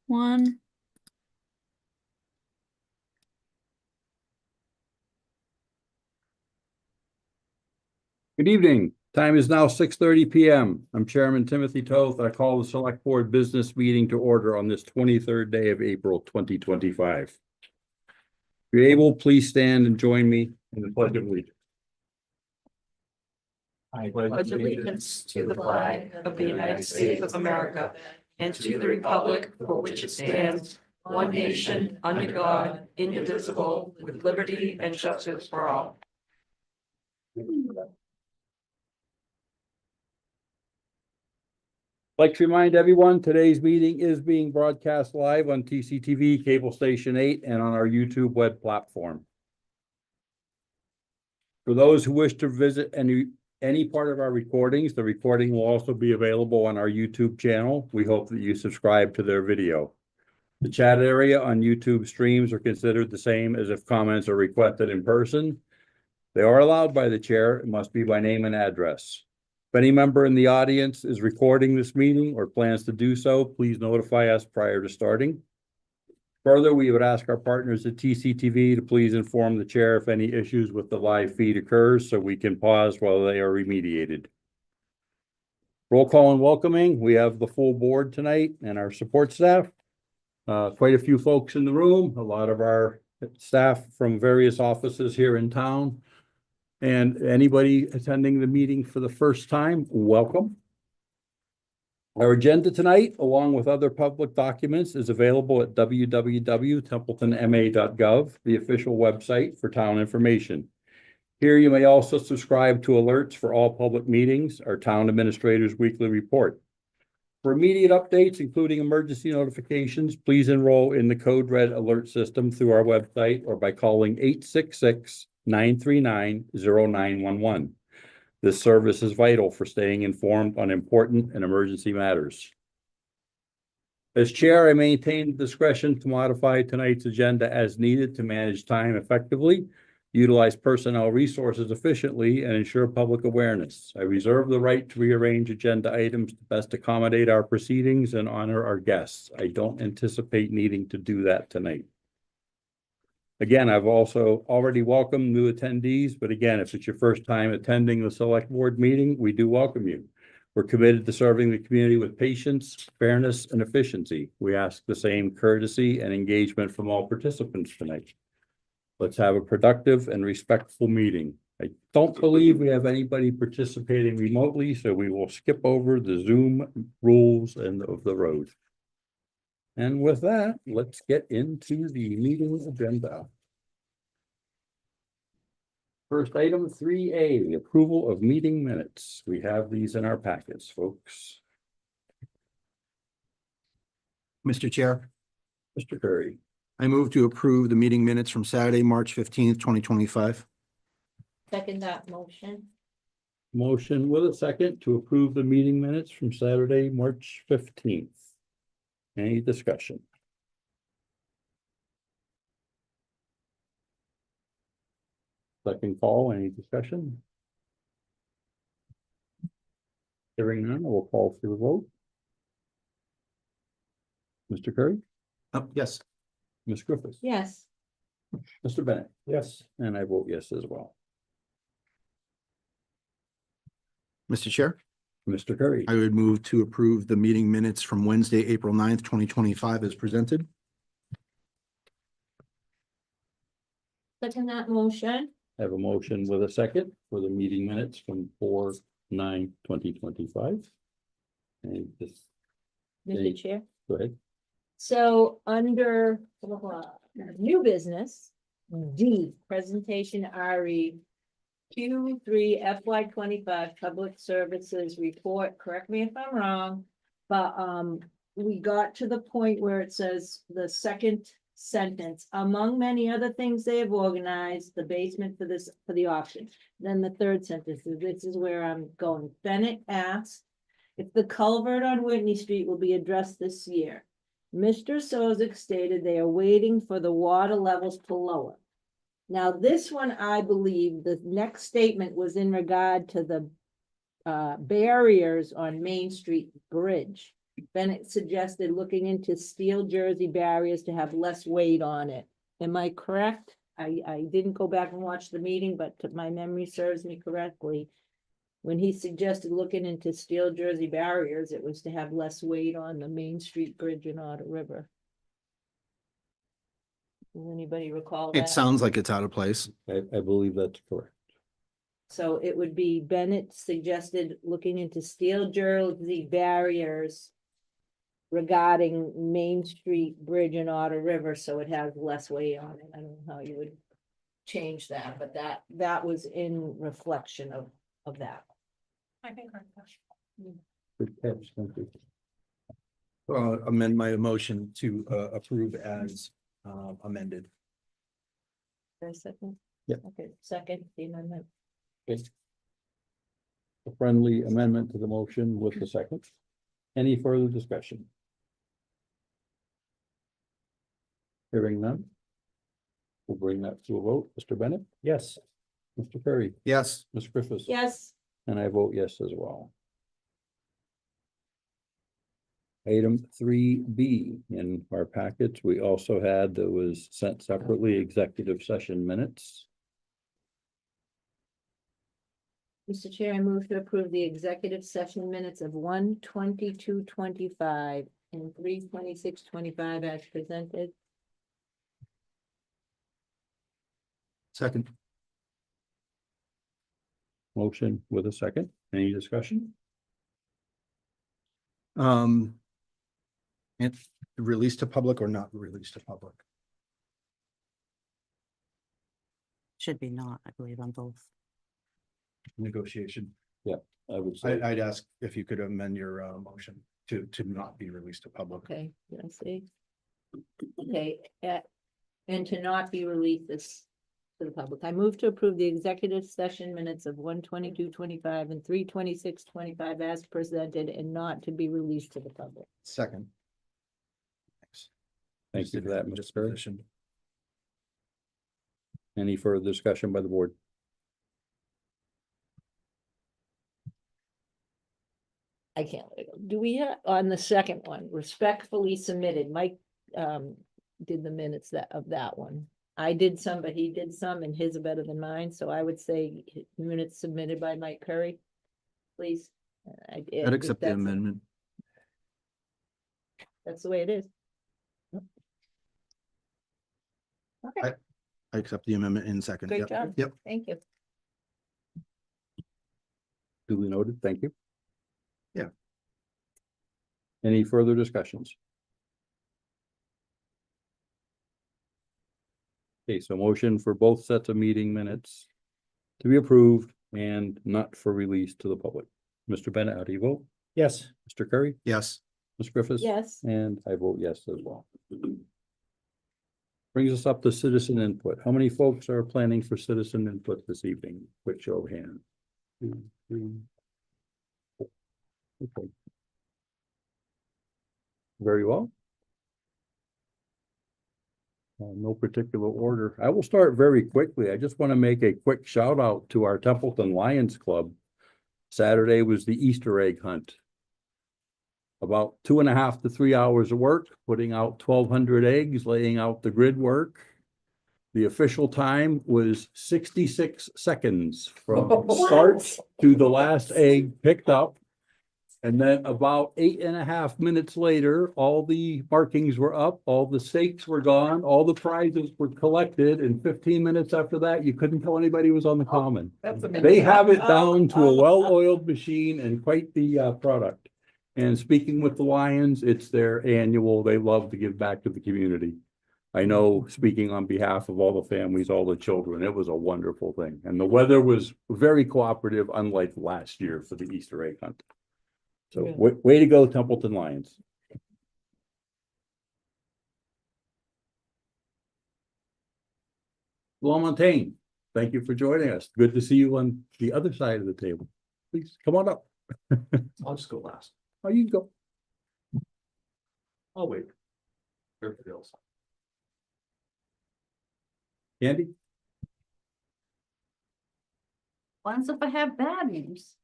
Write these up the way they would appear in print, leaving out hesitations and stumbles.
one. Good evening. Time is now 6:30 p.m. I'm Chairman Timothy Toth. I call the Select Board Business Meeting to order on this 23rd day of April 2025. If you're able, please stand and join me in the Pledge of Allegiance. I pledge allegiance to the flag of the United States of America and to the republic for which it stands, one nation, under God, indivisible, with liberty and justice for all. I'd like to remind everyone, today's meeting is being broadcast live on TCTV, Cable Station 8, and on our YouTube web platform. For those who wish to visit any part of our recordings, the recording will also be available on our YouTube channel. We hope that you subscribe to their video. The chat area on YouTube streams are considered the same as if comments are requested in person. They are allowed by the chair. It must be by name and address. If any member in the audience is recording this meeting or plans to do so, please notify us prior to starting. Further, we would ask our partners at TCTV to please inform the chair if any issues with the live feed occurs so we can pause while they are remediated. Roll call and welcoming. We have the full board tonight and our support staff. Quite a few folks in the room, a lot of our staff from various offices here in town. And anybody attending the meeting for the first time, welcome. Our agenda tonight, along with other public documents, is available at www.templetonma.gov, the official website for town information. Here you may also subscribe to alerts for all public meetings, our town administrator's weekly report. For immediate updates, including emergency notifications, please enroll in the Code Red alert system through our website or by calling 866-939-0911. This service is vital for staying informed on important and emergency matters. As chair, I maintain discretion to modify tonight's agenda as needed to manage time effectively, utilize personnel resources efficiently, and ensure public awareness. I reserve the right to rearrange agenda items to best accommodate our proceedings and honor our guests. I don't anticipate needing to do that tonight. Again, I've also already welcomed new attendees, but again, if it's your first time attending the select board meeting, we do welcome you. We're committed to serving the community with patience, fairness, and efficiency. We ask the same courtesy and engagement from all participants tonight. Let's have a productive and respectful meeting. I don't believe we have anybody participating remotely, so we will skip over the Zoom rules and of the road. And with that, let's get into the meeting agenda. First item 3A, the approval of meeting minutes. We have these in our packets, folks. Mr. Chair, Mr. Curry. I move to approve the meeting minutes from Saturday, March 15th, 2025. Second that motion. Motion with a second to approve the meeting minutes from Saturday, March 15th. Any discussion? Second call, any discussion? Hearing none, I will call for the vote. Mr. Curry? Yes. Ms. Griffiths? Yes. Mr. Bennett? Yes. And I vote yes as well. Mr. Chair, Mr. Curry? I would move to approve the meeting minutes from Wednesday, April 9th, 2025 as presented. Second that motion. I have a motion with a second for the meeting minutes from 4/9/2025. And this, Mr. Chair. go ahead. So under new business, D, presentation RE Q3 FY25 Public Services Report. Correct me if I'm wrong, but we got to the point where it says the second sentence, among many other things they have organized the basement for the auction. Then the third sentence, this is where I'm going. Bennett asked if the culvert on Whitney Street will be addressed this year. Mr. Sozik stated they are waiting for the water levels to lower. Now, this one, I believe the next statement was in regard to the barriers on Main Street Bridge. Bennett suggested looking into steel jersey barriers to have less weight on it. Am I correct? I didn't go back and watch the meeting, but my memory serves me correctly. When he suggested looking into steel jersey barriers, it was to have less weight on the Main Street Bridge in Otter River. Does anybody recall that? It sounds like it's out of place. I believe that's correct. So it would be Bennett suggested looking into steel jersey barriers regarding Main Street Bridge and Otter River, so it has less weight on it. I don't know how you would change that, but that was in reflection of that. I think. Good catch, thank you. Amend my motion to approve as amended. A second? Yeah. Okay, second, the amendment. Okay. A friendly amendment to the motion with the second. Any further discussion? Hearing none. We'll bring that to a vote. Mr. Bennett? Yes. Mr. Perry? Yes. Ms. Griffiths? Yes, And I vote yes as well. Item 3B in our packets, we also had that was sent separately, executive session minutes. Mr. Chair, I move to approve the executive session minutes of 1:22:25 and 3:26:25 as presented. Second. Motion with a second. Any discussion? And released to public or not released to public? Should be not, I believe, on both. Negotiation. I would say, I'd ask if you could amend your motion to not be released to public. Okay, did I see? Okay, and to not be released this to the public. I move to approve the executive session minutes of 1:22:25 and 3:26:25 as presented and not to be released to the public. Second. Thanks. thank you for that, Mr. Perry. Disposition. Any further discussion by the board? I can't let it go. Do we have, on the second one, respectfully submitted, Mike, did the minutes of that one. I did some, but he did some, and his are better than mine, so I would say minutes submitted by Mike Curry, please. I'd accept the amendment. That's the way it is. Okay, I accept the amendment in second. great Yep. job. Yep. Thank you. Duly noted, thank you. Yeah. Any further discussions? Okay, so motion for both sets of meeting minutes to be approved and not for release to the public. Mr. Bennett, how do you vote? Yes. Mr. Curry? Yes. Ms. Griffiths? Yes, And I vote yes as well. Brings us up to citizen input. How many folks are planning for citizen input this evening? Quick show of hands. 2, 3, 4. Okay. Very well. No particular order. I will start very quickly. I just want to make a quick shout out to our Templeton Lions Club. Saturday was the Easter egg hunt. About 2.5 to 3 hours of work, putting out 1,200 eggs, laying out the grid work. The official time was 66 seconds from start to the last egg picked up. And then about 8.5 minutes later, all the markings were up, all the stakes were gone, all the prizes were collected. And 15 minutes after that, you couldn't tell anybody was on the common. That's They have it down to a well-oiled machine and quite the product. And speaking with the Lions, it's their annual, they love to give back to the community. I know, speaking on behalf of all the families, all the children, it was a wonderful thing. And the weather was very cooperative, unlike last year for the Easter egg hunt. So Yeah. way to go, Templeton Lions. Montaigne, thank you for joining us. Good to see you on the other side of the table. Please come on up. I'll just go last. Oh, you can go. I'll wait. Everybody else. Andy? Once if I have bad news.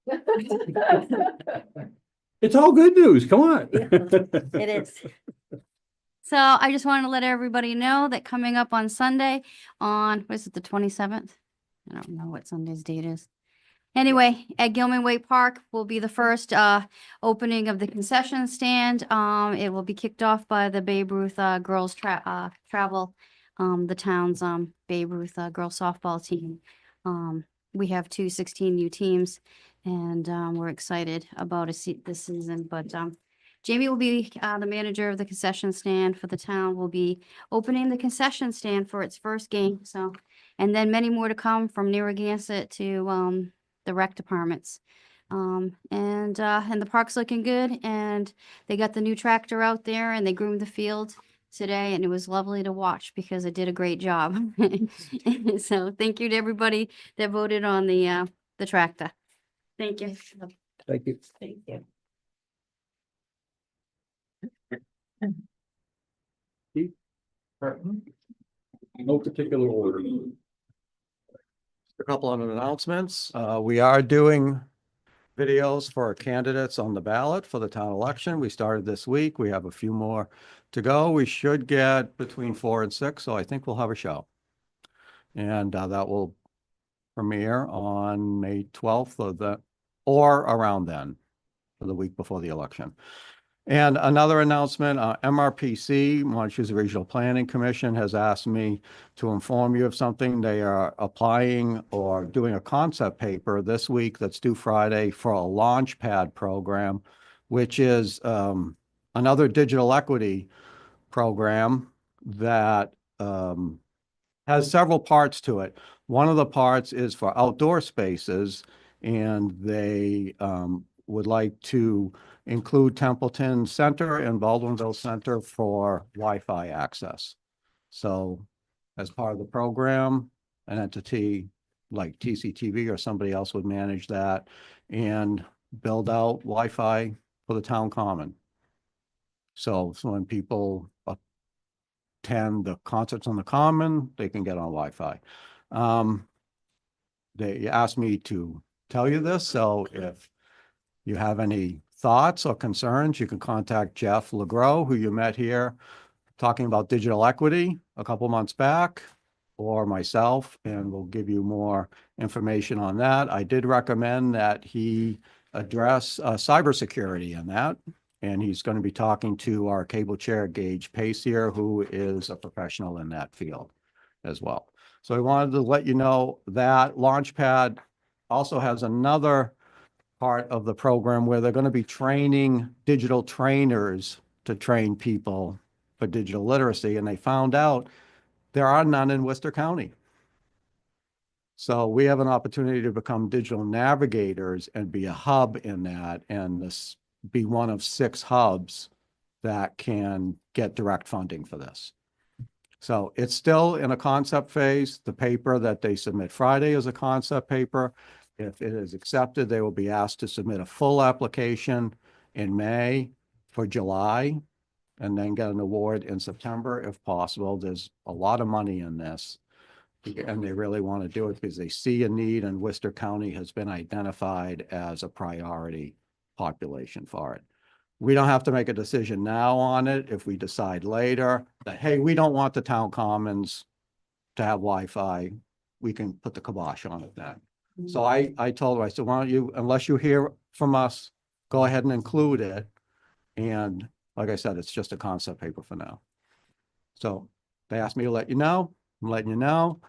It's all good news. Come on. It is. So I just wanted to let everybody know that coming up on Sunday on, what is it, the 27th? I don't know what Sunday's date is. Anyway, at Gilman Way Park will be the first opening of the concession stand. It will be kicked off by the Babe Ruth girls travel, the town's Babe Ruth girls softball team. We have two 16U teams, and we're excited about this season. But Jamie will be the manager of the concession stand for the town. Will be opening the concession stand for its first game. So, and then many more to come from Narragansett to the rec departments. And the park's looking good, and they got the new tractor out there, and they groomed the field today, and it was lovely to watch because it did a great job. So thank you to everybody that voted on the tractor. Thank you. Thank you. Thank you. No particular order. A couple of announcements. We are doing videos for our candidates on the ballot for the town election. We started this week. We have a few more to go. We should get between 4 and 6, so I think we'll have a show. And that will premiere on May 12th or around then, for the week before the election. And another announcement, MRPC, Massachusetts Regional Planning Commission, has asked me to inform you of something. They are applying or doing a concept paper this week that's due Friday for a launch pad program, which is another digital equity program that has several parts to it. One of the parts is for outdoor spaces, and they would like to include Templeton Center and Baldwinville Center for Wi-Fi access. So as part of the program, an entity like TCTV or somebody else would manage that and build out Wi-Fi for the town common. So when people attend the concerts on the common, they can get on Wi-Fi. They asked me to tell you this, so if you have any thoughts or concerns, you can contact Jeff LeGros, who you met here talking about digital equity a couple months back, or myself, and we'll give you more information on that. I did recommend that he address cybersecurity in that, and he's going to be talking to our cable chair, Gage Pace here, who is a professional in that field as well. So I wanted to let you know that Launchpad also has another part of the program where they're going to be training digital trainers to train people for digital literacy. And they found out there are none in Worcester County. So we have an opportunity to become digital navigators and be a hub in that, and this be one of 6 hubs that can get direct funding for this. So it's still in a concept phase. The paper that they submit Friday is a concept paper. If it is accepted, they will be asked to submit a full application in May for July, and then get an award in September if possible. There's a lot of money in this, and they really want to do it because they see a need, and Worcester County has been identified as a priority population for it. We don't have to make a decision now on it. If we decide later that, hey, we don't want the town commons to have Wi-Fi, we can put the kibosh on it then. So I told her, I said, why don't you, unless you hear from us, go ahead and include it. And like I said, it's just a concept paper for now. So they asked me to let you know. I'm letting you know.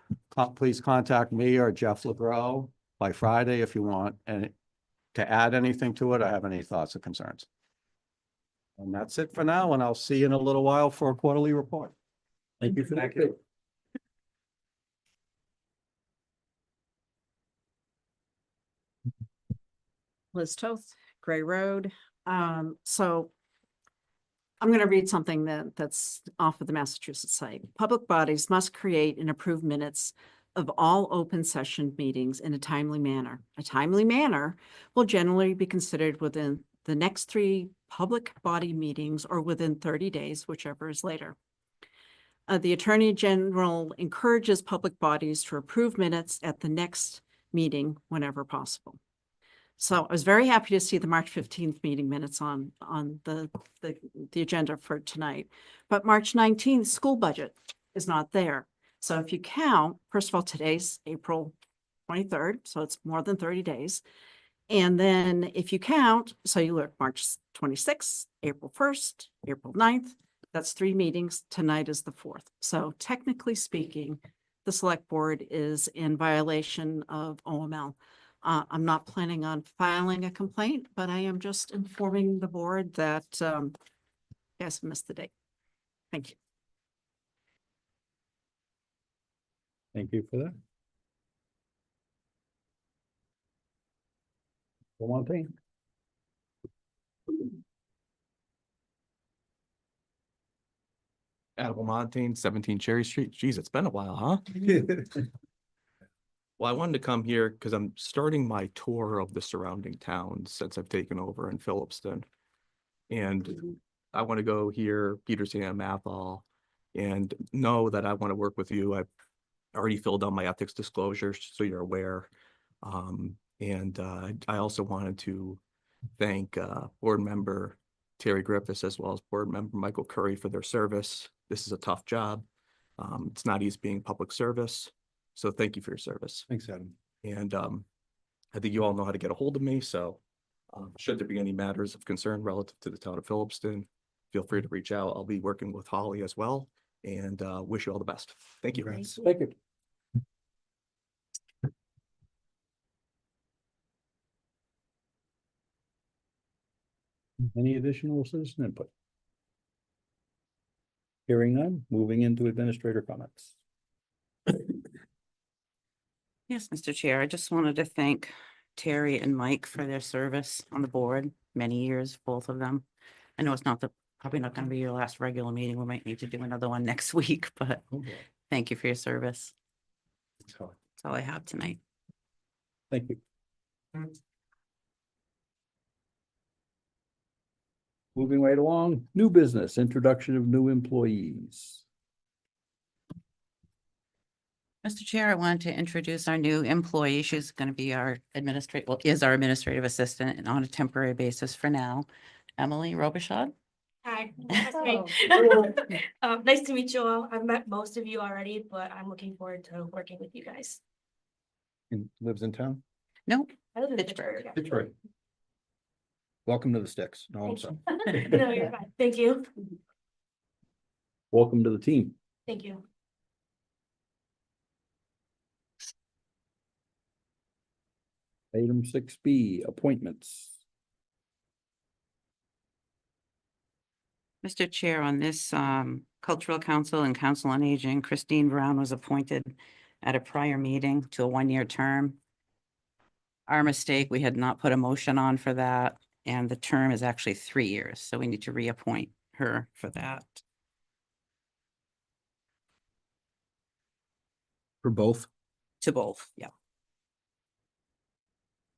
Please contact me or Jeff LeGros by Friday if you want and to add anything to it or have any thoughts or concerns. And that's it for now, and I'll see you in a little while for a quarterly report. Thank you for that. Thank you. Liz Toth, Gray Road. So I'm going to read something that's off of the Massachusetts site. Public bodies must create and approve minutes of all open session meetings in a timely manner. A timely manner will generally be considered within the next 3 public body meetings or within 30 days, whichever is later. The Attorney General encourages public bodies to approve minutes at the next meeting whenever possible. So I was very happy to see the March 15th meeting minutes on the agenda for tonight. But March 19th, school budget is not there. So if you count, first of all, today's April 23rd, so it's more than 30 days. And then if you count, so you look March 26th, April 1st, April 9th, that's 3 meetings. Tonight is the 4th. So technically speaking, the select board is in violation of OML. I'm not planning on filing a complaint, but I am just informing the board that you guys missed the date. Thank you. Thank you for that. One thing. Montane, 17 Cherry Street. Geez, it's been a while, huh? Well, I wanted to come here because I'm starting my tour of the surrounding towns since I've taken over in Phillipston. And I want to go here, Petersham, Athol, and know that I want to work with you. I've already filled out my ethics disclosures, so you're aware. I also wanted to thank board member Terry Griffiths as well as board member Michael Curry for their service. This is a tough job. It's not easy being public service. So thank you for your service. Thanks, Adam. And I think you all know how to get a hold of me. So should there be any matters of concern relative to the town of Phillipston, feel free to reach out. I'll be working with Holly as well, and wish you all the best. Thank you. Thank you. Any additional citizen input? Hearing none, moving into administrator comments. Yes, Mr. Chair, I just wanted to thank Terry and Mike for their service on the board, many years, both of them. I know it's probably not going to be your last regular meeting. We might need to do another one next week, but thank you for your service. That's all I have tonight. Thank you. Moving right along, new business, introduction of new employees. Mr. Chair, I wanted to introduce our new employee. She's going to be our is our administrative assistant and on a temporary basis for now. Emily Robichaud. Hi, nice to meet- nice to meet you all. I've met most of you already, but I'm looking forward to working with you guys. And lives in town? Nope. I live in Pittsburgh. Pittsburgh. Detroit. Welcome to the sticks. No, I'm sorry. No, you're fine. Thank you. Welcome to the team. Thank you. Item 6B, appointments. Mr. Chair, on this Cultural Council and Council on Aging, Christine Brown was appointed at a prior meeting to a 1-year term. Our mistake, we had not put a motion on for that, and the term is actually 3 years, so we need to reappoint her for that. For both? To both, yeah.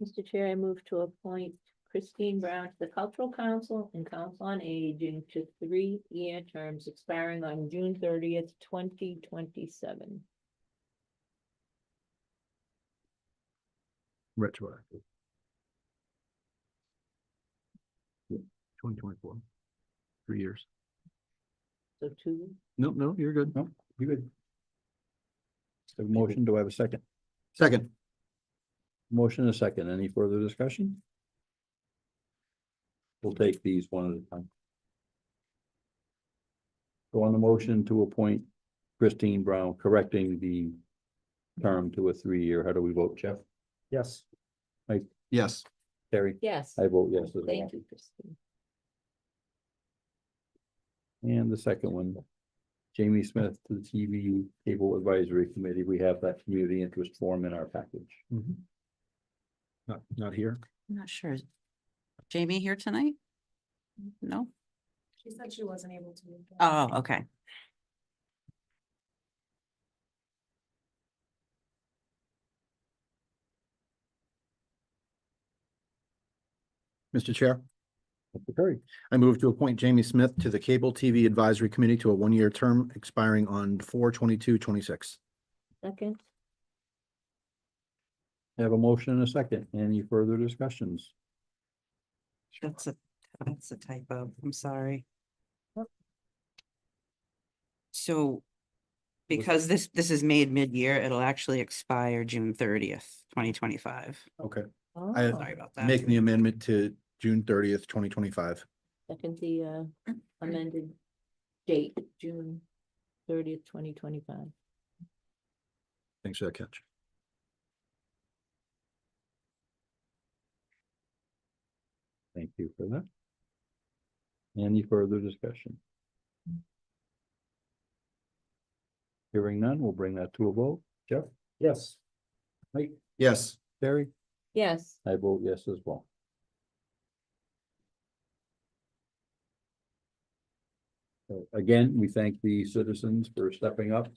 Mr. Chair, I move to appoint Christine Brown to the Cultural Council and Council on Aging to 3-year terms expiring on June 30th, 2027. Retroactive. 2024. 3 years. So 2. No, you're good. No, you good. So motion, do I have a second? Second. Motion and a second. Any further discussion? We'll take these one at a time. So on the motion to appoint Christine Brown, correcting the term to a 3-year, how do we vote, Jeff? Yes. Yes. Terry? Yes. I vote yes as well. Thank you, Christine. And the second one, Jamie Smith to the TV Cable Advisory Committee. We have that community interest form in our package. Not here. I'm not sure. Is Jamie here tonight? No? She said she wasn't able to. Oh, okay. Mr. Chair, Mr. Curry, I move to appoint Jamie Smith to the Cable TV Advisory Committee to a 1-year term expiring on 4/22/26. Second. Have a motion and a second. Any further discussions? That's a typo. I'm sorry. So because this is made mid-year, it'll actually expire June 30th, 2025. Okay. Oh, Sorry about that. Make the amendment to June 30th, 2025. second the amended date, June 30th, 2025. Thanks for that catch. Thank you for that. Any further discussion? Hearing none, we'll bring that to a vote. Jeff? Yes. Mike? Yes. Terry? Yes, I vote yes as well. So again, we thank the citizens for stepping up,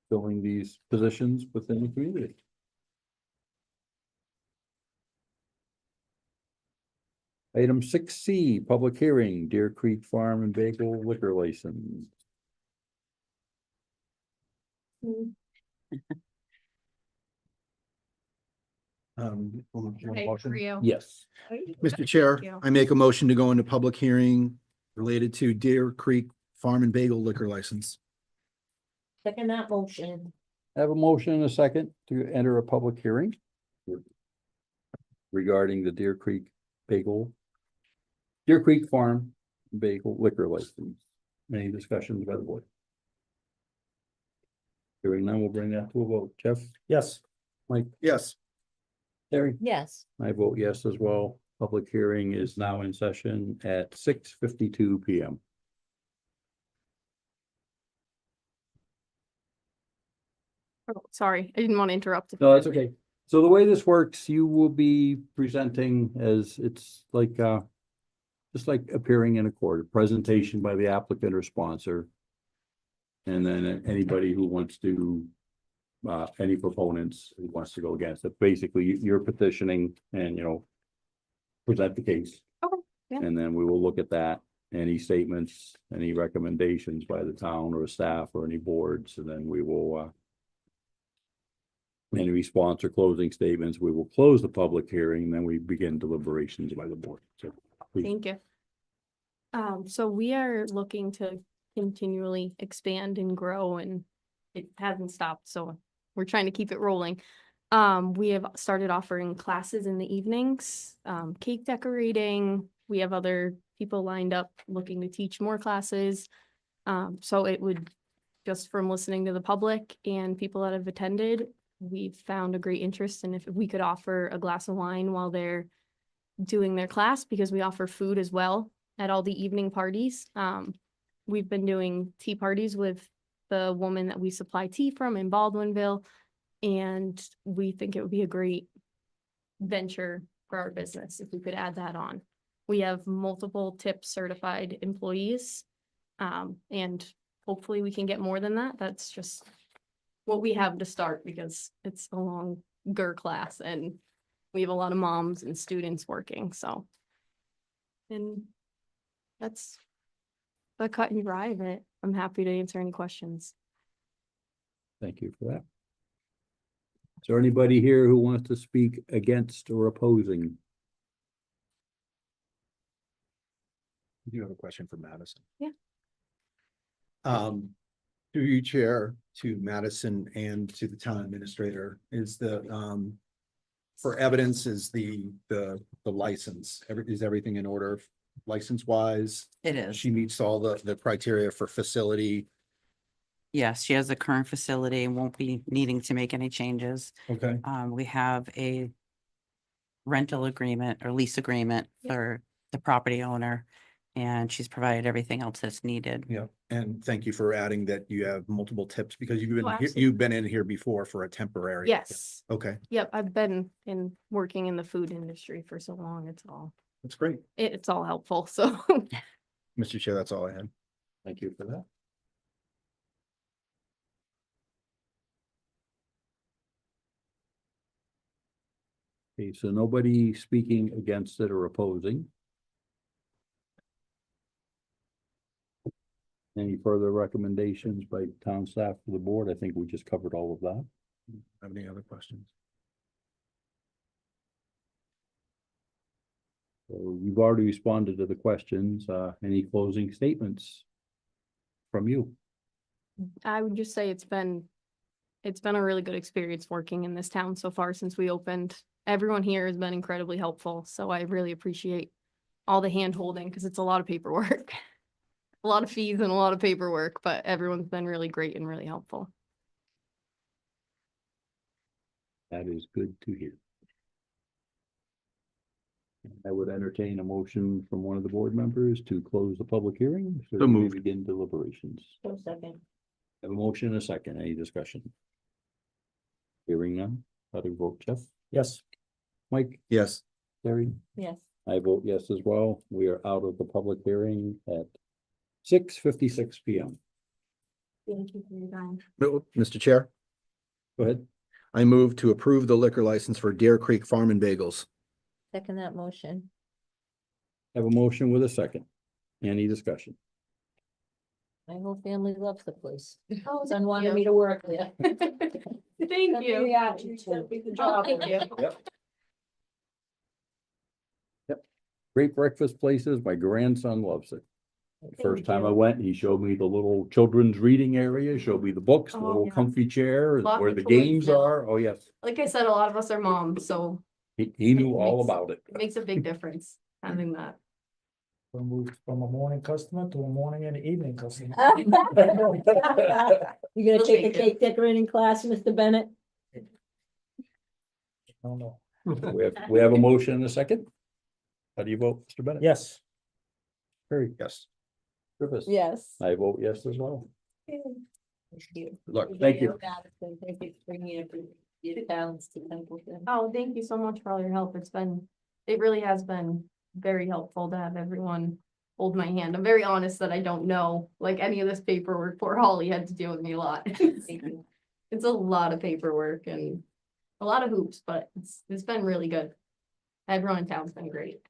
filling these positions within the community. Item 6C, public hearing, Deer Creek Farm and Bagel liquor license. Motion? Yes. Mr. Chair, Thank you. I make a motion to go into public hearing related to Deer Creek Farm and Bagel liquor license. second that motion. Have a motion and a second to enter a public hearing regarding the Deer Creek Farm Bagel liquor license. Any discussions by the board? Hearing none, we'll bring that to a vote. Jeff? Yes. Mike? Yes. Terry? Yes, I vote yes as well. Public hearing is now in session at 6:52 PM. Oh, sorry, I didn't want to interrupt. No, that's okay. So the way this works, you will be presenting as it's like, just like appearing in a court, a presentation by the applicant or sponsor. And then anybody who wants to, any proponents who wants to go against it, basically you're petitioning and, present the case. Okay, yeah. And then we will look at that, any statements, any recommendations by the town or staff or any boards, and then we will, any response or closing statements, we will close the public hearing, and then we begin deliberations by the board. So please. Thank you. So we are looking to continually expand and grow, and it hasn't stopped, so we're trying to keep it rolling. We have started offering classes in the evenings, cake decorating. We have other people lined up looking to teach more classes. So it would, just from listening to the public and people that have attended, we've found a great interest in if we could offer a glass of wine while they're doing their class, because we offer food as well at all the evening parties. We've been doing tea parties with the woman that we supply tea from in Baldwinville, and we think it would be a great venture for our business if we could add that on. We have multiple tip certified employees, and hopefully we can get more than that. That's just what we have to start, because it's a longer class and we have a lot of moms and students working, so. And that's the cut and dry of it. I'm happy to answer any questions. Thank you for that. Is there anybody here who wants to speak against or opposing? I do have a question for Madison. Yeah. Through you, Chair, to Madison and to the town administrator, is the, for evidence, is the license, is everything in order license wise? It is. She meets all the criteria for facility. Yes, she has a current facility and won't be needing to make any changes. Okay. We have a rental agreement or lease agreement Yep. for the property owner, and she's provided everything else that's needed. Yeah, and thank you for adding that you have multiple tips, because Oh, you've absolutely. been in here before for a temporary. Yes. Okay, Yep, I've been working in the food industry for so long. that's great. It's all helpful, so. Mr. Chair, that's all I had. Thank you for that. Okay, so nobody speaking against it or opposing. Any further recommendations by town staff to the board? I think we just covered all of that. Have any other questions? So you've already responded to the questions. Any closing statements from you? I would just say it's been a really good experience working in this town so far since we opened. Everyone here has been incredibly helpful, so I really appreciate all the hand holding because it's a lot of paperwork. A lot of fees and a lot of paperwork, but everyone's been really great and really helpful. That is good to hear. I would entertain a motion from one of the board members to close the public hearing. So So we moved. Begin deliberations. So second. Have a motion and a second. Any discussion? Hearing none. How do you vote, Jeff? Yes. Mike? Yes. Terry? Yes. I vote yes as well. We are out of the public hearing at 6:56 PM. Thank you for your time. Mr. Chair, Go ahead. I move to approve the liquor license for Deer Creek Farm and Bagels. Second that motion. Have a motion with a second. Any discussion? My whole family loves the place. Oh, Son wanted me to work there. Thank you. Yeah, you did a good job. Great breakfast places. My grandson loves it. The First Thank time I you. went, he showed me the little children's reading area, showed me the books, the Oh, little yeah. comfy chair, Lot where of the toys games now. are. Oh, yes. Like I said, a lot of us are moms, so He knew all Makes- about it. it makes a big difference having that. We moved from a morning customer to a morning and evening customer. You gonna take a cake decorating class, Mr. Bennett? No, no. We have a motion and a second. How do you vote, Mr. Bennett? Yes. Very. Yes. Griffiths. Yes. I vote yes as well. Thank you. Look, Thank you. Madison. Thank you for bringing your talents to Templeton. Oh, thank you so much for all your help. It really has been very helpful to have everyone hold my hand. I'm very honest that I don't know, like, any of this paperwork. Poor Holly had to deal with me a lot. Thank you. It's a lot of paperwork and a lot of hoops, but it's been really good. Everyone in town's been great.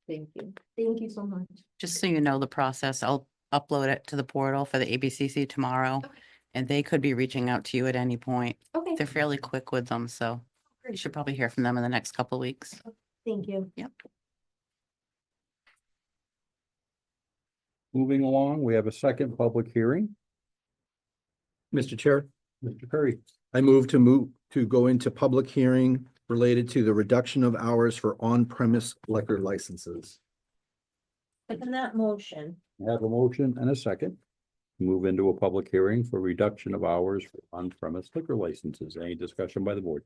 Thank you. Thank you so much. Just so you know the process, I'll upload it to the portal for the ABCC tomorrow. And they could be reaching out to you at any point. Okay, They're fairly quick with them, so you should probably hear from them in the next couple of weeks. thank you. Moving along, we have a second public hearing. Mr. Chair, Mr. Curry. I move to go into public hearing related to the reduction of hours for on-premise liquor licenses. Second that motion. I have a motion and a second. Move into a public hearing for reduction of hours for on-premise liquor licenses. Any discussion by the board?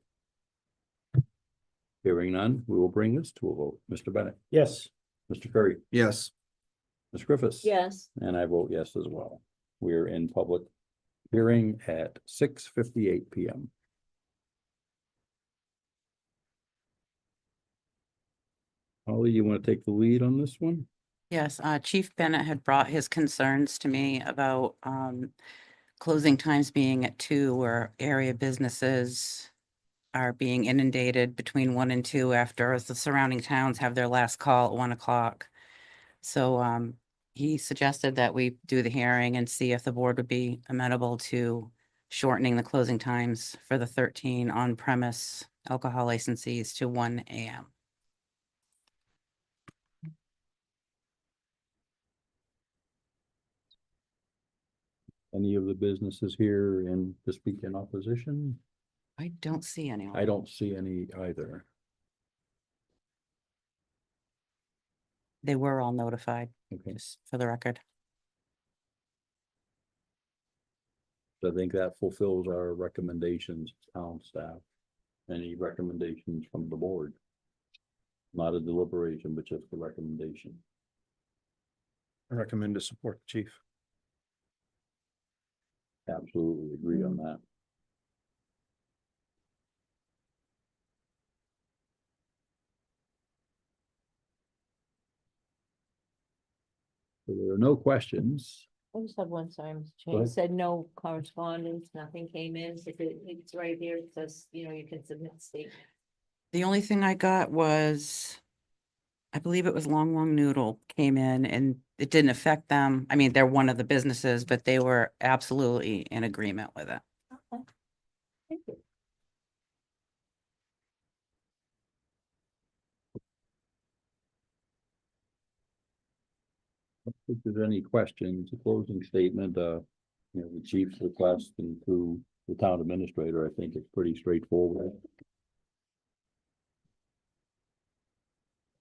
Hearing none, we will bring this to a vote. Mr. Bennett, Yes. Mr. Curry, Yes. Ms. Griffiths. Yes. And I vote yes as well. We're in public hearing at 6:58 PM. Holly, you want to take the lead on this one? Yes, Chief Bennett had brought his concerns to me about closing times being at 2, where area businesses are being inundated between 1 and 2 after the surrounding towns have their last call at 1 o'clock. So he suggested that we do the hearing and see if the board would be amenable to shortening the closing times for the 13 on-premise alcohol licensees to 1 AM. Any of the businesses here in to speak in opposition? I don't see anyone. I don't see any either. They were all notified, Okay, just for the record. so I think that fulfills our recommendations, town staff. Any recommendations from the board? Not a deliberation, but just a recommendation. I recommend to support the chief. Absolutely agree on that. So there are no questions. I just have one, sorry, Mr. Go Chair. You ahead. said no correspondence, nothing came in. It's right here. It says, you can submit statement. The only thing I got was, I believe it was Long Long Noodle came in and it didn't affect them. I mean, they're one of the businesses, but they were absolutely in agreement with it. Okay. If there's any questions, a closing statement, the chief's request and through the town administrator, I think it's pretty straightforward.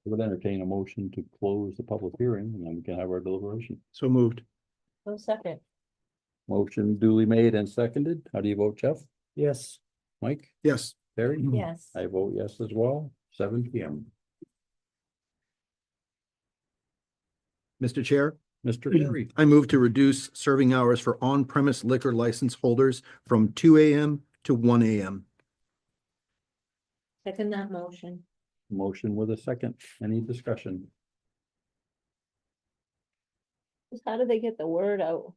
I would entertain a motion to close the public hearing and then we can have our deliberation. So moved. Oh, second. Motion duly made and seconded. How do you vote, Jeff? Yes. Mike? Yes. Terry? Yes. I vote yes as well, 7 p.m. Mr. Chair, Mr. Terry, I move to reduce serving hours for on-premise liquor license holders from 2 a.m. to 1 a.m. Second that motion. motion with a second. Any discussion? Just how do they get the word out?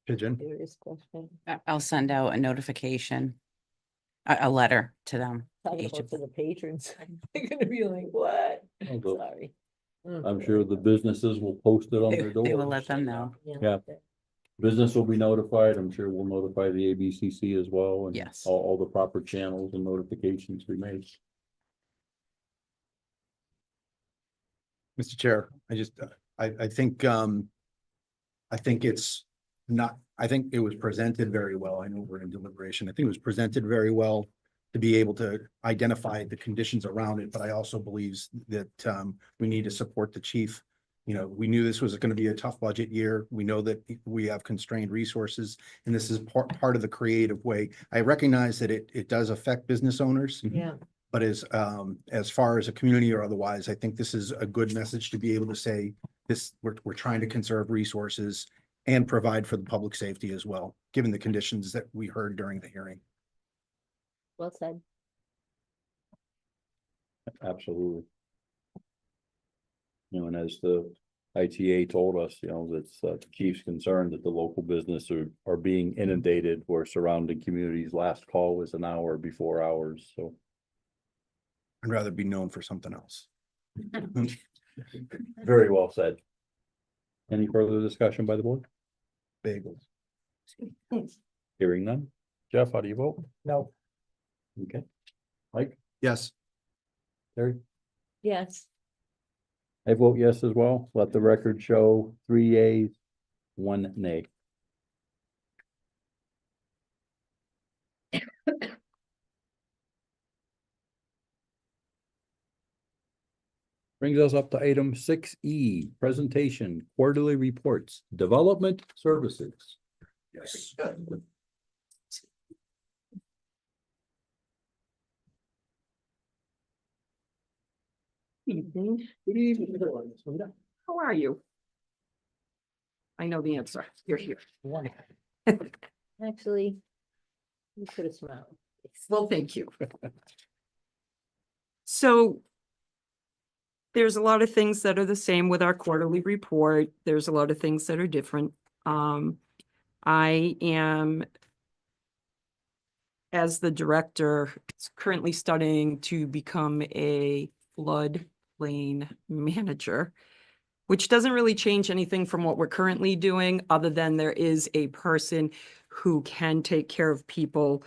Pigeon. Serious question. I'll send out a notification, a letter to them. Talking each about of to the patrons. They're gonna be like, what? Although Sorry. I'm sure the businesses will post it on They their doors. they will let them know. Yeah. Business will be notified. I'm sure we'll notify the ABCC as well. And Yes. all the proper channels and notifications we made. Mr. Chair, I think it's not, I think it was presented very well. I know we're in deliberation. I think it was presented very well to be able to identify the conditions around it, but I also believe that we need to support the chief. You know, we knew this was going to be a tough budget year. We know that we have constrained resources, and this is part of the creative way. I recognize that it does affect business owners. Yeah. But as far as a community or otherwise, I think this is a good message to be able to say this, we're trying to conserve resources and provide for the public safety as well, given the conditions that we heard during the hearing. Well said. Absolutely. And as the ITA told us, that's the chief's concerned that the local business are being inundated where surrounding communities' last call was an hour before ours, so. I'd rather be known for something else. Very well said. Any further discussion by the board? Bagels. Hearing none. Jeff, how do you vote? No. Okay. Mike, Yes. Terry? Yes. I vote yes as well. Let the record show 3 yeas, 1 nay. Brings us up to item 6E, presentation, quarterly reports, development services. Yes. Evening. Good evening. How are you? I know the answer. You're here. Actually, you could have smiled. Well, thank you. So there's a lot of things that are the same with our quarterly report. There's a lot of things that are different. I am, as the director, currently studying to become a floodplain manager, which doesn't really change anything from what we're currently doing, other than there is a person who can take care of people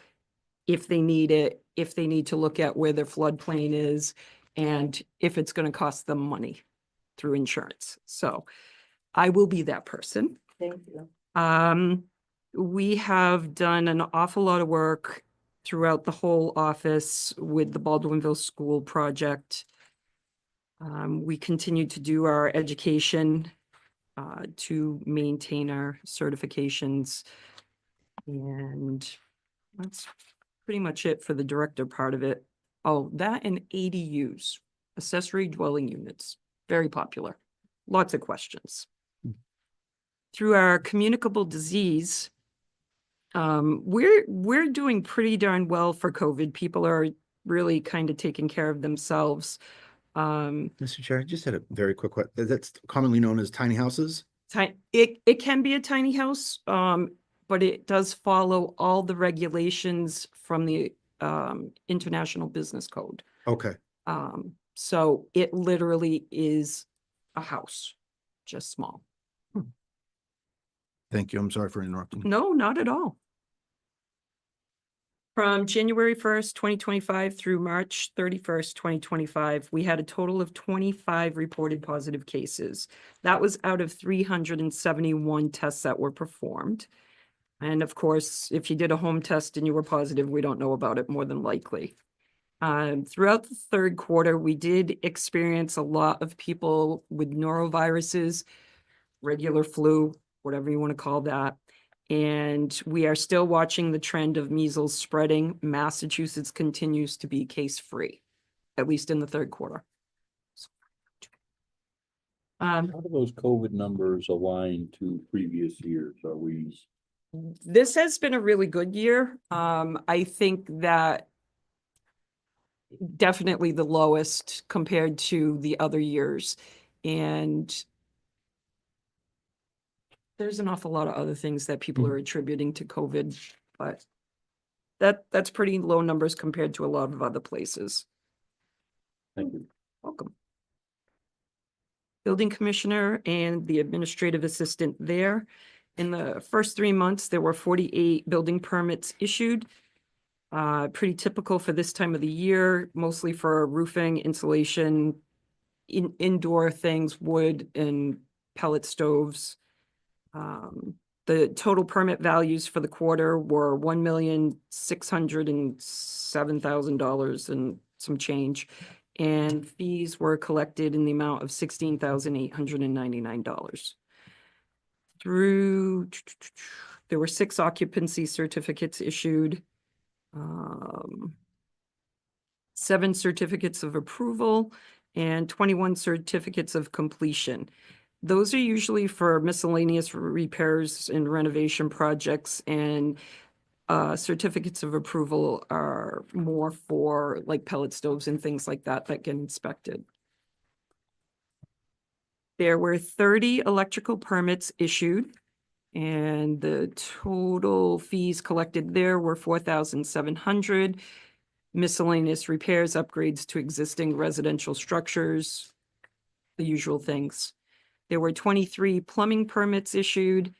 if they need it, if they need to look at where their floodplain is, and if it's going to cost them money through insurance. So I will be that person. Thank you. We have done an awful lot of work throughout the whole office with the Baldwinville School project. We continue to do our education to maintain our certifications. And that's pretty much it for the director part of it. Oh, that and ADUs, accessory dwelling units, very popular. Lots of questions. Through our communicable disease, we're doing pretty darn well for COVID. People are really kind of taking care of themselves. Mr. Chair, I just had a very quick question. That's commonly known as tiny houses. It can be a tiny house, but it does follow all the regulations from the International Business Code. Okay. So it literally is a house, just small. Thank you. I'm sorry for interrupting. No, not at all. From January 1st, 2025 through March 31st, 2025, we had a total of 25 reported positive cases. That was out of 371 tests that were performed. And of course, if you did a home test and you were positive, we don't know about it more than likely. Throughout the third quarter, we did experience a lot of people with noroviruses, regular flu, whatever you want to call that. And we are still watching the trend of measles spreading. Massachusetts continues to be case-free, at least in the third quarter. How do those COVID numbers align to previous years? Are we? This has been a really good year. I think that definitely the lowest compared to the other years. And there's an awful lot of other things that people are attributing to COVID, but that's pretty low numbers compared to a lot of other places. Thank you. Welcome. Building commissioner and the administrative assistant there. In the first 3 months, there were 48 building permits issued. Pretty typical for this time of the year, mostly for roofing, insulation, indoor things, wood and pellet stoves. The total permit values for the quarter were $1,607,000 and some change. And fees were collected in the amount of $16,899. There were 6 occupancy certificates issued. 7 certificates of approval and 21 certificates of completion. Those are usually for miscellaneous repairs and renovation projects, and certificates of approval are more for like pellet stoves and things like that that get inspected. There were 30 electrical permits issued, and the total fees collected there were $4,700. Miscellaneous repairs, upgrades to existing residential structures, the usual things. There were 23 plumbing permits issued.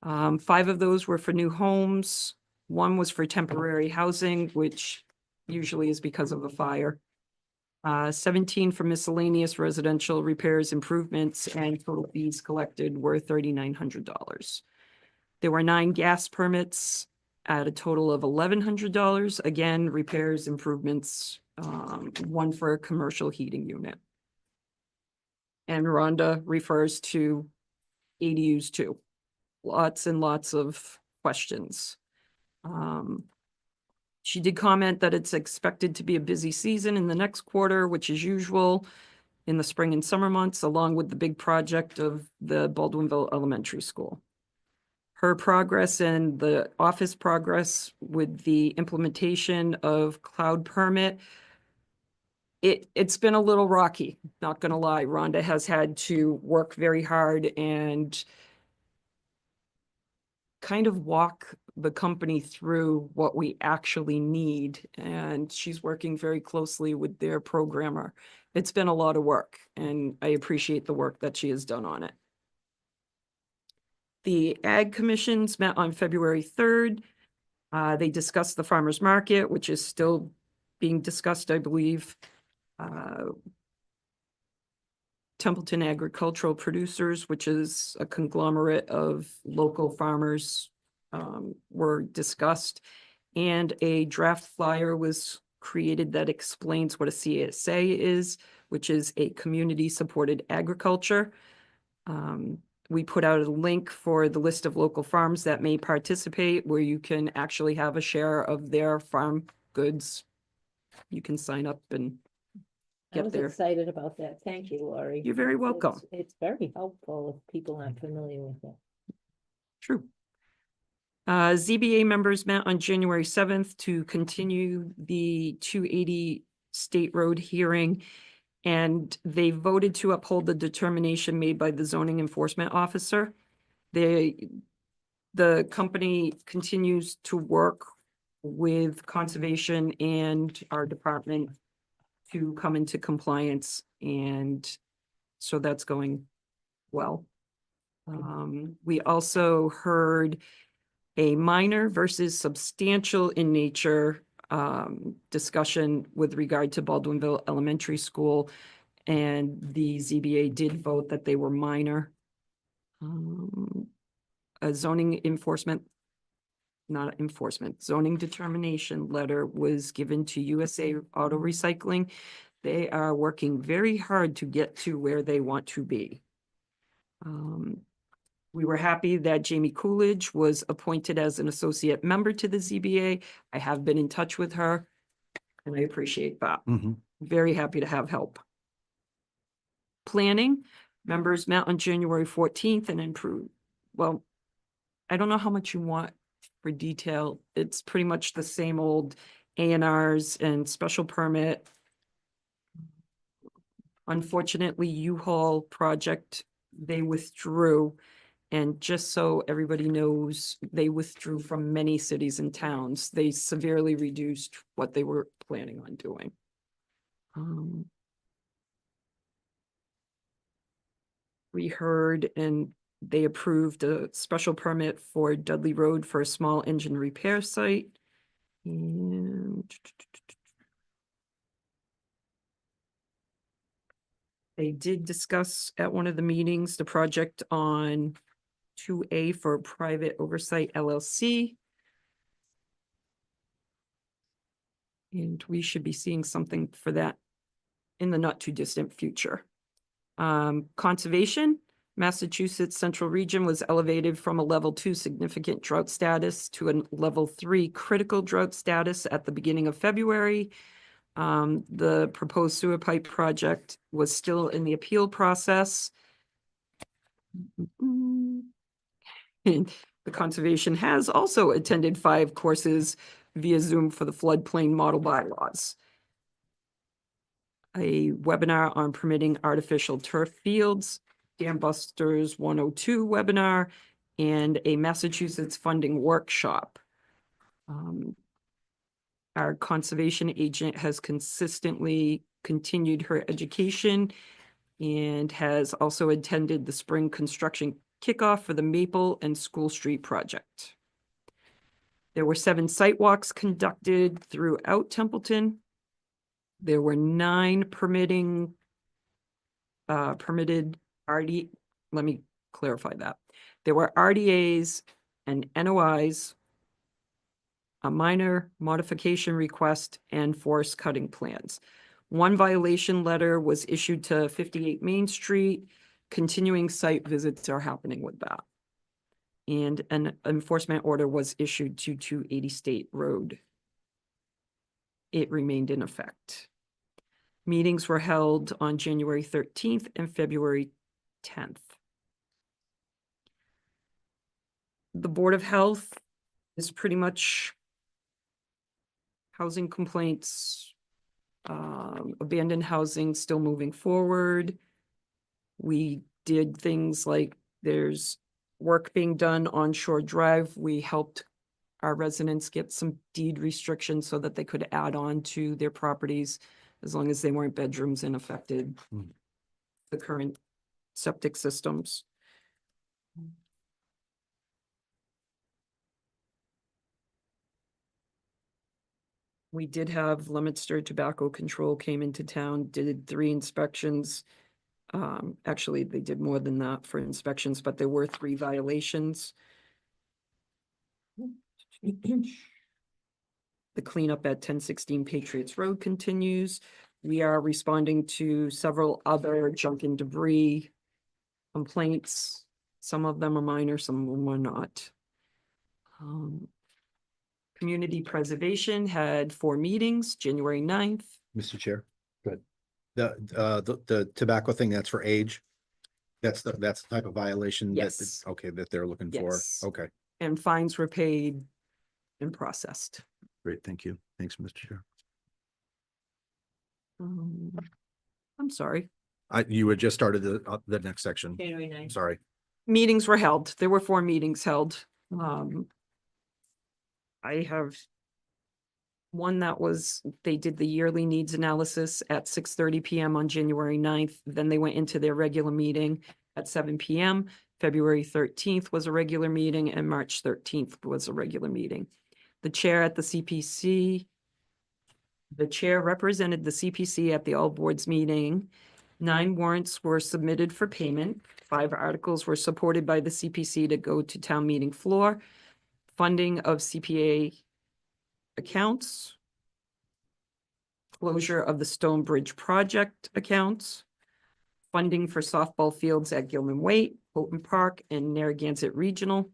5 of those were for new homes. 1 was for temporary housing, which usually is because of a fire. 17 for miscellaneous residential repairs, improvements, and total fees collected were $3,900. There were 9 gas permits at a total of $1,100. Again, repairs, improvements, 1 for a commercial heating unit. And Rhonda refers to ADUs too. Lots and lots of questions. She did comment that it's expected to be a busy season in the next quarter, which is usual in the spring and summer months, along with the big project of the Baldwinville Elementary School. Her progress and the office progress with the implementation of cloud permit, it's been a little rocky, not gonna lie. Rhonda has had to work very hard and kind of walk the company through what we actually need. And she's working very closely with their programmer. It's been a lot of work, and I appreciate the work that she has done on it. The Ag Commissions met on February 3rd. They discussed the farmer's market, which is still being discussed, I believe. Templeton Agricultural Producers, which is a conglomerate of local farmers, were discussed. And a draft flyer was created that explains what a CSA is, which is a community-supported agriculture. We put out a link for the list of local farms that may participate, where you can actually have a share of their farm goods. You can sign up and I get was there. excited about that. Thank you, Lori. You're very welcome. It's very helpful if people aren't familiar with it. True. ZBA members met on January 7th to continue the 280 State Road hearing, and they voted to uphold the determination made by the zoning enforcement officer. The company continues to work with conservation and our department to come into compliance, and so that's going well. We also heard a minor versus substantial in nature discussion with regard to Baldwinville Elementary School. And the ZBA did vote that they were minor. A zoning zoning determination letter was given to USA Auto Recycling. They are working very hard to get to where they want to be. We were happy that Jamie Coolidge was appointed as an associate member to the ZBA. I have been in touch with her, and I appreciate that. Very happy to have help. Planning, members met on January 14th and improved. Well, I don't know how much you want for detail. It's pretty much the same old A&Rs and special permit. Unfortunately, U-Haul project, they withdrew. And just so everybody knows, they withdrew from many cities and towns. They severely reduced what they were planning on doing. We heard and they approved a special permit for Dudley Road for a small engine repair site. And they did discuss at one of the meetings the project on 2A for Private Oversight LLC. And we should be seeing something for that in the not too distant future. Conservation, Massachusetts Central Region was elevated from a level 2 significant drought status to a level 3 critical drought status at the beginning of February. The proposed sewer pipe project was still in the appeal process. And the conservation has also attended 5 courses via Zoom for the floodplain model bylaws. A webinar on permitting artificial turf fields, Dam Busters 102 webinar, and a Massachusetts funding workshop. Our conservation agent has consistently continued her education and has also attended the spring construction kickoff for the Maple and School Street project. There were 7 site walks conducted throughout Templeton. There were 9 permitted RD, let me clarify that. There were RDAs and NOIs, a minor modification request, and forest cutting plans. 1 violation letter was issued to 58 Main Street. Continuing site visits are happening with that. And an enforcement order was issued to 280 State Road. It remained in effect. Meetings were held on January 13th and February 10th. The Board of Health is pretty much housing complaints, abandoned housing still moving forward. We did things like there's work being done on Shore Drive. We helped our residents get some deed restrictions so that they could add on to their properties as long as they weren't bedrooms and affected the current septic systems. We did have Leominster Tobacco Control came into town, did 3 inspections. Actually, they did more than that for inspections, but there were 3 violations. The cleanup at 1016 Patriots Road continues. We are responding to several other junk and debris complaints. Some of them are minor, some of them are not. Community Preservation had 4 meetings, January 9th. Mr. Chair. Good. The tobacco thing, that's for age. That's the type of violation that, Yes. okay, that they're looking for. Yes. Okay, And fines were paid and processed. great. Thank you. Thanks, Mr. Chair. I'm sorry. You had just started the next section. January I'm 9th. sorry. Meetings were held. There were 4 meetings held. I have one that was, they did the yearly needs analysis at 6:30 PM on January 9th. Then they went into their regular meeting at 7 PM. February 13th was a regular meeting, and March 13th was a regular meeting. The chair at the CPC, the chair represented the CPC at the all boards meeting. 9 warrants were submitted for payment. 5 articles were supported by the CPC to go to town meeting floor. Funding of CPA accounts. Closure of the Stone Bridge project accounts. Funding for softball fields at Gilman Waite, Houghton Park, and Narragansett Regional.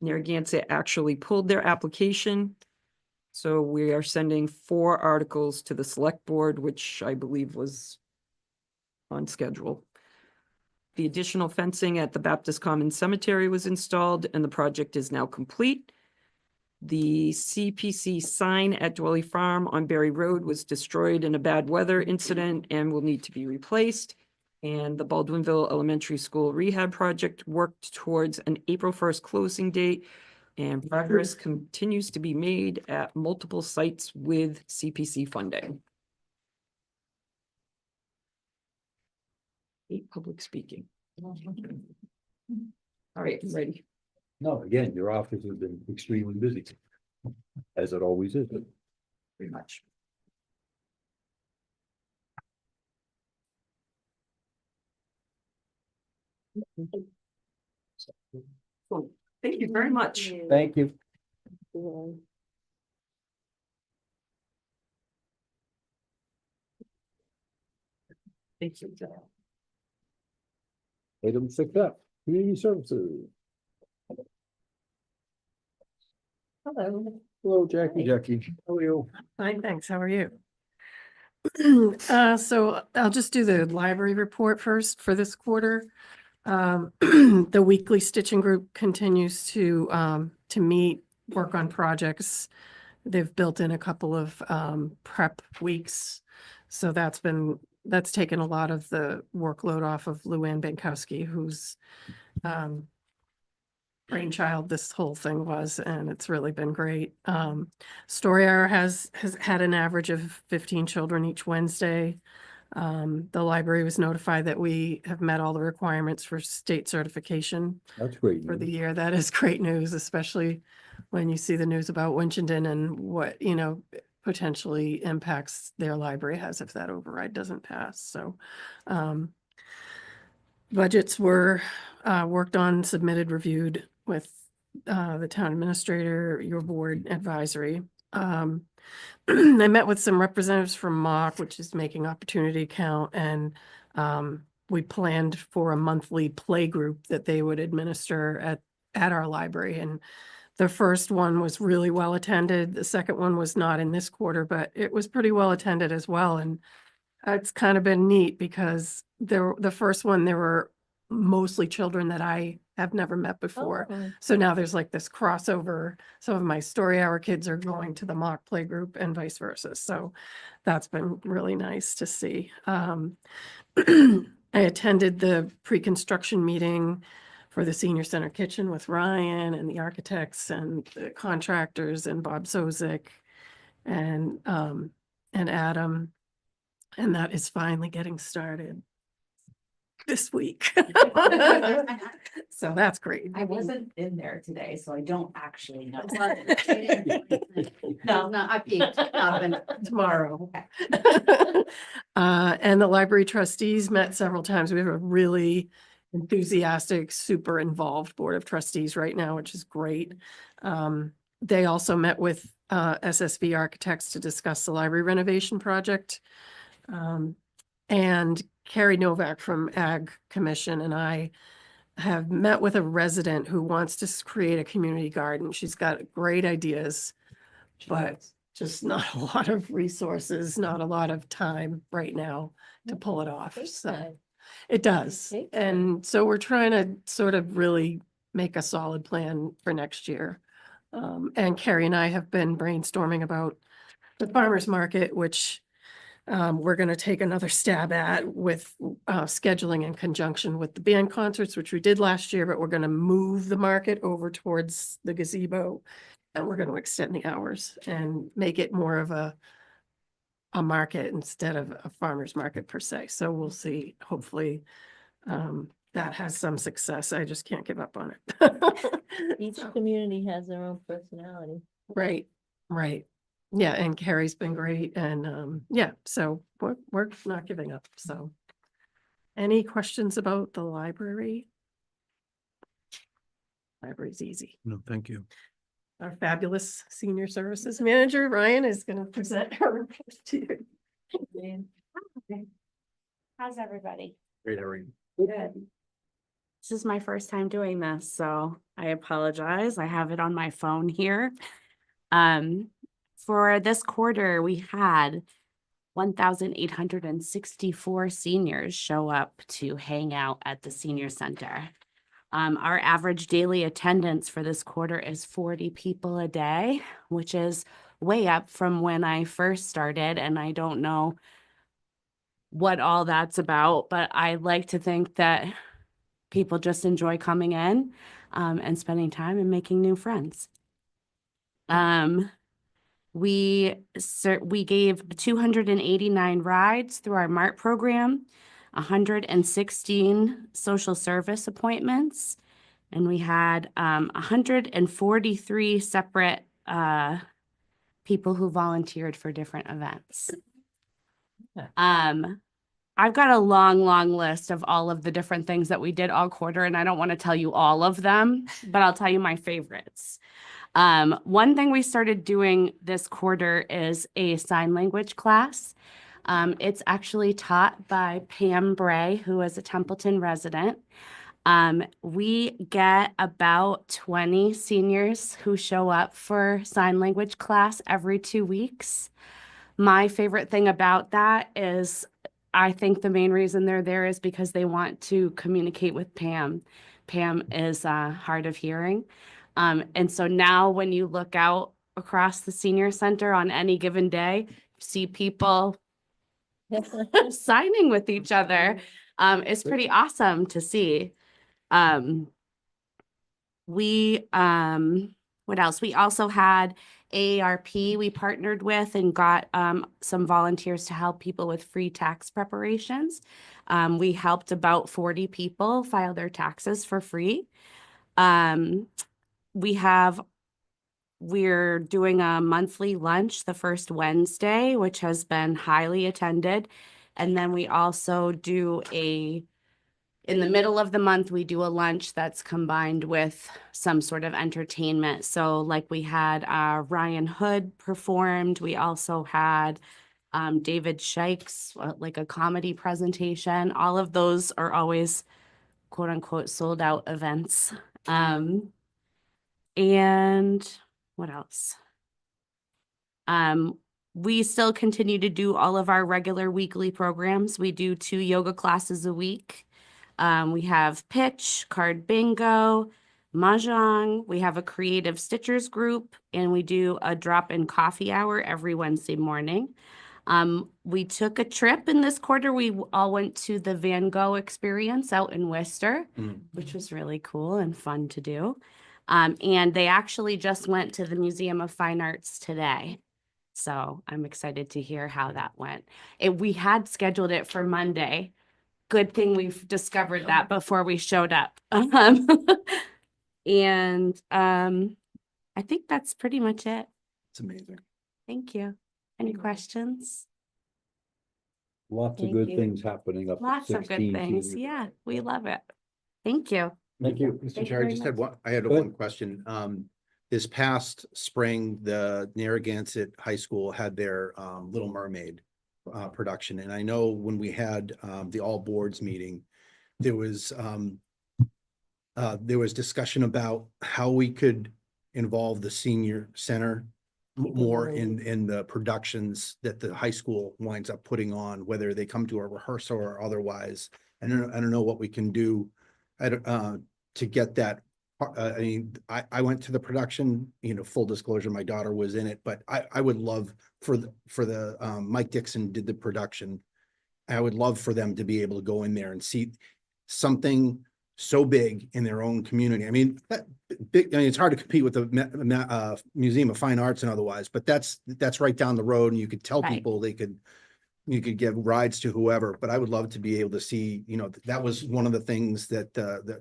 Narragansett actually pulled their application. So we are sending 4 articles to the select board, which I believe was on schedule. The additional fencing at the Baptist Commons Cemetery was installed and the project is now complete. The CPC sign at Dwelly Farm on Berry Road was destroyed in a bad weather incident and will need to be replaced. And the Baldwinville Elementary School rehab project worked towards an April 1st closing date, and progress continues to be made at multiple sites with CPC funding. Public speaking. All right, ready? No, again, your office has been extremely busy, as it always is. Pretty much. Cool. Thank you very much. Thank you. Thank you. Item 6F, community services. Hello. Hello, Jackie. Jackie. How are you? Fine, thanks. How are you? So I'll just do the library report first for this quarter. The weekly stitching group continues to meet, work on projects. They've built in a couple of prep weeks. So that's taken a lot of the workload off of Luann Bankowski, who's brainchild this whole thing was, and it's really been great. Story Hour has had an average of 15 children each Wednesday. The library was notified that we have met all the requirements for state certification That's great. for the year. That is great news, especially when you see the news about Winchendon and what, potentially impacts their library has if that override doesn't pass. So, budgets were worked on, submitted, reviewed with the town administrator, your board advisory. I met with some representatives from MOC, which is Making Opportunity Count, and we planned for a monthly play group that they would administer at our library. And the first one was really well attended. The second one was not in this quarter, but it was pretty well attended as well. And it's kind of been neat because the first one, there were mostly children that I have never met before. Oh. So now there's like this crossover. Some of my Story Hour kids are going to the MOC play group and vice versa. So that's been really nice to see. I attended the pre-construction meeting for the senior center kitchen with Ryan and the architects and the contractors and Bob Sozik and Adam. And that is finally getting started this week. So that's great. I wasn't in there today, so I don't actually know. No, I peeked. Tomorrow. And the library trustees met several times. We have a really enthusiastic, super involved board of trustees right now, which is great. They also met with SSV architects to discuss the library renovation project. And Carrie Novak from Ag Commission and I have met with a resident who wants to create a community garden. She's got great ideas, but just not a lot of resources, not a lot of time right now to pull it off. So it does. And so we're trying to sort of really make a solid plan for next year. And Carrie and I have been brainstorming about the farmer's market, which we're going to take another stab at with scheduling in conjunction with the band concerts, which we did last year, but we're going to move the market over towards the gazebo and we're going to extend the hours and make it more of a market instead of a farmer's market per se. So we'll see, hopefully that has some success. I just can't give up on it. Each So, community has their own personality. right, right. Yeah, and Carrie's been great and yeah, so we're not giving up, so. Any questions about the library? Library's easy. No, thank you. Our fabulous senior services manager, Ryan, is gonna present her report to you. How's everybody? Great, Irene. This is my first time doing this, so I apologize. I have it on my phone here. For this quarter, we had 1,864 seniors show up to hang out at the senior center. Our average daily attendance for this quarter is 40 people a day, which is way up from when I first started, and I don't know what all that's about, but I like to think that people just enjoy coming in and spending time and making new friends. We gave 289 rides through our MART program, 116 social service appointments, and we had 143 separate people who volunteered for different events. I've got a long list of all of the different things that we did all quarter, and I don't want to tell you all of them, but I'll tell you my favorites. One thing we started doing this quarter is a sign language class. It's actually taught by Pam Bray, who is a Templeton resident. We get about 20 seniors who show up for sign language class every 2 weeks. My favorite thing about that is I think the main reason they're there is because they want to communicate with Pam. Pam is hard of hearing. And so now when you look out across the senior center on any given day, you see people signing with each other. It's pretty awesome to see. What else? We also had AARP we partnered with and got some volunteers to help people with free tax preparations. We helped about 40 people file their taxes for free. We're doing a monthly lunch the first Wednesday, which has been highly attended. And then we also do in the middle of the month, we do a lunch that's combined with some sort of entertainment. So like we had Ryan Hood performed. We also had David Shikes, like a comedy presentation. All of those are always quote unquote sold out events. And what else? We still continue to do all of our regular weekly programs. We do 2 yoga classes a week. We have pitch, card bingo, mahjong. We have a creative stitchers group, and we do a drop-in coffee hour every Wednesday morning. We took a trip in this quarter. We all went to the Van Gogh experience out in Worcester, which was really cool and fun to do. And they actually just went to the Museum of Fine Arts today. So I'm excited to hear how that went. We had scheduled it for Monday. Good thing we've discovered that before we showed up. And I think that's pretty much it. It's amazing. Thank you. Any questions? Lots of Thank good you. things happening up at Lots of good 16 things. senior. Yeah, we love it. Thank you. Thank you. Mr. Thank Chair, you I just very had much. Go ahead. one question. This past spring, the Narragansett High School had their Little Mermaid production. And I know when we had the all boards meeting, there was discussion about how we could involve the senior center more in the productions that the high school winds up putting on, whether they come to a rehearsal or otherwise. I don't know what we can do to get that. I mean, I went to the production, full disclosure, my daughter was in it, but I would love for the Mike Dixon did the production. I would love for them to be able to go in there and see something so big in their own community. I mean, it's hard to compete with the Museum of Fine Arts and otherwise, but that's right down the road, and you could tell Right. people they could you could give rides to whoever, but I would love to be able to see, you know, that was one of the things that the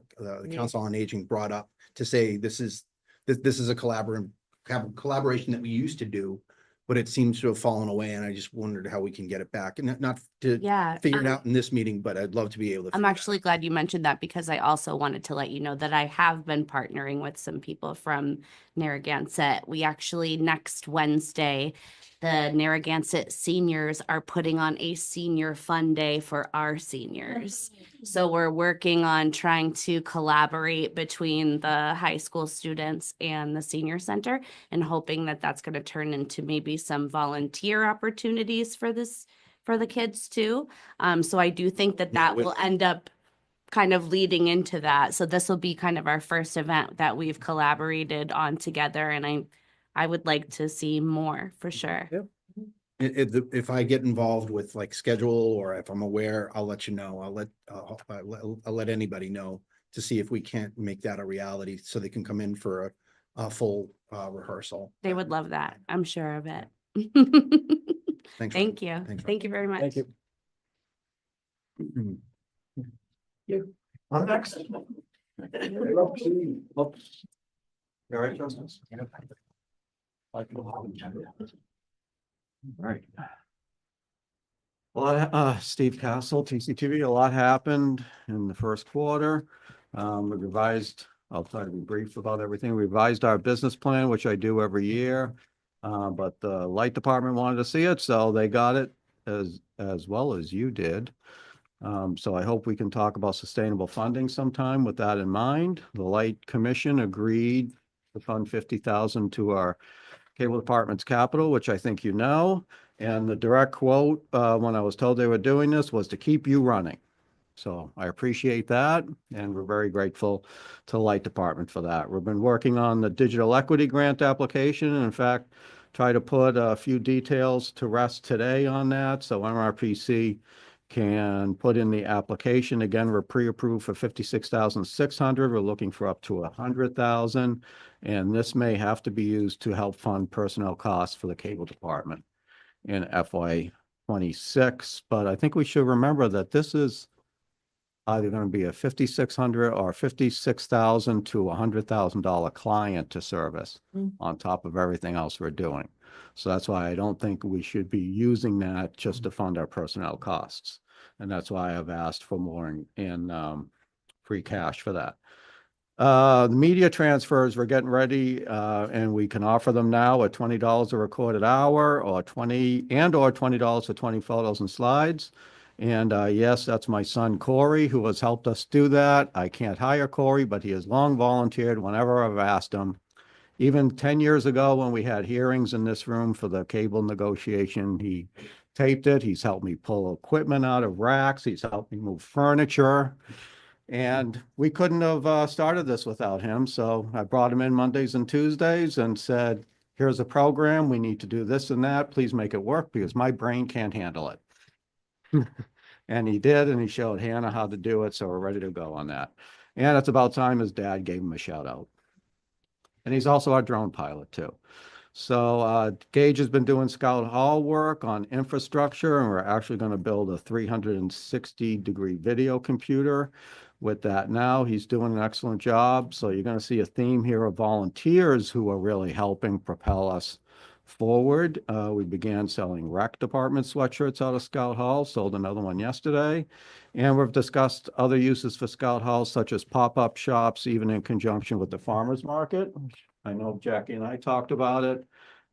Council on Aging brought up to say, this is a collaboration that we used to do, but it seems to have fallen away, and I just wondered how we can get it back, and not to Yeah. figure it out in this meeting, but I'd love to be able to. I'm figure it actually glad you mentioned that because I also wanted to let you know that I have been partnering with some people from Narragansett. We actually next Wednesday, the Narragansett seniors are putting on a senior fun day for our seniors. So we're working on trying to collaborate between the high school students and the senior center and hoping that that's going to turn into maybe some volunteer opportunities for the kids too. So I do think that Yeah, that will end up kind of leading into that. So this will be kind of our first event that we've collaborated on together, and I would like to see more for sure. If I get involved with like schedule, or if I'm aware, I'll let you know. I'll let anybody know to see if we can't make that a reality, so they can come in for a full rehearsal. They would love that. I'm sure of it. Thanks. Thank you. Thanks, Thank you very much. Thank you. On next. Right. Well, Steve Castle, TCTV, a lot happened in the first quarter. We revised, I'll try to be brief about everything. We revised our business plan, which I do every year. But the light department wanted to see it, so they got it as well as you did. So I hope we can talk about sustainable funding sometime with that in mind. The Light Commission agreed to fund 50,000 to our cable department's capital, which I think you know. And the direct quote, when I was told they were doing this, was to keep you running. So I appreciate that, and we're very grateful to the Light Department for that. We've been working on the digital equity grant application, and in fact, try to put a few details to rest today on that, so MRPC can put in the application. Again, we're pre-approved for 56,600. We're looking for up to 100,000, and this may have to be used to help fund personnel costs for the cable department in FY 26. But I think we should remember that this is either going to be a 5,600 or 56,000 to $100,000 client to service on top of everything else we're doing. So that's why I don't think we should be using that just to fund our personnel costs. And that's why I've asked for more in free cash for that. The media transfers, we're getting ready, and we can offer them now at $20 a recorded hour, or $20 for 20 photos and slides. And yes, that's my son Corey, who has helped us do that. I can't hire Corey, but he has long volunteered whenever I've asked him. Even 10 years ago, when we had hearings in this room for the cable negotiation, he taped it. He's helped me pull equipment out of racks. He's helped me move furniture. And we couldn't have started this without him. So I brought him in Mondays and Tuesdays and said, here's a program. We need to do this and that. Please make it work, because my brain can't handle it. And he did, and he showed Hannah how to do it. So we're ready to go on that. And it's about time his dad gave him a shout out. And he's also our drone pilot too. So Gage has been doing Scout Hall work on infrastructure, and we're actually going to build a 360-degree video computer with that now. He's doing an excellent job. So you're going to see a theme here of volunteers who are really helping propel us forward. We began selling rec department sweatshirts out of Scout Hall, sold another one yesterday. And we've discussed other uses for Scout Hall, such as pop-up shops, even in conjunction with the farmer's market. I know Jackie and I talked about it.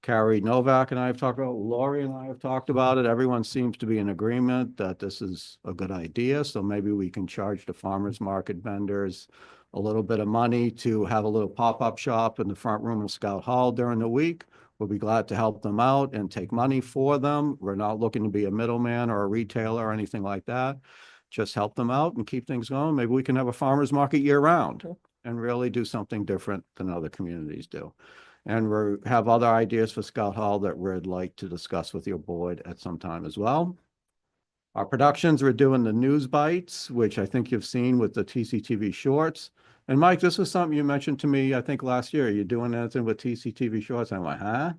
Carrie Novak and I have talked about it. Lori and I have talked about it. Everyone seems to be in agreement that this is a good idea. So maybe we can charge the farmer's market vendors a little bit of money to have a little pop-up shop in the front room of Scout Hall during the week. We'll be glad to help them out and take money for them. We're not looking to be a middleman or a retailer or anything like that. Just help them out and keep things going. Maybe we can have a farmer's market year round and really do something different than other communities do. And we have other ideas for Scout Hall that we'd like to discuss with your board at some time as well. Our productions, we're doing the news bites, which I think you've seen with the TCTV shorts. And Mike, this was something you mentioned to me, I think last year. You're doing anything with TCTV shorts? I went, huh?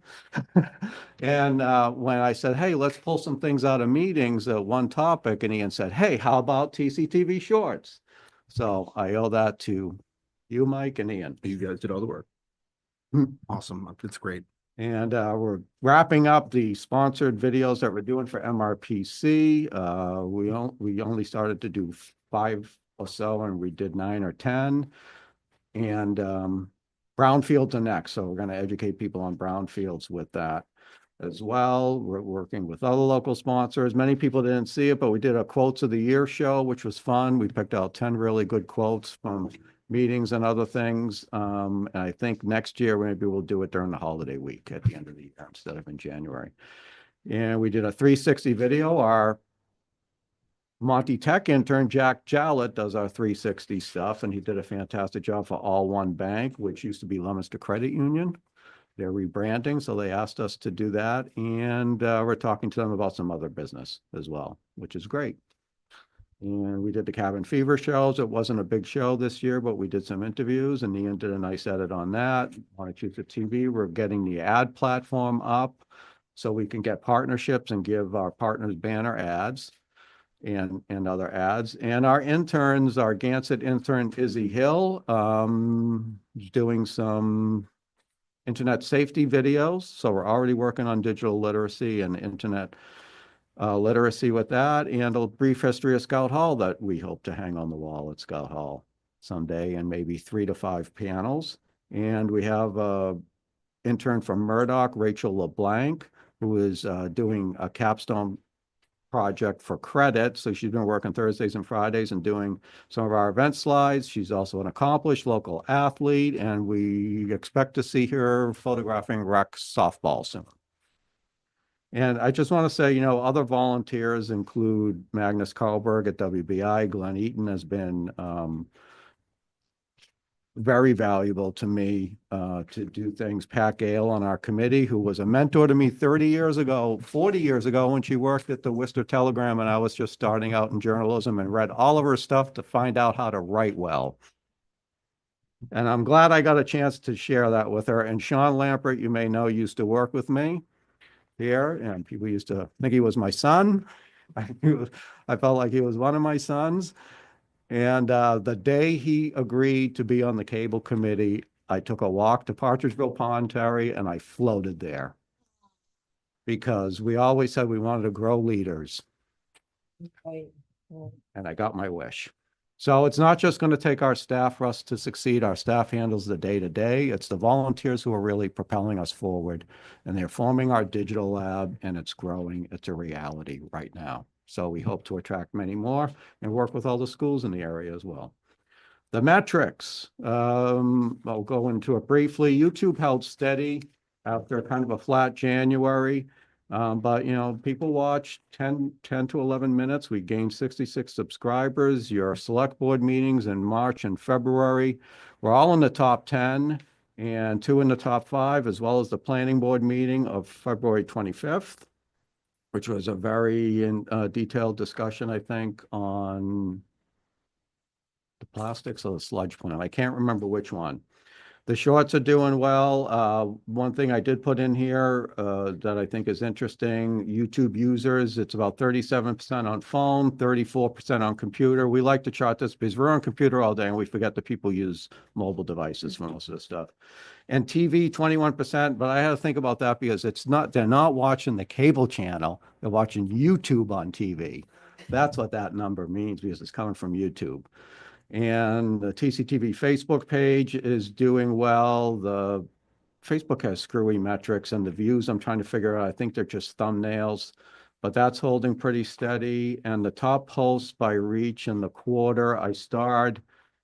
And when I said, hey, let's pull some things out of meetings, one topic, and Ian said, hey, how about TCTV shorts? So I owe that to you, Mike, and Ian. You guys did all the work. Awesome. It's great. And we're wrapping up the sponsored videos that we're doing for MRPC. We only started to do 5 or so, and we did 9 or 10. And brownfields are next, so we're going to educate people on brownfields with that as well. We're working with other local sponsors. Many people didn't see it, but we did a quotes of the year show, which was fun. We picked out 10 really good quotes from meetings and other things. And I think next year, maybe we'll do it during the holiday week at the end of the year instead of in January. And we did a 360 video. Our Monty Tech intern, Jack Jallett, does our 360 stuff, and he did a fantastic job for All One Bank, which used to be Leominster Credit Union. They're rebranding, so they asked us to do that, and we're talking to them about some other business as well, which is great. And we did the Cabin Fever shows. It wasn't a big show this year, but we did some interviews, and Ian did a nice edit on that. Massachusetts TV, we're getting the ad platform up so we can get partnerships and give our partners banner ads and other ads. And our interns, our Gansett intern, Izzy Hill, is doing some internet safety videos. So we're already working on digital literacy and internet literacy with that, and a brief history of Scout Hall that we hope to hang on the wall at Scout Hall someday, and maybe 3 to 5 panels. And we have a intern from Murdoch, Rachel LeBlanc, who is doing a capstone project for credit. So she's been working Thursdays and Fridays and doing some of our event slides. She's also an accomplished local athlete, and we expect to see her photographing rec softball soon. And I just want to say, you know, other volunteers include Magnus Carlberg at WBI. Glenn Eaton has been very valuable to me to do things. Pat Gale on our committee, who was a mentor to me 30 years ago, 40 years ago, when she worked at the Worcester Telegram, and I was just starting out in journalism, and read all of her stuff to find out how to write well. And I'm glad I got a chance to share that with her. And Sean Lampert, you may know, used to work with me here, and people used to think he was my son. I felt like he was one of my sons. And the day he agreed to be on the cable committee, I took a walk to Partridgeville Pond, Terry, and I floated there. Because we always said we wanted to grow leaders. And I got my wish. So it's not just going to take our staff for us to succeed. Our staff handles the day-to-day. It's the volunteers who are really propelling us forward. And they're forming our digital lab, and it's growing. It's a reality right now. So we hope to attract many more and work with all the schools in the area as well. The metrics, I'll go into it briefly. YouTube held steady after kind of a flat January. But, you know, people watch 10 to 11 minutes. We gained 66 subscribers. Your select board meetings in March and February were all in the top 10 and 2 in the top 5, as well as the planning board meeting of February 25th, which was a very detailed discussion, I think, on the plastics or the sludge plant. I can't remember which one. The shorts are doing well. One thing I did put in here that I think is interesting, YouTube users, it's about 37% on phone, 34% on computer. We like to chart this because we're on computer all day and we forget that people use mobile devices for most of the stuff. And TV, 21%, but I had to think about that because they're not watching the cable channel, they're watching YouTube on TV. That's what that number means, because it's coming from YouTube. And the TCTV Facebook page is doing well. The Facebook has screwy metrics, and the views I'm trying to figure out, I think they're just thumbnails, but that's holding pretty steady. And the top posts by reach in the quarter, I starred,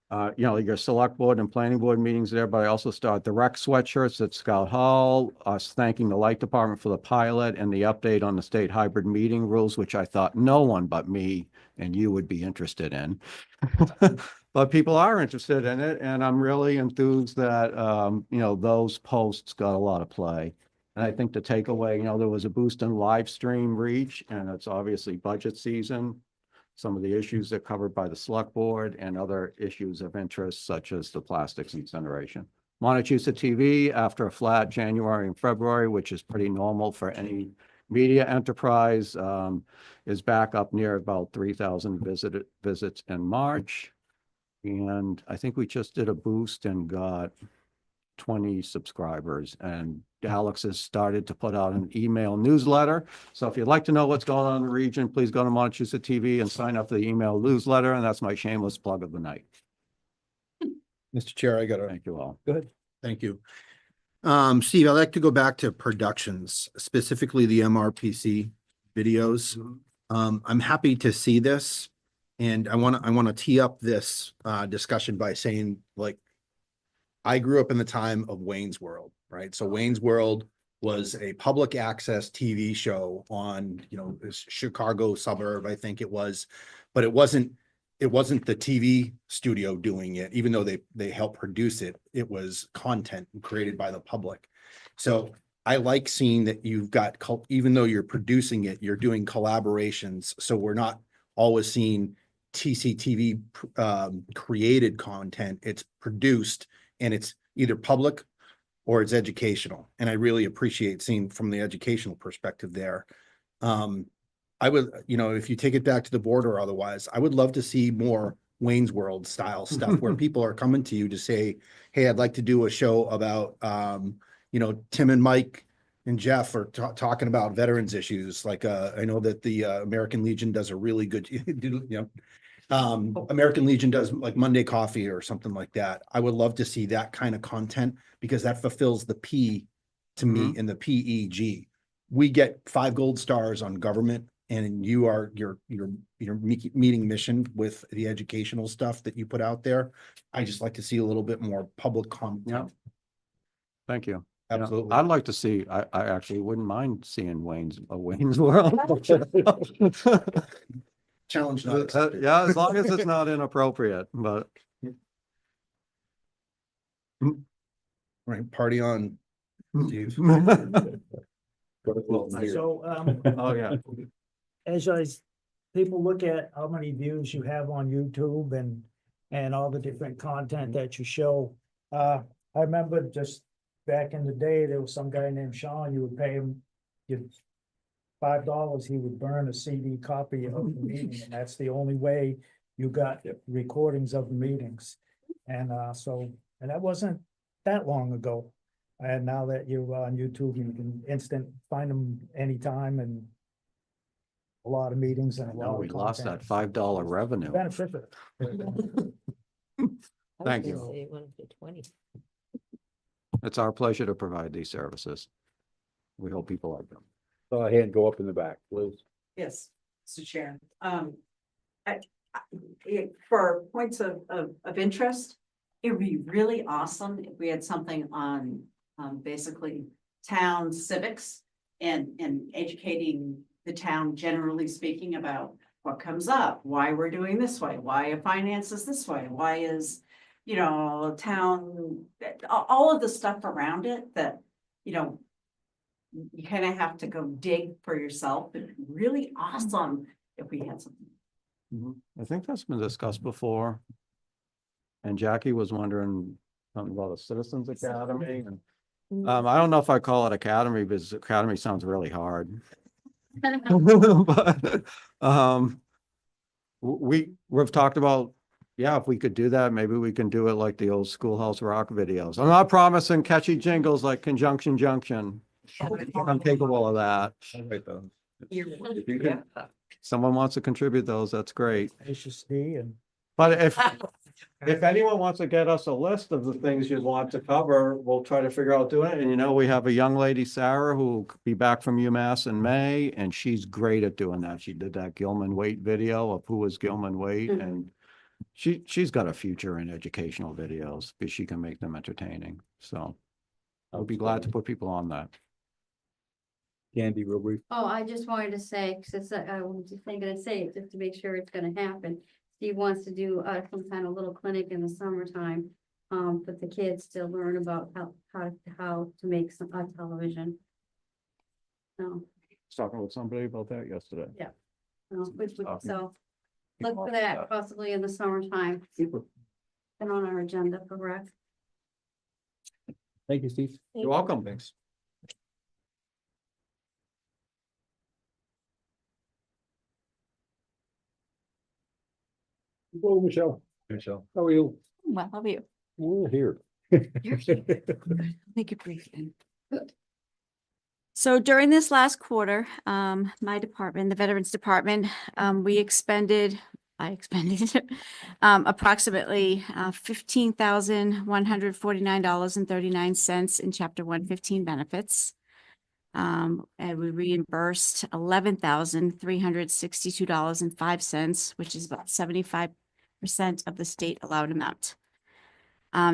you know, your select board and planning board meetings there, but I also started the rec sweatshirts at Scout Hall, us thanking the light department for the pilot, and the update on the state hybrid meeting rules, which I thought no one but me and you would be interested in. But people are interested in it, and I'm really enthused that, you know, those posts got a lot of play. And I think the takeaway, you know, there was a boost in live stream reach, and it's obviously budget season. some of the issues that are covered by the select board and other issues of interest such as the plastics incineration. Montechusett TV, after a flat January and February, which is pretty normal for any media enterprise, is back up near about 3,000 visits in March. And I think we just did a boost and got 20 subscribers, and Alex has started to put out an email newsletter. So if you'd like to know what's going on in the region, please go to Montechusett TV and sign up for the email newsletter. And that's my shameless plug of the night. Mr. Chair, I got a, Thank you all. go ahead. Thank you. Steve, I'd like to go back to productions, specifically the MRPC videos. I'm happy to see this. And I want to tee up this discussion by saying, like, I grew up in the time of Wayne's World, right? So Wayne's World was a public access TV show on, you know, this Chicago suburb, I think it was, but it wasn't the TV studio doing it, even though they helped produce it. It was content created by the public. So I like seeing that you've got, even though you're producing it, you're doing collaborations. So we're not always seeing TCTV created content. It's produced and it's either public or it's educational. And I really appreciate seeing from the educational perspective there. I would, you know, if you take it back to the board or otherwise, I would love to see more Wayne's World style stuff where people are coming to you to say, hey, I'd like to do a show about, you know, Tim and Mike and Jeff are talking about veterans issues. Like, I know that the American Legion does a really good, you know, American Legion does like Monday Coffee or something like that. I would love to see that kind of content because that fulfills the P to me in the PEG. We get 5 gold stars on government, and you are your meeting mission with the educational stuff that you put out there. I just like to see a little bit more public content. Thank you. Absolutely. I'd like to see, I actually wouldn't mind seeing Wayne's World. Challenge not accepted. Yeah, as long as it's not inappropriate, but. Right, party on, Steve. So, Oh, yeah. as people look at how many views you have on YouTube and all the different content that you show, I remember just back in the day, there was some guy named Sean, you would pay him $5, he would burn a CD copy of the meeting, and that's the only way you got recordings of the meetings. And and that wasn't that long ago. And now that you're on YouTube, you can find them anytime, and a lot of meetings and a lot of We lost that content. $5 revenue. Beneficial. Thank you. It's our pleasure to provide these services. We hope people like them. Go ahead and go up in the back, Liz. Yes, Mr. Chair. For points of interest, it would be really awesome if we had something on basically town civics and educating the town, generally speaking, about what comes up, why we're doing this way, why a finance is this way, why is, you know, town, all of the stuff around it that, you know, you kind of have to go dig for yourself. It'd be really awesome if we had something. I think that's been discussed before. And Jackie was wondering something about a Citizens Academy. And I don't know if I call it academy because academy sounds really hard. But we've talked about, yeah, if we could do that, maybe we can do it like the old Schoolhouse Rock videos. I'm not promising catchy jingles like Conjunction Junction. I'm capable of that. If you can, someone wants to contribute those, that's great. HSD and. But if anyone wants to get us a list of the things you'd want to cover, we'll try to figure out doing it. And you know, we have a young lady, Sarah, who will be back from UMass in May, and she's great at doing that. She did that Gilman Waite video of who was Gilman Waite, and she's got a future in educational videos because she can make them entertaining. So I would be glad to put people on that. Candy, real brief. Oh, I just wanted to say, because I was just thinking to say it just to make sure it's gonna happen. Steve wants to do some kind of little clinic in the summertime, for the kids to learn about how to make some television. So, I was talking with somebody about that yesterday. so look for that possibly in the summertime. Super. Been on our agenda for rec. Thank you, Steve. You're welcome. Thanks. Hello, Michelle. Michelle. How are you? Well, how about you? We're here. You're here. Make it brief then. Good. So during this last quarter, my department, the Veterans Department, I expended approximately $15,149.39 in Chapter 115 benefits. And we reimbursed $11,362.05, which is about 75% of the state allowed amount.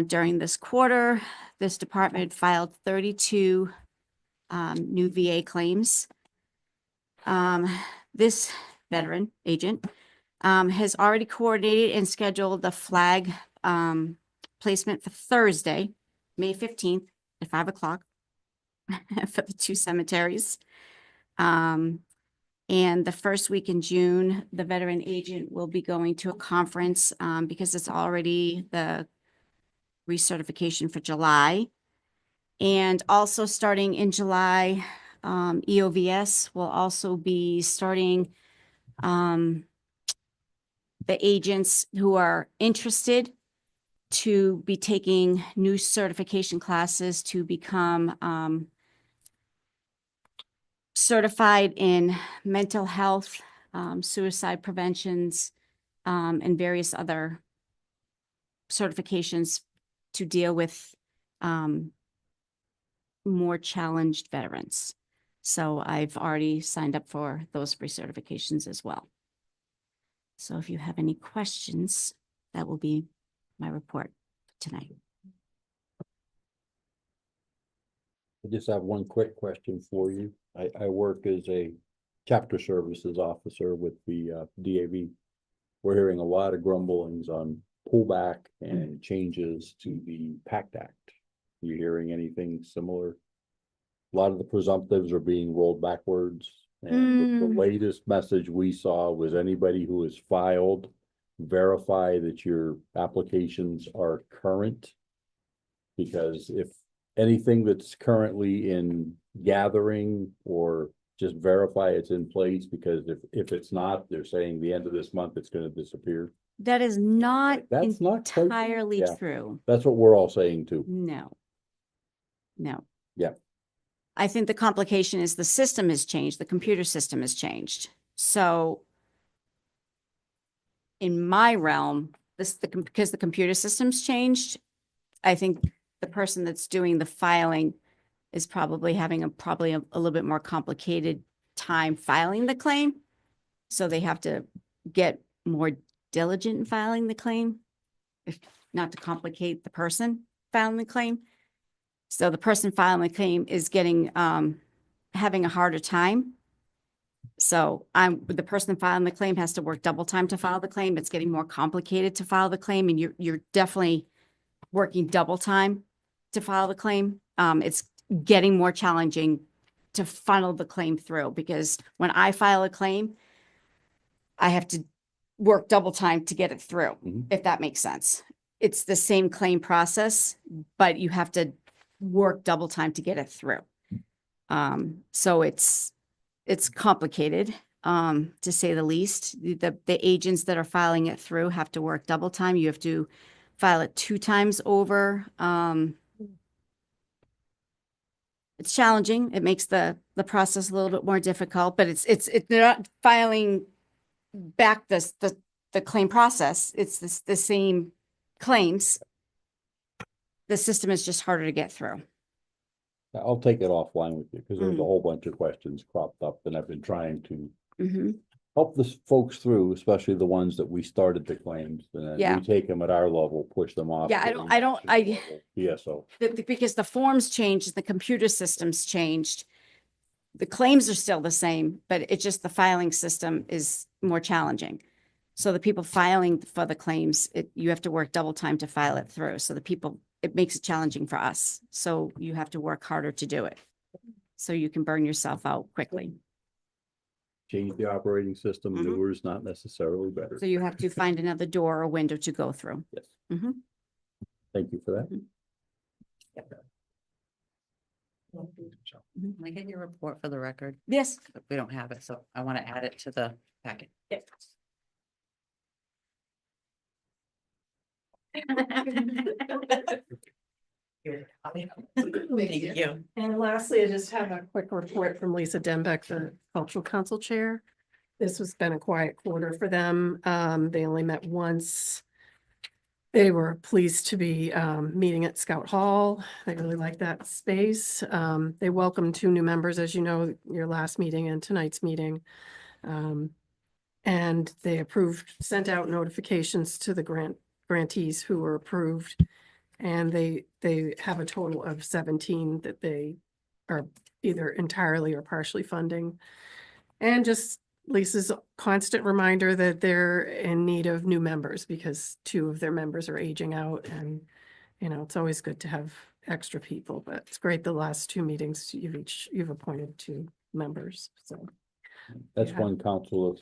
During this quarter, this department filed 32 new VA claims. This veteran agent has already coordinated and scheduled the flag placement for Thursday, May 15th at 5 o'clock for the two cemeteries. And the first week in June, the veteran agent will be going to a conference because it's already the recertification for July. And also starting in July, EOVS will also be starting the agents who are interested to be taking new certification classes to become certified in mental health, suicide preventions, and various other certifications to deal with more challenged veterans. So I've already signed up for those recertifications as well. So if you have any questions, that will be my report tonight. I just have one quick question for you. I work as a chapter services officer with the DAV. We're hearing a lot of grumblings on pullback and changes to the PACT Act. You hearing anything similar? A lot of the presumptives are being rolled backwards. And the latest message we saw was anybody who has filed, verify that your applications are current. Because if anything that's currently in gathering, or just verify it's in place, because if it's not, they're saying the end of this month, it's gonna disappear. That is not That's not quite- entirely yeah. true. That's what we're all saying too. No. No. Yeah. I think the complication is the system has changed, the computer system has changed. So in my realm, because the computer system's changed, I think the person that's doing the filing is probably having a little bit more complicated time filing the claim. So they have to get more diligent in filing the claim, if not to complicate the person filing the claim. So the person filing the claim is getting, having a harder time. So the person filing the claim has to work double time to file the claim. It's getting more complicated to file the claim, and you're definitely working double time to file the claim. It's getting more challenging to funnel the claim through, because when I file a claim, I have to work double time to get it through, if that makes sense. It's the same claim process, but you have to work double time to get it through. So it's complicated, to say the least. The agents that are filing it through have to work double time. You have to file it 2 times over. It's challenging. It makes the process a little bit more difficult, but they're not filing back the claim process. It's the same claims. The system is just harder to get through. I'll take it offline with you, because there's a whole bunch of questions cropped up, and I've been trying to help the folks through, especially the ones that we started the claims, and then Yeah. we take them at our level, push them off. Yeah, to BSO. Because the forms changed, the computer systems changed. The claims are still the same, but it's just the filing system is more challenging. So the people filing for the claims, you have to work double time to file it through. So it makes it challenging for us. So you have to work harder to do it. So you can burn yourself out quickly. change the operating system. Mhm. Newer is not necessarily better. So you have to find another door or window to go through. Yes. Mhm. Thank you for that. Can I get your report for the record? Yes. We don't have it, so I want to add it to the packet. Thank you. And lastly, I just have a quick report from Lisa Dembeck, the Cultural Council Chair. This has been a quiet quarter for them. They only met once. They were pleased to be meeting at Scout Hall. They really like that space. They welcomed 2 new members, as you know, your last meeting and tonight's meeting. And they approved, sent out notifications to the grantees who were approved. And they have a total of 17 that they are either entirely or partially funding. And just Lisa's constant reminder that they're in need of new members because 2 of their members are aging out, and, you know, it's always good to have extra people, but it's great the last 2 meetings you've appointed 2 members, so. That's Yeah. one council that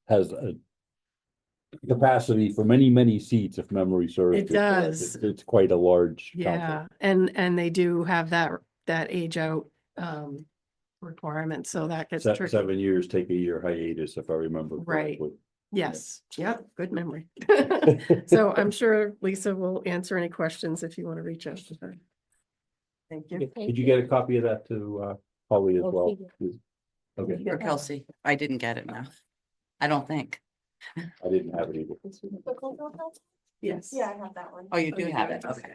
has a capacity for many, many seats, if memory serves. It does. It's quite a large council. Yeah, and they do have that age out requirement, so that gets tricky. 7 years, take a year hiatus, if I remember Right. correctly. Yes, yep, good memory. So I'm sure Lisa will answer any questions if you want to reach out to her. Thank you. Did you get a copy of that to Holly as well? Okay, For Kelsey, I didn't get it now. I don't think. I didn't have it either. Yes. Yeah, I have that one. Oh, you do have it. Okay.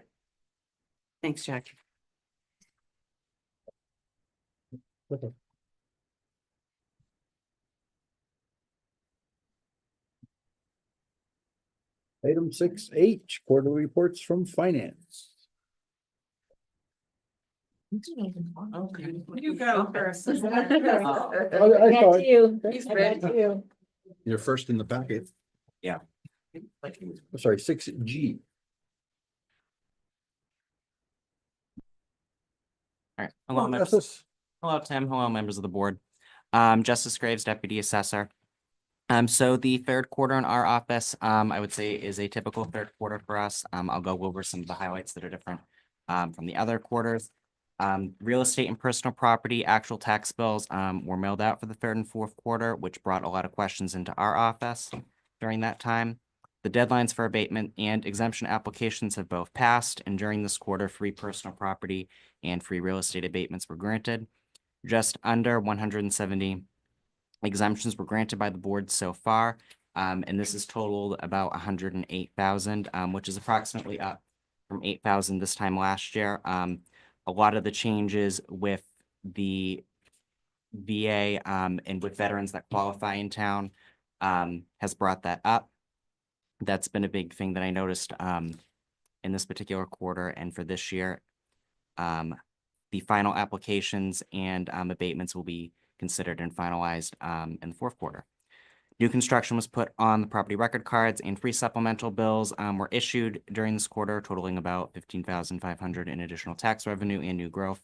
Thanks, Jack. Item 6H, quarterly reports from finance. You go first. I Got thought, you. He's I ready. got you. You're first in the packet. sorry, 6G. All right. Hello, members. Justice. Hello, Tim. Hello, members of the board. Justice Graves, Deputy Assessor. So the third quarter in our office, I would say is a typical third quarter for us. I'll go over some of the highlights that are different from the other quarters. Real estate and personal property actual tax bills were mailed out for the third and fourth quarter, which brought a lot of questions into our office during that time. The deadlines for abatement and exemption applications have both passed, and during this quarter, free personal property and free real estate abatements were granted. Just under 170 exemptions were granted by the board so far, and this has totaled about 108,000, which is approximately up from 8,000 this time last year. A lot of the changes with the VA and with veterans that qualify in town has brought that up. That's been a big thing that I noticed in this particular quarter and for this year. The final applications and abatements will be considered and finalized in the fourth quarter. New construction was put on the property record cards, and free supplemental bills were issued during this quarter, totaling about $15,500 in additional tax revenue and new growth.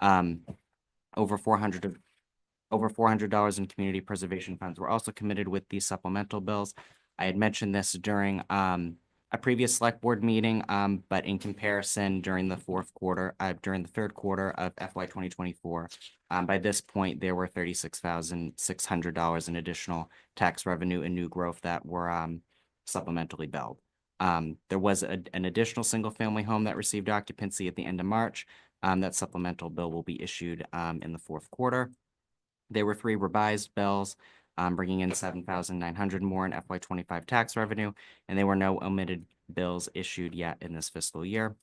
Over $400 in community preservation funds were also committed with these supplemental bills. I had mentioned this during a previous select board meeting, but in comparison during the third quarter of FY 2024, by this point, there were $36,600 in additional tax revenue and new growth that were supplementally billed. There was an additional single-family home that received occupancy at the end of March. That supplemental bill will be issued in the fourth quarter. There were 3 revised bills, bringing in $7,900 more in FY 25 tax revenue, and there were no omitted bills issued yet in this fiscal year.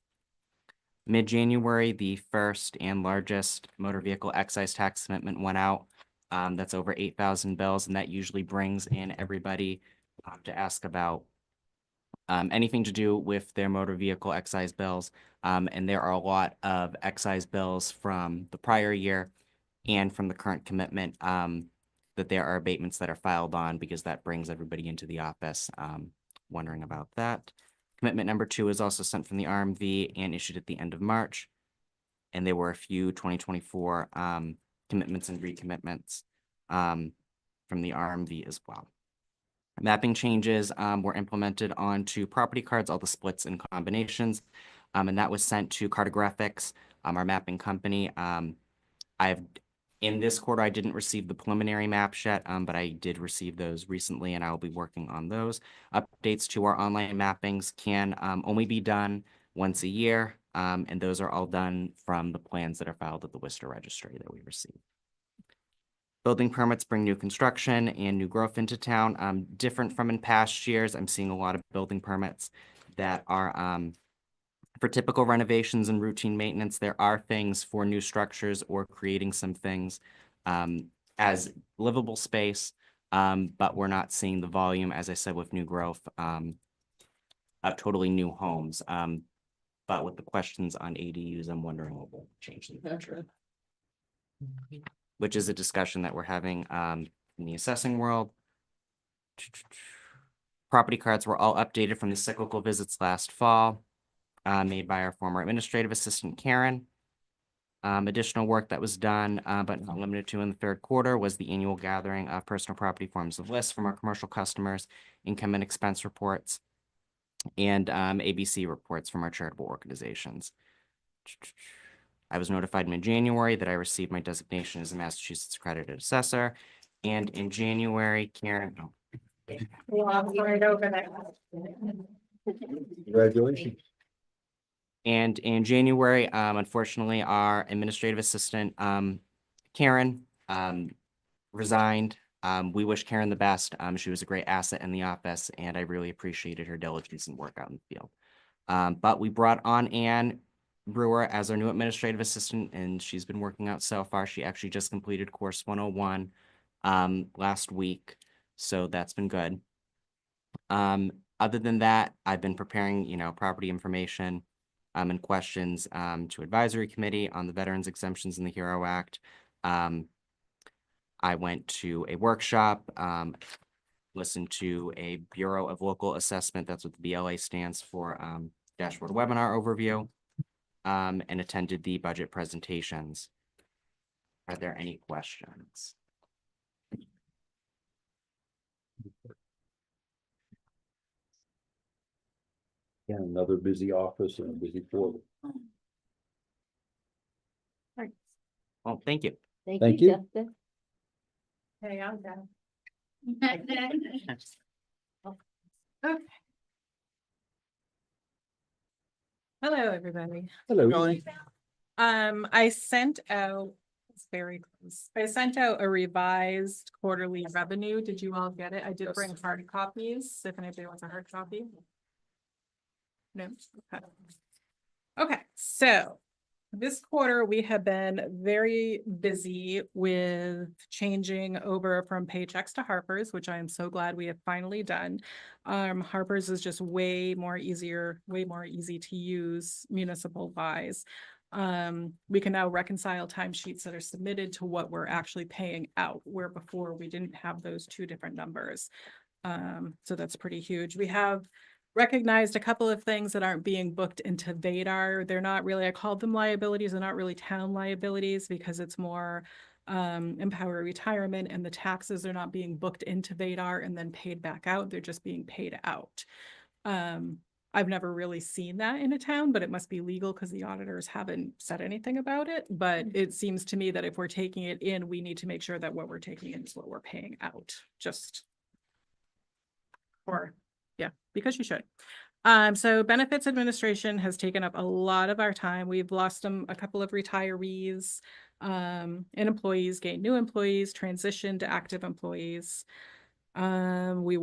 Mid-January, the first and largest motor vehicle excise tax commitment went out. That's over 8,000 bills, and that usually brings in everybody to ask about anything to do with their motor vehicle excise bills. And there are a lot of excise bills from the prior year and from the current commitment that there are abatements that are filed on, because that brings everybody into the office wondering about that. Commitment number 2 is also sent from the RMV and issued at the end of March. And there were a few 2024 commitments and recommitments from from the RMV as well. Mapping changes were implemented onto property cards, all the splits and combinations, and that was sent to Cartographics, our mapping company. In this quarter, I didn't receive the preliminary maps yet, but I did receive those recently, and I will be working on those. Updates to our online mappings can only be done once a year, and those are all done from the plans that are filed at the Worcester Registry that we receive. Building permits bring new construction and new growth into town. Different from in past years, I'm seeing a lot of building permits that are for typical renovations and routine maintenance. There are things for new structures or creating some things as livable space, but we're not seeing the volume, as I said, with new growth of totally new homes. But with the questions on ADUs, I'm wondering what will change in the future. Which is a discussion that we're having in the assessing world. Property cards were all updated from the cyclical visits last fall, made by our former administrative assistant, Karen. Additional work that was done, but not limited to in the third quarter, was the annual gathering of personal property forms of lists from our commercial customers, income and expense reports, and ABC reports from our charitable organizations. I was notified in January that I received my designation as a Massachusetts accredited assessor. And in January, Karen, Congratulations. and in January, unfortunately, our administrative assistant, Karen, resigned. We wish Karen the best. She was a great asset in the office, and I really appreciated her diligence and work out in the field. But we brought on Anne Brewer as our new administrative assistant, and she's been working out so far. She actually just completed course 101 last week, so that's been good. Other than that, I've been preparing, property information and questions to advisory committee on the veterans exemptions in the HERO Act. I went to a workshop, listened to a Bureau of Local Assessment, that's what the BLA stands for, dashboard webinar overview, and attended the budget presentations. Are there any questions? Yeah, another busy office and a busy quarter. Well, thank you. Thank you. Justin. Hey, I'm done. Hello, everybody. Hello. I sent out, it's very close. I sent out a revised quarterly revenue. Did you all get it? I did bring hard copies, if anybody wants a hard copy. No? Okay. Okay, so this quarter, we have been very busy with changing over from Paychex to Harper's, which I am so glad we have finally done. Harper's is just way more easy to use municipal wise. We can now reconcile timesheets that are submitted to what we're actually paying out, where before we didn't have those two different numbers. So that's pretty huge. We have recognized a couple of things that aren't being booked into VADAR. They're not really, I called them liabilities, they're not really town liabilities because it's more Empower Retirement, and the taxes are not being booked into VADAR and then paid back out. They're just being paid out. I've never really seen that in a town, but it must be legal because the auditors haven't said anything about it. But it seems to me that if we're taking it in, we need to make sure that what we're taking in is what we're paying out. Because you should. So benefits administration has taken up a lot of our time. We've lost a couple of retirees, and employees, gained new employees, transitioned to active employees. We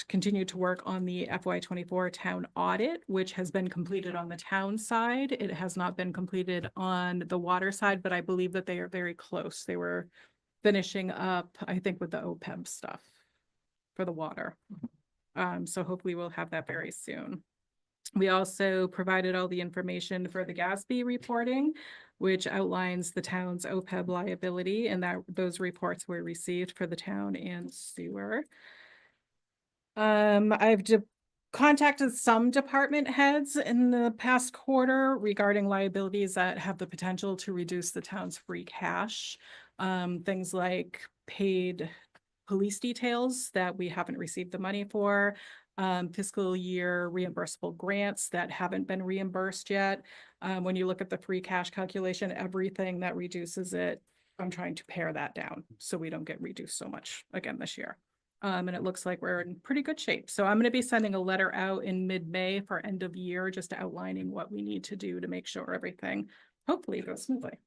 continued to work on the FY24 town audit, which has been completed on the town side. It has not been completed on the water side, but I believe that they are very close. They were finishing up, I think, with the OPEB stuff for the water. So hopefully we'll have that very soon. We also provided all the information for the GASB reporting, which outlines the town's OPEB liability, and those reports were received for the town and sewer. I've contacted some department heads in the past quarter regarding liabilities that have the potential to reduce the town's free cash. Things like paid police details that we haven't received the money for, fiscal year reimbursable grants that haven't been reimbursed yet. When you look at the free cash calculation, everything that reduces it, I'm trying to pare that down so we don't get reduced so much again this year. And it looks like we're in pretty good shape. So I'm going to be sending a letter out in mid-May for end of year, just outlining what we need to do to make sure everything hopefully goes smoothly.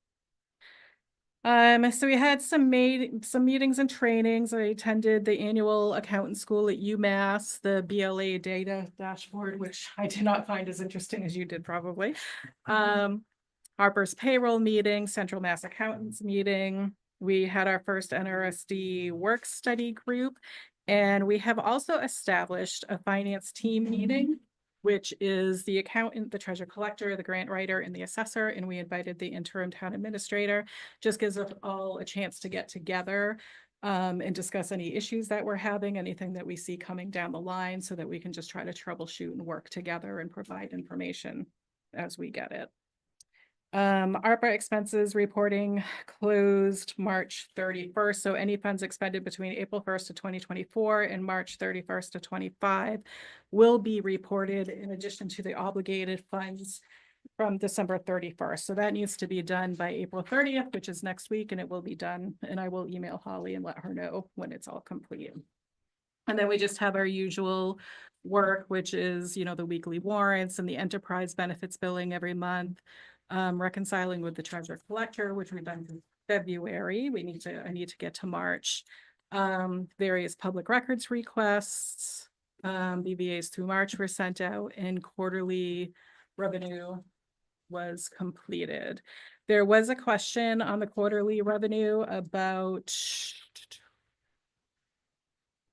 So we had some meetings and trainings. I attended the annual accountant school at UMass, the BLA data dashboard, which I did not find as interesting as you did probably. Harper's payroll meeting, Central Mass Accountants meeting. We had our first NRSD work study group, and we have also established a finance team meeting, which is the accountant, the treasurer collector, the grant writer, and the assessor, and we invited the interim town administrator. Just gives us all a chance to get together and discuss any issues that we're having, anything that we see coming down the line, so that we can just try to troubleshoot and work together and provide information as we get it. ARPA expenses reporting closed March 31st. So any funds expended between April 1st of 2024 and March 31st of 25 will be reported in addition to the obligated funds from December 31st. So that needs to be done by April 30th, which is next week, and it will be done. And I will email Holly and let her know when it's all complete. And then we just have our usual work, which is, you know, the weekly warrants and the enterprise benefits billing every month. Reconciling with the treasurer collector, which we've done in February. I need to get to March. Various public records requests, BBAs through March were sent out, and quarterly revenue was completed. There was a question on the quarterly revenue about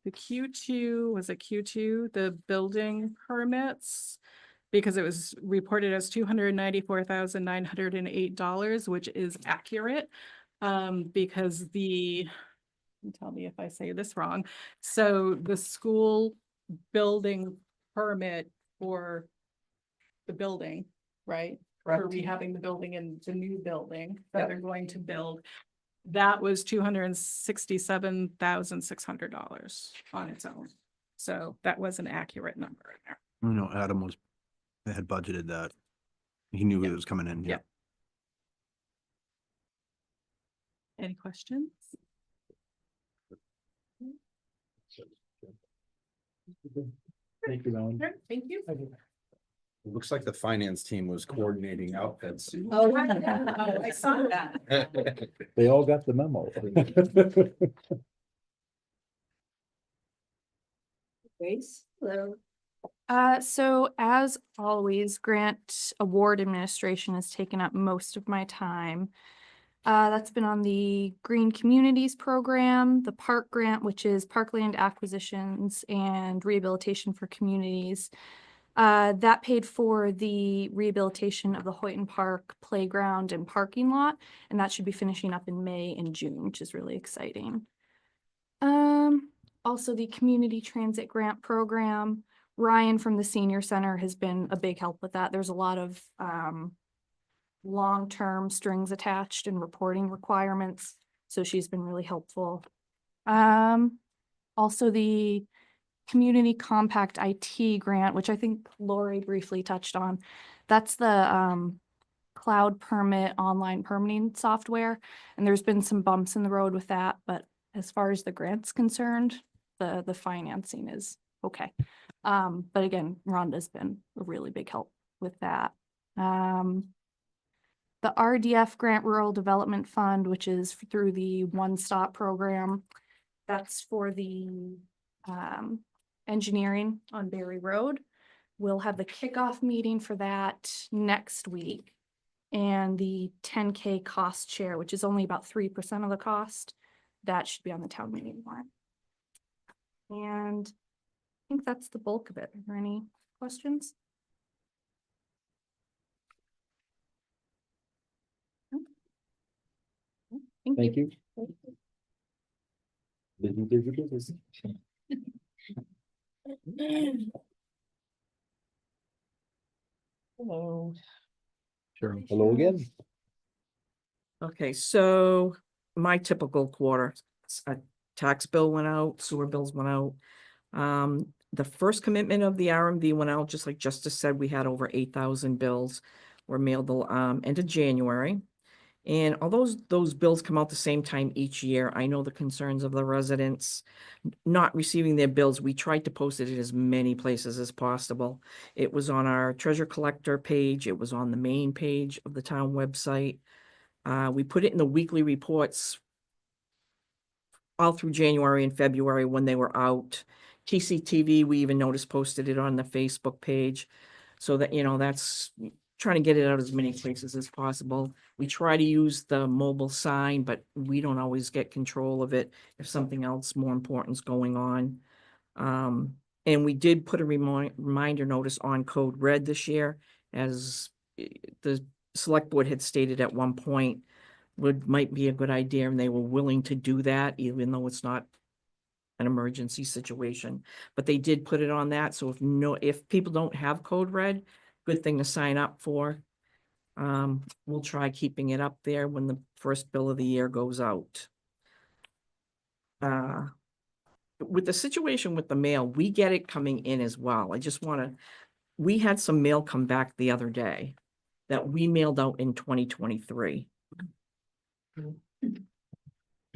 the Q2, was it Q2, the building permits? Because it was reported as $294,908, which is accurate. Because tell me if I say this wrong. So the school building permit for the building, right? For rehabbing the building and the new building that they're going to build. That was $267,600 on its own. So that was an accurate number in there. No, Adam had budgeted that. He knew it was coming in. Yeah. Any questions? Thank you, Ellen. Sure, thank you. It looks like the finance team was coordinating outfits. Oh, I saw that. They all got the memo. Grace, hello. So as always, grant award administration has taken up most of my time. That's been on the Green Communities Program, the Park Grant, which is parkland acquisitions and rehabilitation for communities. That paid for the rehabilitation of the Hoyton Park playground and parking lot, and that should be finishing up in May and June, which is really exciting. Also the Community Transit Grant Program. Ryan from the Senior Center has been a big help with that. There's a lot of long-term strings attached and reporting requirements, so she's been really helpful. Also the Community Compact IT grant, which I think Lori briefly touched on. That's the cloud permit online permitting software, and there's been some bumps in the road with that, but as far as the grant's concerned, the financing is okay. But again, Rhonda's been a really big help with that. The RDF Grant Rural Development Fund, which is through the One Stop program, that's for the engineering on Berry Road. We'll have the kickoff meeting for that next week. And the 10K cost share, which is only about 3% of the cost, that should be on the town meeting warrant. And I think that's the bulk of it. Are there any questions? Thank you. Busy. Hello. Sure. Hello again. Okay, so my typical quarter, it's a tax bill went out, sewer bills went out. The first commitment of the RMV went out, just like Justice said, we had over 8,000 bills were mailed the end of January. And although those bills come out the same time each year, I know the concerns of the residents not receiving their bills. We tried to post it in as many places as possible. It was on our treasure collector page. It was on the main page of the town website. We put it in the weekly reports all through January and February when they were out. TCTV, we even noticed posted it on the Facebook page. So that, that's trying to get it out as many places as possible. We try to use the mobile sign, but we don't always get control of it if something else more important is going on. And we did put a reminder notice on Code Red this year, as the select board had stated at one point, might be a good idea, and they were willing to do that, even though it's not an emergency situation. But they did put it on that, so if people don't have Code Red, good thing to sign up for. We'll try keeping it up there when the first bill of the year goes out. With the situation with the mail, we get it coming in as well. We had some mail come back the other day that we mailed out in 2023.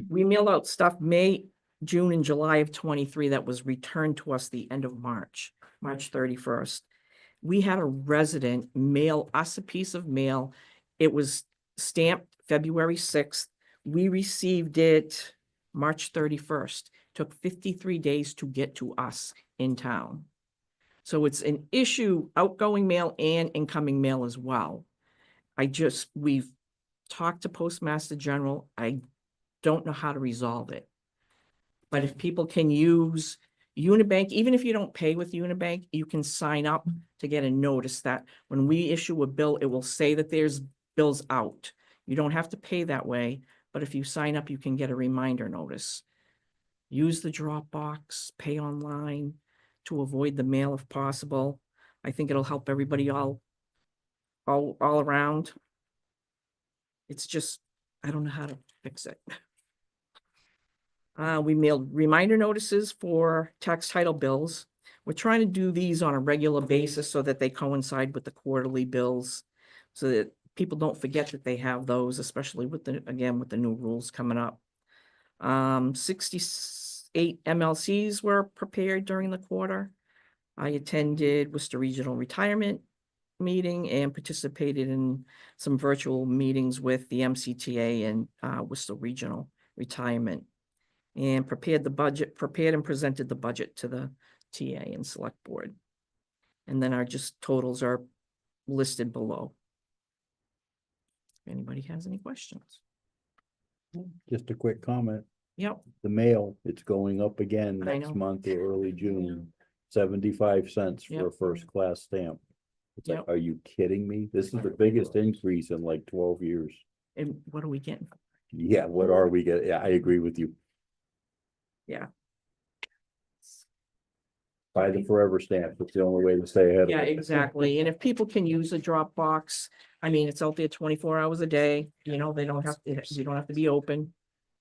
We mailed out stuff May, June, and July of 23 that was returned to us the end of March 31st. We had a resident mail us a piece of mail. It was stamped February 6th. We received it March 31st. Took 53 days to get to us in town. So it's an issue, outgoing mail and incoming mail as well. We've talked to Postmaster General. I don't know how to resolve it. But if people can use Unibank, even if you don't pay with Unibank, you can sign up to get a notice that when we issue a bill, it will say that there's bills out. You don't have to pay that way, but if you sign up, you can get a reminder notice. Use the Dropbox, pay online to avoid the mail if possible. I think it'll help everybody all around. It's just, I don't know how to fix it. We mailed reminder notices for tax title bills. We're trying to do these on a regular basis so that they coincide with the quarterly bills, so that people don't forget that they have those, especially with the new rules coming up. 68 MLCs were prepared during the quarter. I attended Worcester Regional Retirement meeting and participated in some virtual meetings with the MCTA and Worcester Regional Retirement, and prepared and presented the budget to the TA and select board. And then our totals are listed below. If anybody has any questions. Just a quick comment. Yep. The mail, it's going up again I next know. month or early June. 75 cents for a Yep. first class stamp. It's like, Yep. are you kidding me? This is the biggest increase in like 12 years. And what are we getting? Yeah, what are we getting? Yeah, I agree with you. Yeah. Buy the forever stamp. It's the only way to stay ahead of Yeah, it. exactly. And if people can use a Dropbox, I mean, it's out there 24 hours a day, you don't have to be open.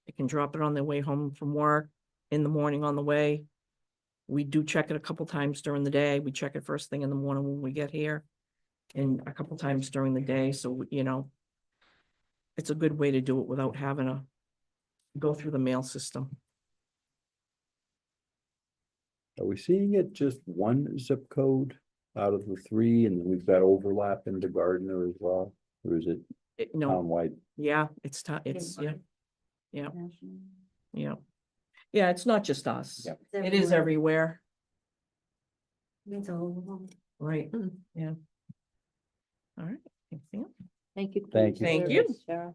They can drop it on their way home from work, in the morning on the way. We do check it a couple times during the day. We check it first thing in the morning when we get here, and a couple times during the day. So, it's a good way to do it without having to go through the mail system. Are we seeing it just one zip code out of the three, and then we've got overlap into Gardner as well? Or is it No, townwide? yeah, yeah, it's not just us. Yep. It is everywhere. It's all. Right, yeah. All right. Anything else? Thank you. Thank you. Thank you. Sarah.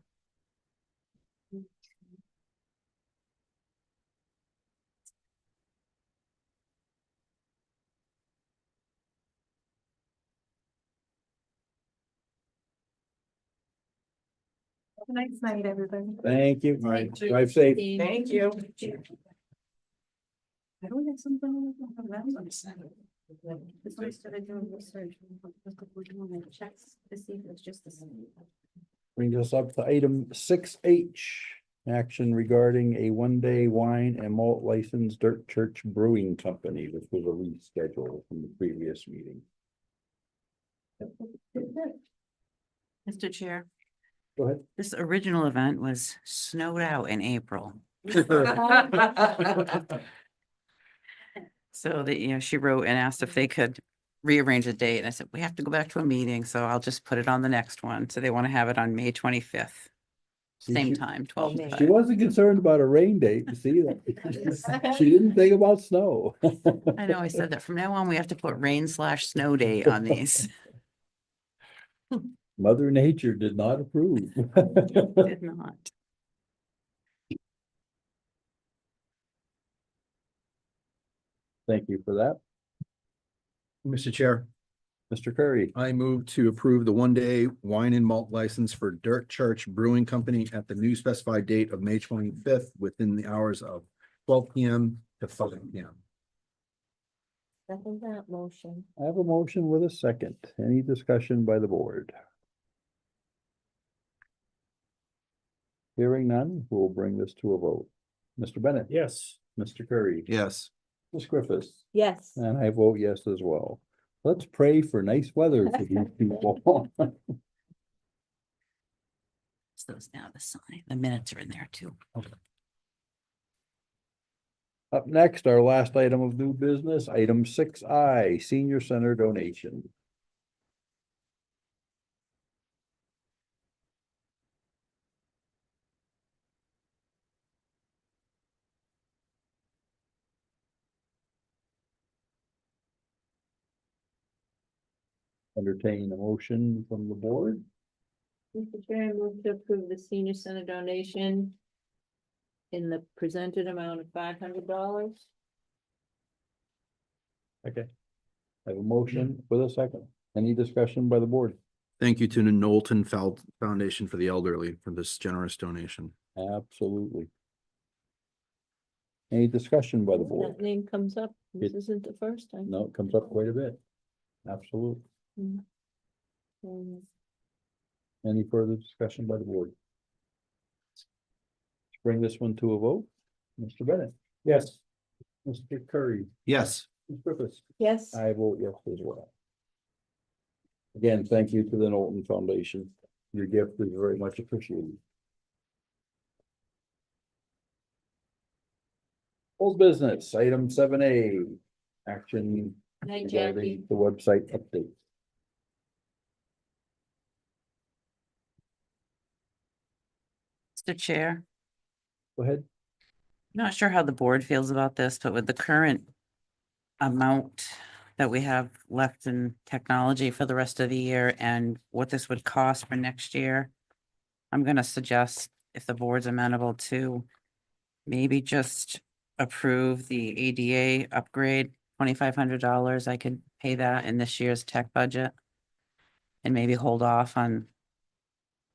Nice night, everybody. Thank you. All right, drive safe. Thank you. I don't have something That's why I started doing research. Checks to see if it's just the same. Brings us up to item 6H. Action regarding a one-day wine and malt license Dirt Church Brewing Company. This was a reschedule from the previous meeting. Mr. Chair, Go ahead. this original event was snowed out in April. So that, she wrote and asked if they could rearrange the date. And I said, we have to go back to a meeting, so I'll just put it on the next one. So they want to have it on May 25th. Same time, 12 to She 5. wasn't concerned about a rain date, you see that? She didn't think about snow. I know, I said that from now on, we have to put rain/snow date on these. Mother Nature did not approve. Did not. Thank you for that. Mr. Chair, Mr. Curry, I move to approve the one-day wine and malt license for Dirt Church Brewing Company at the new specified date of May 25th within the hours of 12 PM to 5 PM. Second that motion. I have a motion with a second. Any discussion by the board? Hearing none, we'll bring this to a vote. Mr. Bennett? Yes. Mr. Curry? Yes. Ms. Griffiths? Yes. And I vote yes as well. Let's pray for nice weather for these people. Those now the sign, the minutes are in there too. Up next, our last item of new business, item 6I, Senior Center donation. Entertain a motion from the board. Mr. Chair, I move to approve the senior center donation in the presented amount of $500. Okay. I have a motion with a second. Any discussion by the board? Thank you to the Knowlton Foundation for the Elderly for this generous donation. Absolutely. Any discussion by the board? That name comes up. This It- isn't the first time. No, it comes up quite a bit. Absolutely. Um, Any further discussion by the board? Let's bring this one to a vote. Mr. Bennett? Yes. Mr. Curry? Yes. Ms. Griffiths? Yes. I vote yes as well. Again, thank you to the Knowlton Foundation. Your gift is very much appreciated. Old business, item 7A, action Night, regarding Jackie. the website update. Mr. Chair, Go ahead. not sure how the board feels about this, but with the current amount that we have left in technology for the rest of the year and what this would cost for next year, I'm gonna suggest, if the board's amenable to, maybe just approve the ADA upgrade, $2,500. I could pay that in this year's tech budget. And maybe hold off on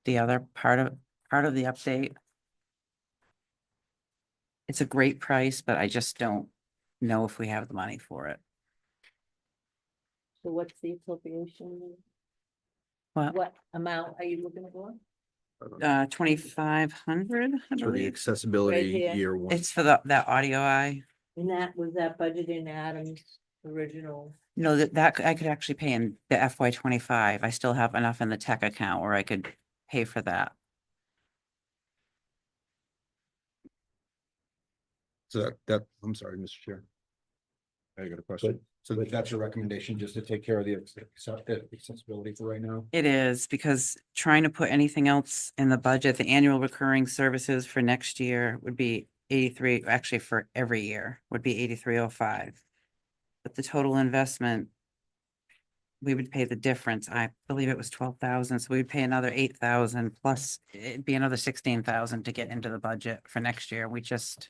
the other part of the update. It's a great price, but I just don't know if we have the money for it. So what's the appropriation? What, What amount are you looking for? 2,500, I For the believe. accessibility here. year one. It's for that audio eye. And that, was that budgeted in Adam's original? No, that I could actually pay in the FY 25. I still have enough in the tech account where I could pay for that. So I'm sorry, Mr. Chair. I got a question. So that's your recommendation, just to take care of the accessibility for right now? It is, because trying to put anything else in the budget, the annual recurring services for next year would be 83, actually for every year would be 8305. But the total investment, we would pay the difference. I believe it was 12,000, so we'd pay another 8,000 plus it'd be another 16,000 to get into the budget for next year. We just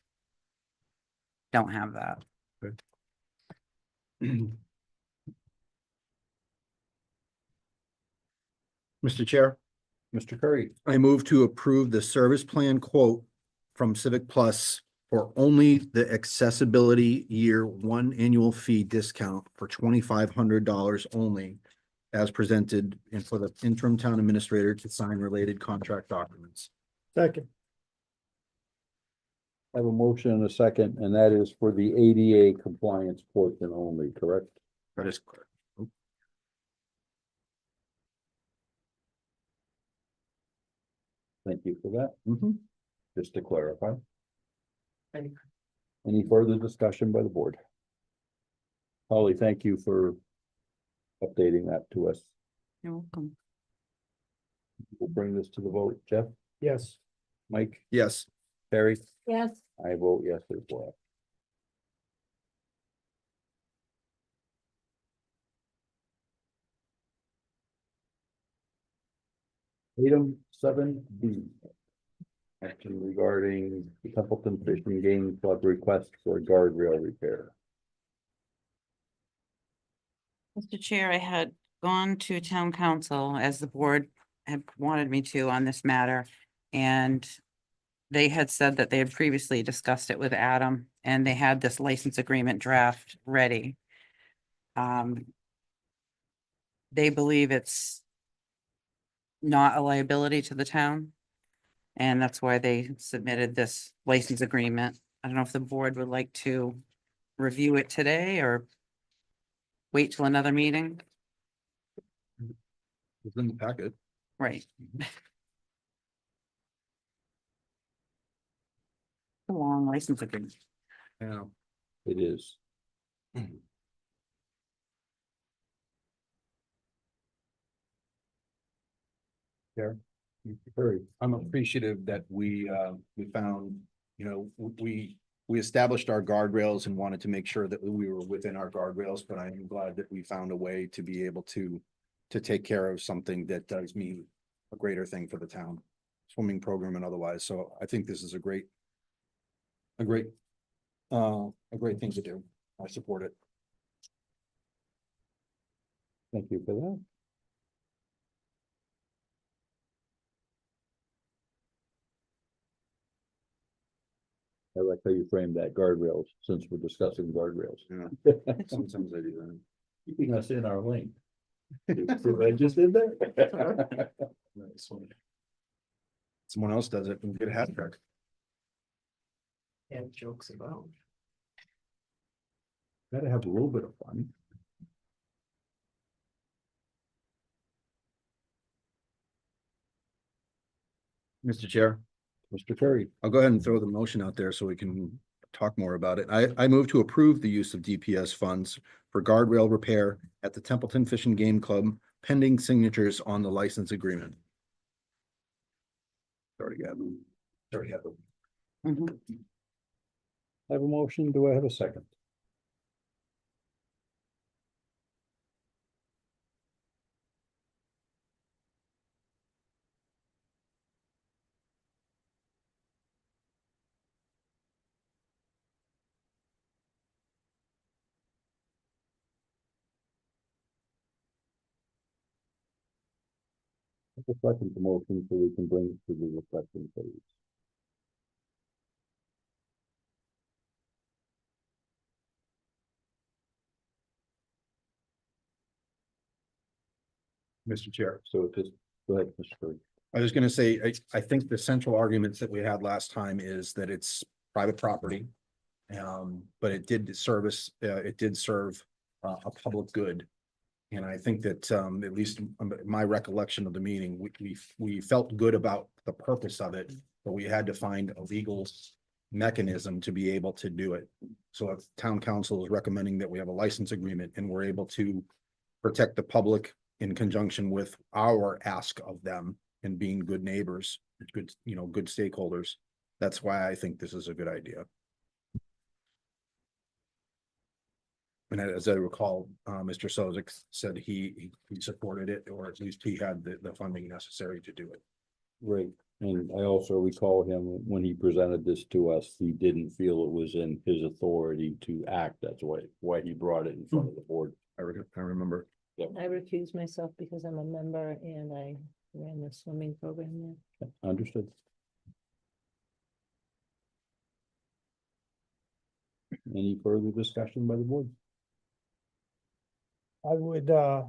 don't have that. Mr. Chair, Mr. Curry? I move to approve the service plan quote from Civic Plus for only the accessibility year one annual fee discount for $2,500 only, as presented, and for the interim town administrator to sign related contract documents. Second. I have a motion and a second, and that is for the ADA compliance portion only, correct? That is correct. Thank you for that. Mhm. Just to clarify. Thank you. Any further discussion by the board? Holly, thank you for updating that to us. You're welcome. We'll bring this to the vote. Jeff, Yes. Mike, Yes. Terry, Yes, I vote yes as well. Item 7B. Action regarding the Templeton Fish and Game Club request for a guardrail repair. Mr. Chair, I had gone to town council as the board had wanted me to on this matter. And they had said that they had previously discussed it with Adam and they had this license agreement draft ready. They believe it's not a liability to the town. And that's why they submitted this license agreement. I don't know if the board would like to review it today or wait till another meeting. It's in the packet. Right. A long license agreement. Yeah. It is. There. Very. I'm appreciative that we found, we established our guardrails and wanted to make sure that we were within our guardrails, but I'm glad that we found a way to be able to take care of something that does mean a greater thing for the town, swimming program and otherwise. So I think this is a great thing to do. I support it. Thank you for that. I like how you framed that, guardrails, since we're discussing guardrails. Yeah. Sometimes I do that. Keeping us in our lane. See what I just did there? Nice one. Someone else does it and get a hat trick. And jokes about. Gotta have a little bit of fun. Mr. Chair, Mr. Terry, I'll go ahead and throw the motion out there so we can talk more about it. I move to approve the use of DPS funds for guardrail repair at the Templeton Fish and Game Club pending signatures on the license agreement. Already got them. Already have them. Mhm. I have a motion. Do I have a second? A second motion so we can bring it to the reflection phase. Mr. Chair. So just, go ahead, Mr. Terry. I was gonna say, I think the central arguments that we had last time is that it's private property. But it did serve a public good. And I think that, at least my recollection of the meeting, we felt good about the purpose of it, but we had to find a legal mechanism to be able to do it. So if town council is recommending that we have a license agreement and we're able to protect the public in conjunction with our ask of them and being good neighbors, good stakeholders, that's why I think this is a good idea. And as I recall, Mr. Sozik said he supported it, or at least he had the funding necessary to do it. Right, and I also recall him when he presented this to us, he didn't feel it was in his authority to act. That's why he brought it in front of the board. I remember. I recuse myself because I'm a member and I ran the swimming program there. Understood. Any further discussion by the board? I would, I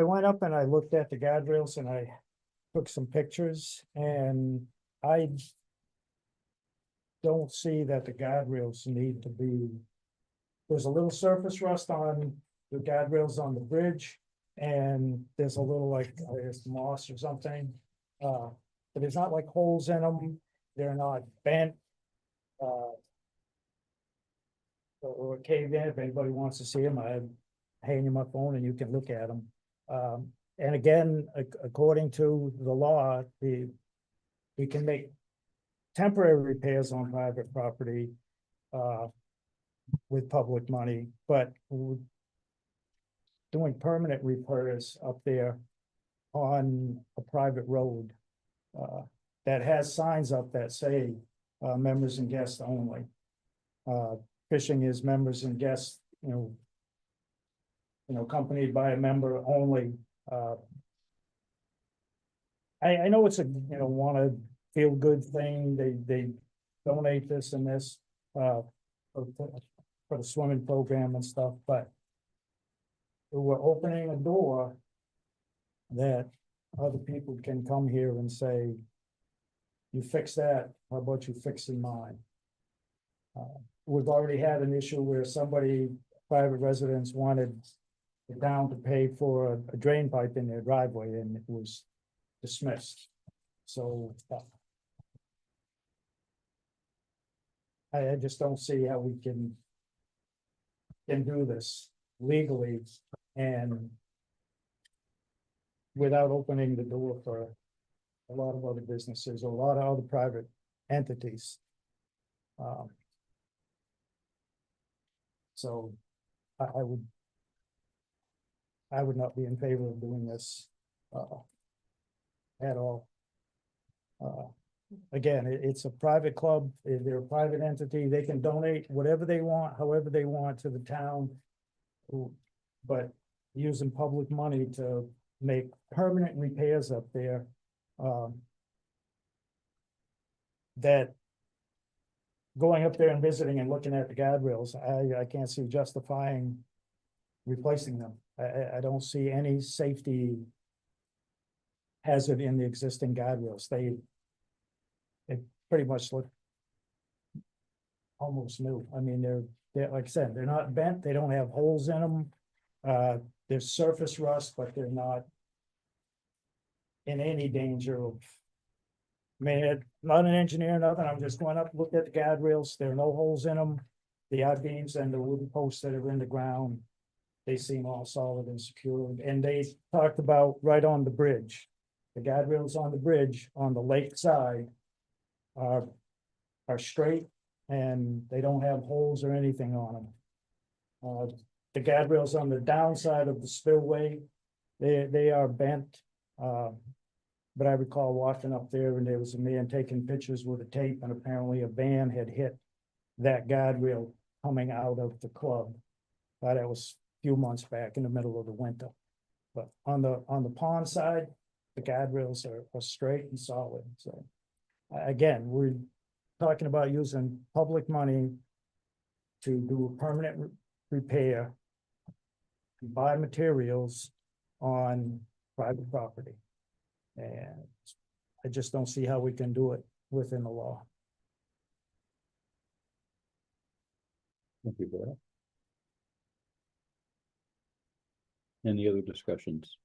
went up and I looked at the guardrails and I took some pictures and I don't see that the guardrails need to be. There's a little surface rust on the guardrails on the bridge. And there's a little like, there's moss or something. But there's not like holes in them. They're not bent. Or caved in. If anybody wants to see them, I hang them up phone and you can look at them. And again, according to the law, we can make temporary repairs on private property with public money, but doing permanent repairs up there on a private road that has signs up that say members and guests only. Fishing is members and guests, accompanied by a member only. I know it's a, want to feel good thing. They donate this and this for the swimming program and stuff, but we're opening a door that other people can come here and say, you fix that, how about you fixing mine? We've already had an issue where somebody, private residents, wanted the town to pay for a drain pipe in their driveway and it was dismissed. So I just don't see how we can do this legally and without opening the door for a lot of other businesses, or a lot of other private entities. So I would not be in favor of doing this at all. Again, it's a private club, they're a private entity, they can donate whatever they want, however they want to the town. But using public money to make permanent repairs up there. That going up there and visiting and looking at the guardrails, I can't see justifying replacing them. I don't see any safety hazard in the existing guardrails. They pretty much look almost new. I mean, they're like I said, they're not bent, they don't have holes in them. There's surface rust, but they're not in any danger of. I mean, not an engineer, nothing. I'm just going up, looked at the guardrails. There are no holes in them. The I-beams and the wooden posts that are in the ground, they seem all solid and secure. And they talked about right on the bridge. The guardrails on the bridge on the lake side are straight and they don't have holes or anything on them. The guardrails on the downside of the spillway, they are bent. But I recall walking up there and there was a man taking pictures with a tape and apparently a van had hit that guardrail coming out of the club. That was a few months back in the middle of the winter. But on the pond side, the guardrails are straight and solid. So again, we're talking about using public money to do a permanent repair, to buy materials on private property. And I just don't see how we can do it within the law. Thank you for that. Any other discussions?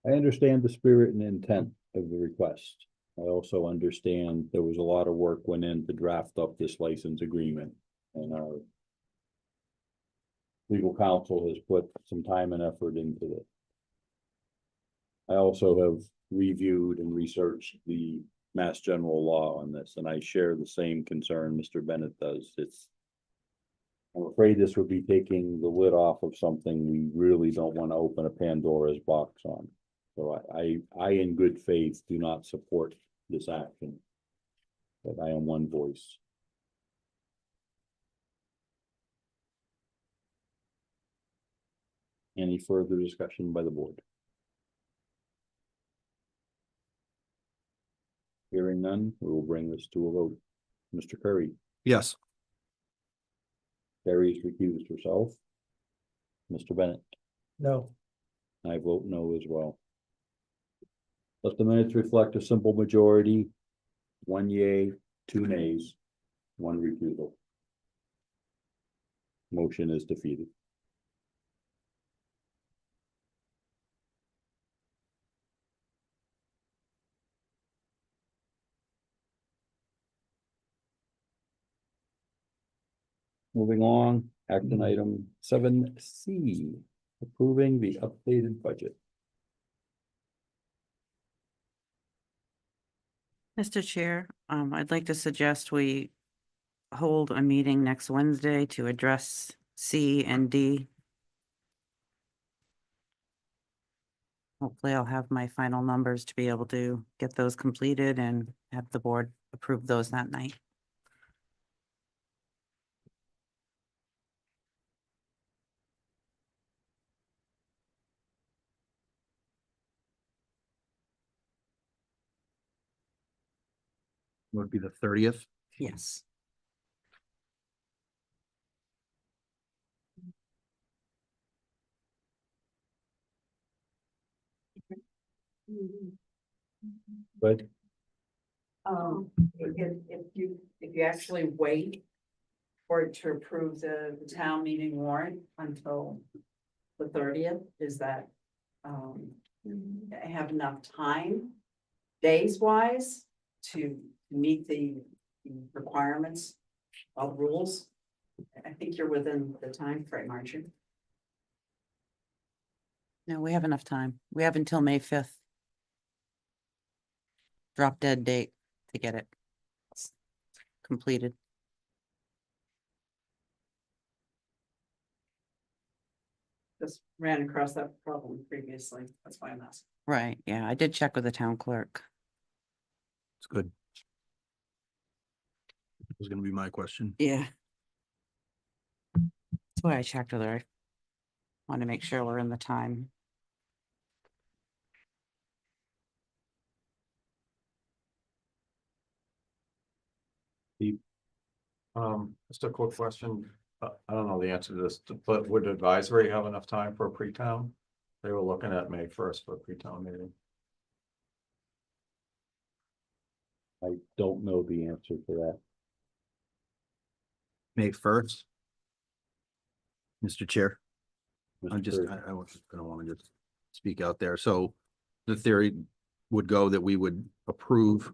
I understand the spirit and intent of the request. I also understand there was a lot of work went in to draft up this license agreement, and our legal counsel has put some time and effort into it. I also have reviewed and researched the Mass General Law on this, and I share the same concern Mr. Bennett does. I'm afraid this would be taking the lid off of something we really don't want to open a Pandora's box on. So I in good faith do not support this action, but I am one voice. Any further discussion by the board? Hearing none, we will bring this to a vote. Mr. Curry, Yes. Carrie's recused herself. Mr. Bennett, No, I vote no as well. Let the minutes reflect a simple majority, 1 yea, 2 nays, 1 recusal. Motion is defeated. Moving on, action item 7C, approving the updated budget. Mr. Chair, I'd like to suggest we hold a meeting next Wednesday to address C and D. Hopefully I'll have my final numbers to be able to get those completed and have the board approve those that night. Would be the 30th. Yes. But If you actually wait for it to approve the town meeting warrant until the 30th, is that, have enough time, days wise, to meet the requirements of rules? I think you're within the time frame, aren't you? No, we have enough time. We have until May 5th. Drop dead date to get it completed. Just ran across that problem previously. That's why I'm asking. Right, yeah, I did check with the town clerk. It's good. That was gonna be my question. Yeah. That's why I checked with her. I want to make sure we're in the time. Just a quick question. I don't know the answer to this, but would advisory have enough time for a pre-town? They were looking at May 1st for a pre-town meeting. I don't know the answer to that. May 1st. Mr. Chair, I'm Mr. just, Curry. I was just gonna want to just speak out there. So the theory would go that we would approve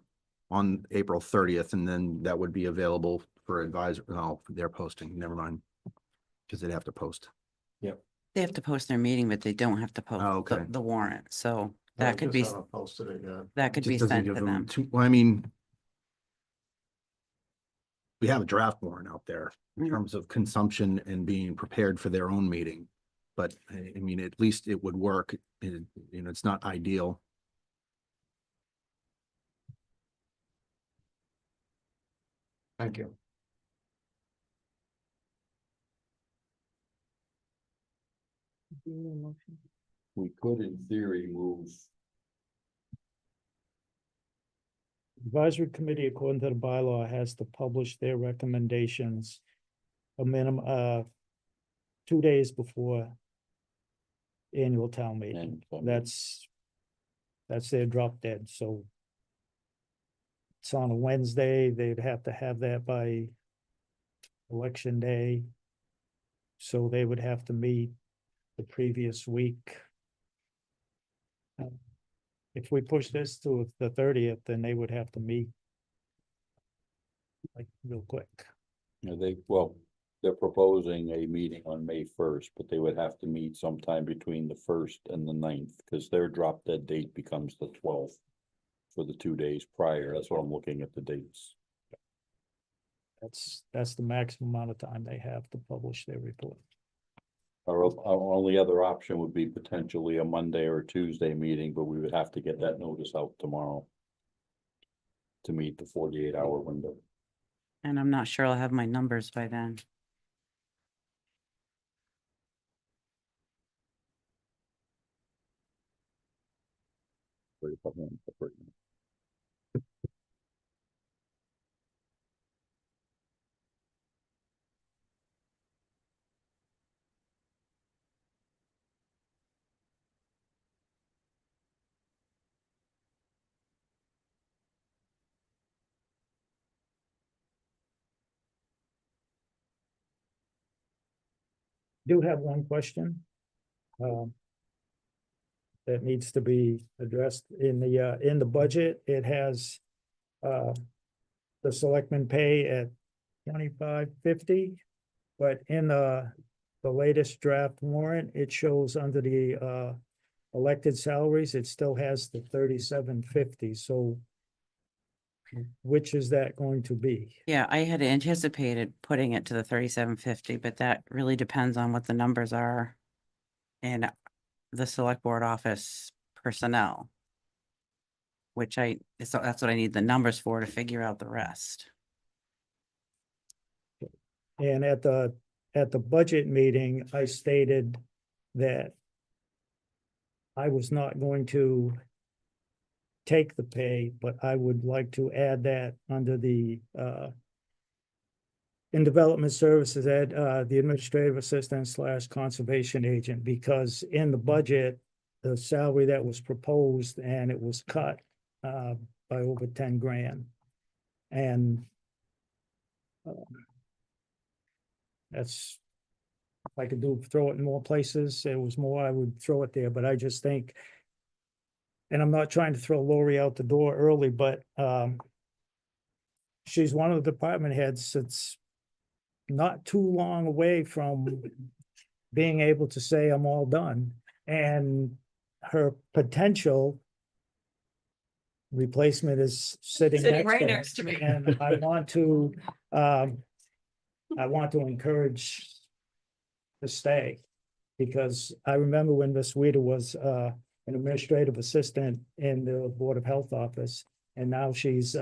on April 30th, and then that would be available for advisor, no, they're posting, never mind. Because they'd have to post. They have to post their meeting, but they don't have to Oh, post okay. the warrant, so I that could be, just haven't posted it yet. that could Just be doesn't sent give to them them. too, well, I mean, we have a draft warrant out there in Mhm. terms of consumption and being prepared for their own meeting. But I mean, at least it would work. It's not ideal. Thank you. We could in theory move, advisory committee, according to the bylaw, has to publish their recommendations a minimum, 2 days before annual town meeting. and That's their drop dead, so it's on a Wednesday, they'd have to have that by election day. So they would have to meet the previous week. If we push this to the 30th, then they would have to meet like real quick. they're proposing a meeting on May 1st, but they would have to meet sometime between the 1st and the 9th, because their drop dead date becomes the 12th for the 2 days prior. That's what I'm looking at the dates. That's the maximum amount of time they have to publish their report. Our only other option would be potentially a Monday or a Tuesday meeting, but we would have to get that notice out tomorrow to meet the 48-hour window. And I'm not sure I'll have my numbers by then. do have one question. That needs to be addressed in the budget. It has, the selectmen pay at $25.50. But in the latest draft warrant, it shows under the, elected salaries, it still has the $37.50. So which is that going to be? Yeah, I had anticipated putting it to the 37.50, but that really depends on what the numbers are in the select board office personnel. Which so that's what I need the numbers for to figure out the rest. And at the budget meeting, I stated that I was not going to take the pay, but I would like to add that under the in development services at the administrative assistant / conservation agent, because in the budget, the salary that was proposed and it was cut by over 10 grand. And that's, if I could throw it in more places, it was more, I would throw it there, but I just think, and I'm not trying to throw Lori out the door early, but she's one of the department heads that's not too long away from being able to say, I'm all done. And her potential replacement is sitting Right her. next to me. And I want to encourage to stay. Because I remember when Miss Weeder was an administrative assistant in the Board of Health office, and now she's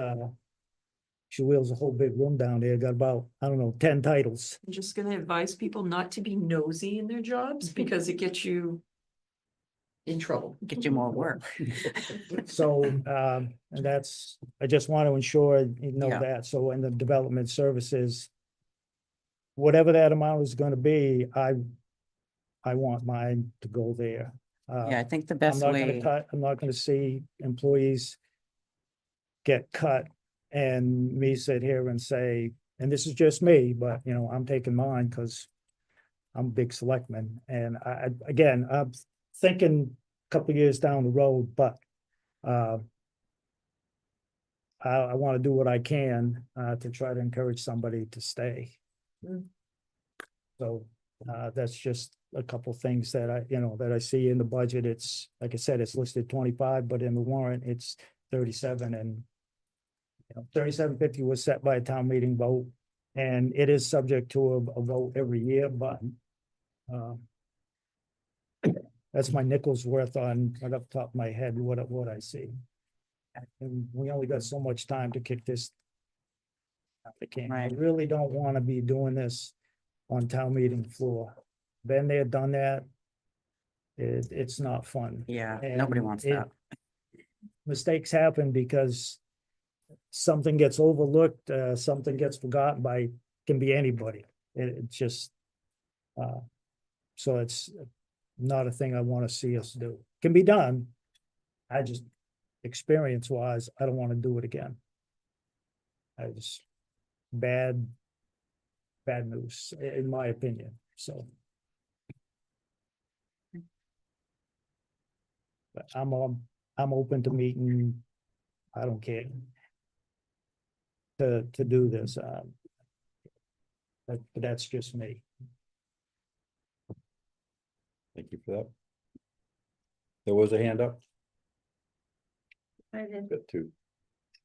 she wheels a whole big room down there, got about, I don't know, 10 titles. I'm just gonna advise people not to be nosy in their jobs because it gets you in trouble. Get you more work. So, and that's, I just want to ensure you know Yeah. that. So in the development services, whatever that amount is going to be, I want mine to go there. Yeah, I think the I'm best not going way. to cut, I'm not going to see employees get cut and me sit here and say, and this is just me, but you know, I'm taking mine because I'm a big selectman. And again, I'm thinking a couple of years down the road, but I want to do what I can to try to encourage somebody to stay. Mm. So that's just a couple things that that I see in the budget. It's, like I said, it's listed 25, but in the warrant, it's 37, and 37.50 was set by a town meeting vote, and it is subject to a vote every year, but that's my nickel's worth on, right up top of my head, what I see. And we only got so much time to kick this. I Right. really don't want to be doing this on town meeting floor. Been there, done that. It's not fun. Yeah, And nobody wants that. Mistakes happen because something gets overlooked, something gets forgotten by, can be anybody. It's just, so it's not a thing I want to see us do. Can be done. I just, experience wise, I don't want to do it again. I just, bad news, in my opinion, so. But I'm open to meeting, I don't care. To do this, but that's just me. Thank you for that. There was a hand up. I did. Got two.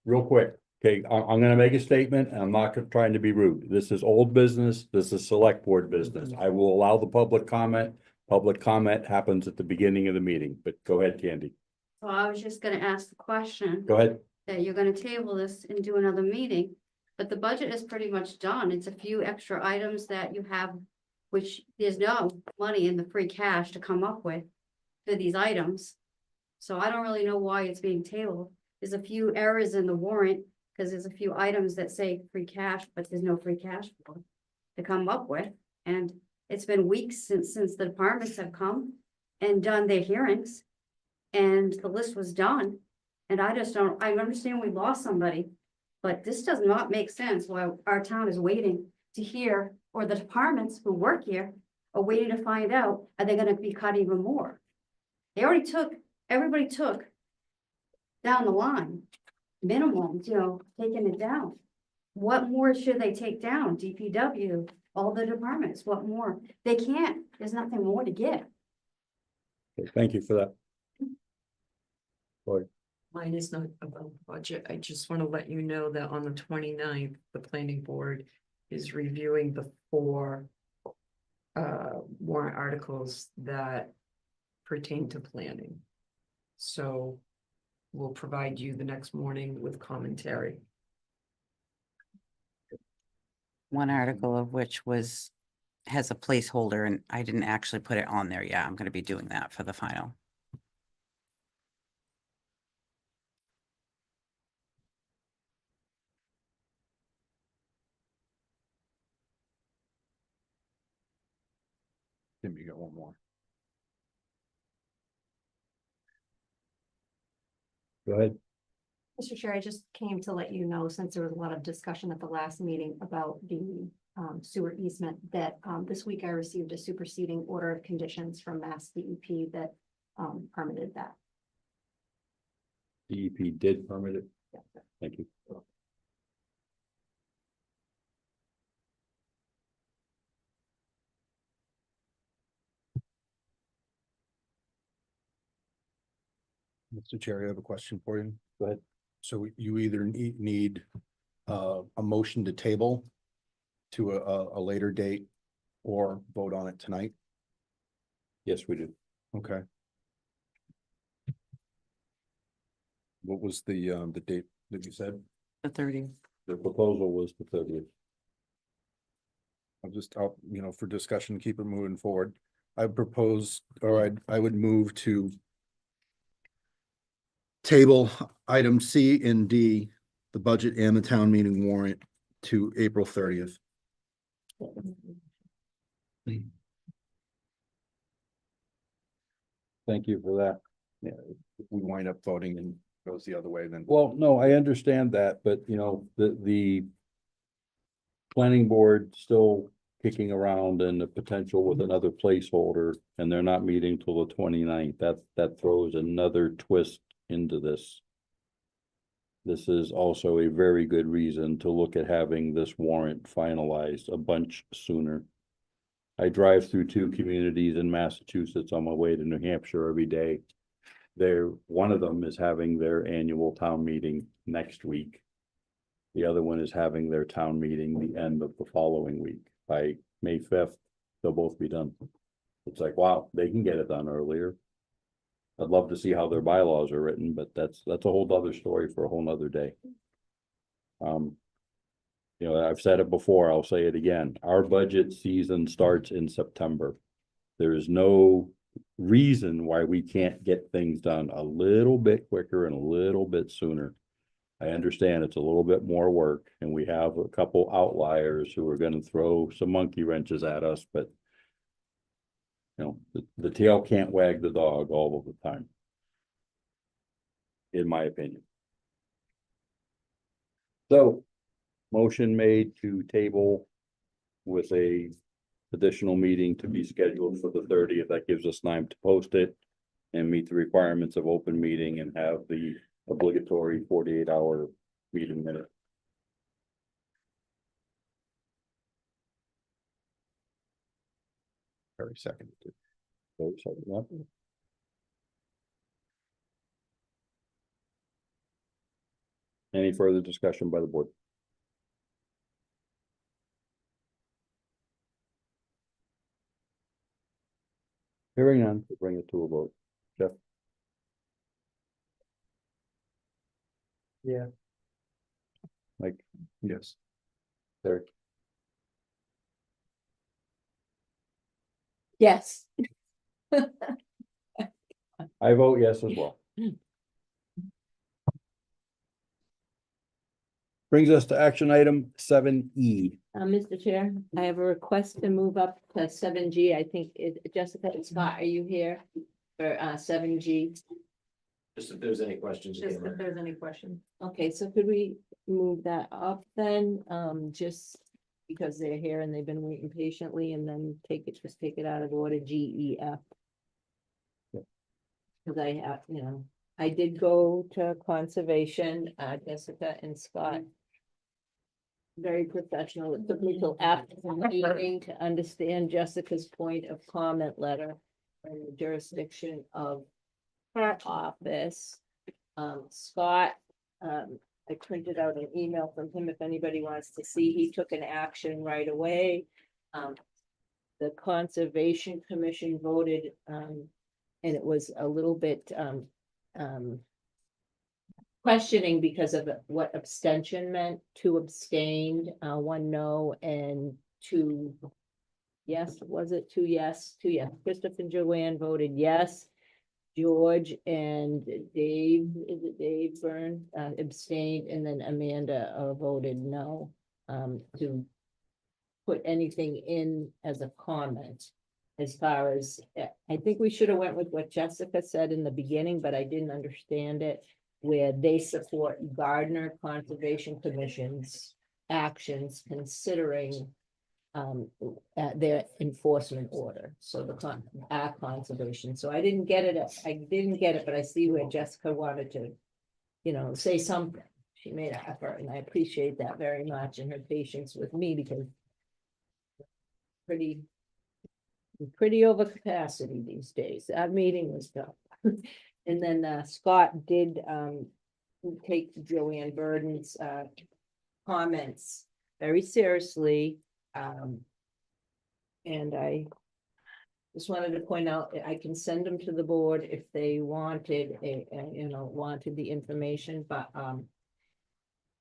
Real quick, okay, I'm gonna make a statement, and I'm not trying to be rude. This is old business, this is select board business. I will allow the public comment. Public comment happens at the beginning of the meeting, but go ahead, Candy. Well, I was just gonna ask the question. Go ahead. That you're gonna table this and do another meeting, but the budget is pretty much done. It's a few extra items that you have, which there's no money in the free cash to come up with for these items. So I don't really know why it's being tabled. There's a few errors in the warrant, because there's a few items that say free cash, but there's no free cash for it to come up with. And it's been weeks since the departments have come and done their hearings, and the list was done. And I just don't, I understand we lost somebody, but this does not make sense why our town is waiting to hear, or the departments who work here are waiting to find out, are they gonna be cut even more? They already took, everybody took down the line, minimums, you know, taking it down. What more should they take down? DPW, all the departments, what more? They can't, there's nothing more to give. Okay, thank you for that. Lloyd. Mine is not about budget. I just want to let you know that on the 29th, the planning board is reviewing the 4 warrant articles that pertain to planning. So we'll provide you the next morning with commentary. One article of which has a placeholder and I didn't actually put it on there yet. I'm gonna be doing that for the final. Tim, you got one more. Go ahead. Mr. Chair, I just came to let you know, since there was a lot of discussion at the last meeting about the sewer easement, that this week I received a superseding order of conditions from Mass DEP that permitted that. DEP did permit it. Thank you. Mr. Chair, I have a question for you. Go ahead. So you either need a motion to table to a later date or vote on it tonight. Yes, we do. Okay. What was the date that you said? The 30th. The proposal was the 30th. I'll, you know, for discussion, keep it moving forward. I propose, or I would move to table item C and D, the budget and the town meeting warrant to April 30th. Thank you for that. Yeah, if we wind up voting and goes the other way, then. Well, no, I understand that, but you know, the planning board still kicking around and the potential with another placeholder, and they're not meeting till the 29th. That throws another twist into this. This is also a very good reason to look at having this warrant finalized a bunch sooner. I drive through 2 communities in Massachusetts on my way to New Hampshire every day. One of them is having their annual town meeting next week. The other one is having their town meeting the end of the following week. By May 5th, they'll both be done. It's like, wow, they can get it done earlier. I'd love to see how their bylaws are written, but that's a whole other story for a whole nother day. You know, I've said it before, I'll say it again. Our budget season starts in September. There is no reason why we can't get things done a little bit quicker and a little bit sooner. I understand it's a little bit more work and we have a couple outliers who are gonna throw some monkey wrenches at us, but you know, the tail can't wag the dog all of the time. In my opinion. So, motion made to table with a additional meeting to be scheduled for the 30th. That gives us time to post it and meet the requirements of open meeting and have the obligatory 48-hour meeting minute. Very second. Very second, yeah. Any further discussion by the board? Hearing none, we'll bring it to a vote. Jeff? Yeah. Mike? Yes. Derek? Yes. I vote yes as well. Brings us to action item 7E. Mr. Chair, I have a request to move up to 7G. I think Jessica and Scott, are you here for 7G? Just if there's any questions. Just if there's any questions. Okay, so could we move that up then? Just because they're here and they've been waiting patiently, and then just take it out of order, G, E, F. Cause I have, I did go to conservation, Jessica and Scott. Very professional. It took me till after the meeting to understand Jessica's point of comment letter and the jurisdiction of her office. Scott, I printed out an email from him if anybody wants to see. He took an action right away. The Conservation Commission voted, and it was a little bit questioning because of what abstention meant. 2 abstained, 1 no, and 2 yes. Was it 2 yes? 2 yes. Christopher and Joanne voted yes. George and Dave, is it Dave Byrne, abstained, and then Amanda voted no to put anything in as a comment. As far as, I think we should have went with what Jessica said in the beginning, but I didn't understand it, where they support Gardner Conservation Commission's actions considering their enforcement order, so our conservation. So I didn't get it, but I see where Jessica wanted to, say something. She made an effort, and I appreciate that very much, and her patience with me, because pretty over capacity these days. That meeting was tough. And then Scott did take Joanne Burden's comments very seriously. And I just wanted to point out, I can send them to the board if they wanted, wanted the information, but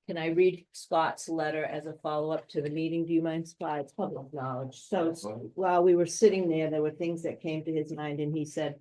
can I read Scott's letter as a follow-up to the meeting? Do you mind, Scott? It's public knowledge. So while we were sitting there were things that came to his mind, and he said,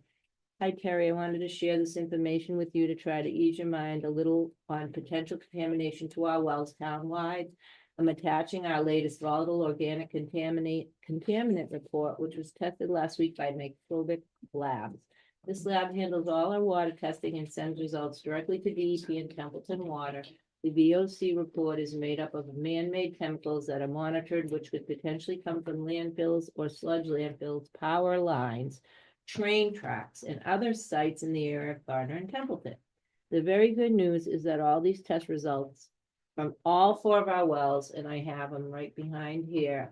"Hi, Terry, I wanted to share this information with you to try to ease your mind a little on potential contamination to our wells townwide. I'm attaching our latest volatile organic contaminant report, which was tested last week by microbic labs. This lab handles all our water testing and sends results directly to DEP and Templeton Water. The VOC report is made up of man-made chemicals that are monitored, which could potentially come from landfills or sludge landfills, power lines, train tracks, and other sites in the area of Gardner and Templeton. The very good news is that all these test results from all 4 of our wells, and I have them right behind here,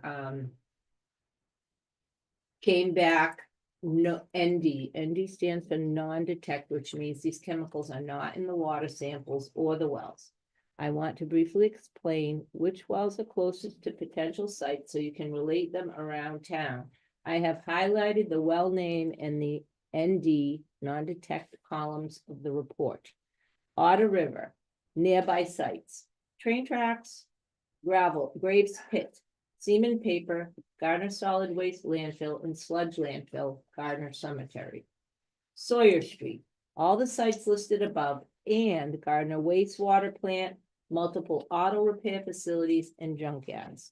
came back no ND. ND stands for non-detect, which means these chemicals are not in the water samples or the wells. I want to briefly explain which wells are closest to potential sites so you can relate them around town. I have highlighted the well name and the ND non-detect columns of the report. Otter River, nearby sites, train tracks, gravel, Graves Pit, Seaman Paper, Gardner Solid Waste Landfill, and Sludge Landfill, Gardner Cemetery. Sawyer Street, all the sites listed above, and Gardner Wastewater Plant, multiple auto repair facilities, and junkyards.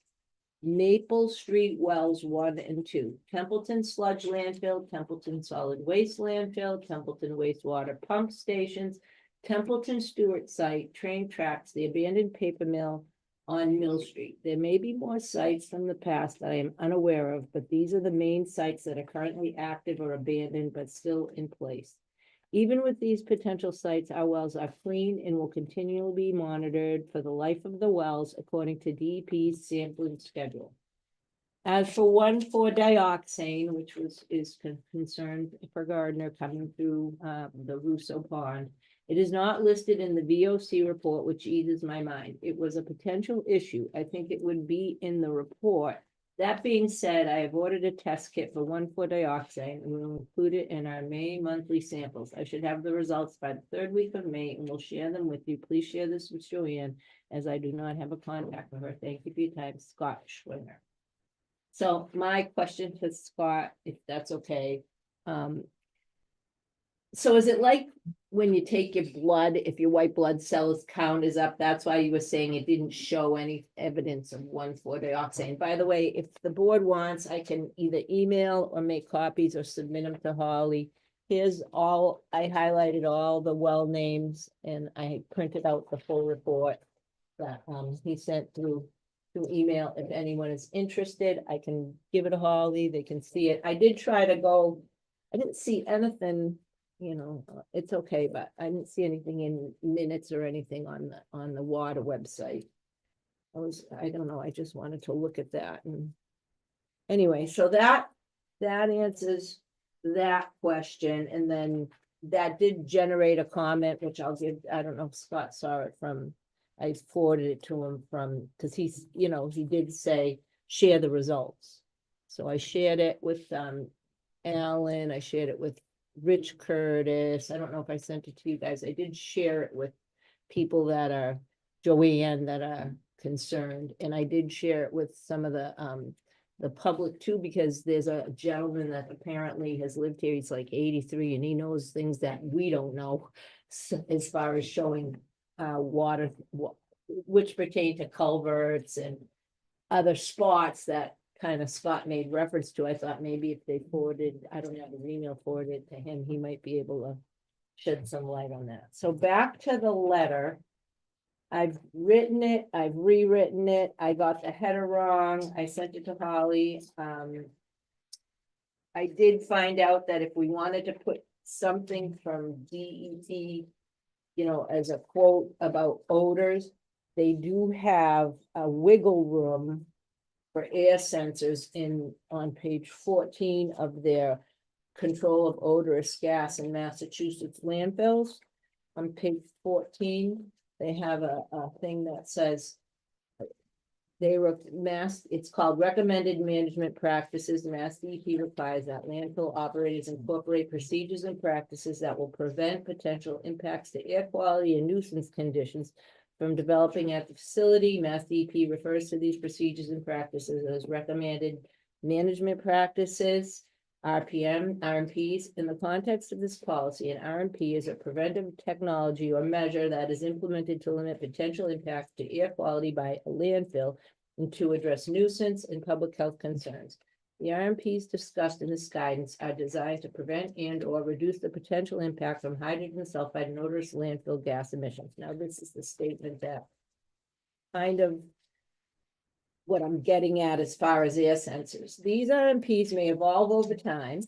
Maple Street Wells 1 and 2, Templeton Sludge Landfill, Templeton Solid Waste Landfill, Templeton Wastewater Pump Stations, Templeton Stewart Site, train tracks, the abandoned paper mill on Mill Street. There may be more sites from the past that I am unaware of, but these are the main sites that are currently active or abandoned but still in place. Even with these potential sites, our wells are clean and will continually be monitored for the life of the wells according to DEP's sampling schedule. As for 1,4-dioxane, which is concerned for Gardner coming through the Russo Pond, it is not listed in the VOC report, which eases my mind. It was a potential issue. I think it would be in the report. That being said, I have ordered a test kit for 1,4-dioxane and will include it in our May monthly samples. I should have the results by the 3rd week of May, and we'll share them with you. Please share this with Joanne, as I do not have a contact with her. Thank you for your time, Scott Schwinger. So my question to Scott, if that's okay. So is it like when you take your blood, if your white blood cells count is up, that's why you were saying it didn't show any evidence of 1,4-dioxane. By the way, if the board wants, I can either email or make copies or submit them to Holly. Here's all, I highlighted all the well names, and I printed out the full report that he sent through through email. If anyone is interested, I can give it to Holly, they can see it. I did try to go, I didn't see anything, it's okay, but I didn't see anything in minutes or anything on the water website. I don't know, I just wanted to look at that and anyway, so that answers that question, and then that did generate a comment, which I'll give, I don't know if Scott saw it from, I forwarded it to him from, because he's, he did say, share the results. So I shared it with Alan, I shared it with Rich Curtis. I don't know if I sent it to you guys. I did share it with people that are, Joanne, that are concerned, and I did share it with some of the public too, because there's a gentleman that apparently has lived here, he's like 83, and he knows things that we don't know. As far as showing water, which pertain to culverts and other spots that kind of Scott made reference to. I thought maybe if they forwarded, I don't have his email, forwarded to him, he might be able to shed some light on that. So back to the letter. I've written it, I've rewritten it, I got the header wrong, I sent it to Holly. I did find out that if we wanted to put something from DEP, as a quote about odors, they do have a wiggle room for air sensors on page 14 of their control of odorous gas in Massachusetts landfills. On page 14, they have a thing that says it's called Recommended Management Practices. Mass DEP requires that landfill operators incorporate procedures and practices that will prevent potential impacts to air quality and nuisance conditions from developing at the facility. Mass DEP refers to these procedures and practices as recommended management practices. RMPs. In the context of this policy, an RMP is a preventive technology or measure that is implemented to limit potential impacts to air quality by a landfill and to address nuisance and public health concerns. The RMPs discussed in this guidance are designed to prevent and or reduce the potential impact from hydrogen sulfide and odorous landfill gas emissions. Now, this is the statement that kind of what I'm getting at as far as air sensors. These RMPs may evolve over time,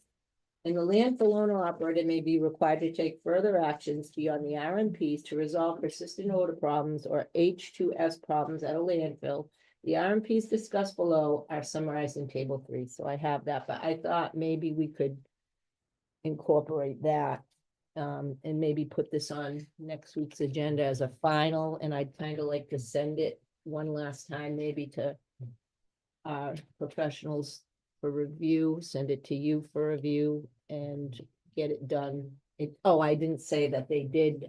and the landfill owner operator may be required to take further actions beyond the RMPs to resolve persistent odor problems or H2S problems at a landfill. The RMPs discussed below are summarized in table 3, so I have that, but I thought maybe we could incorporate that and maybe put this on next week's agenda as a final, and I'd kind of like to send it one last time, maybe to professionals for review, send it to you for review and get it done. I didn't say that they did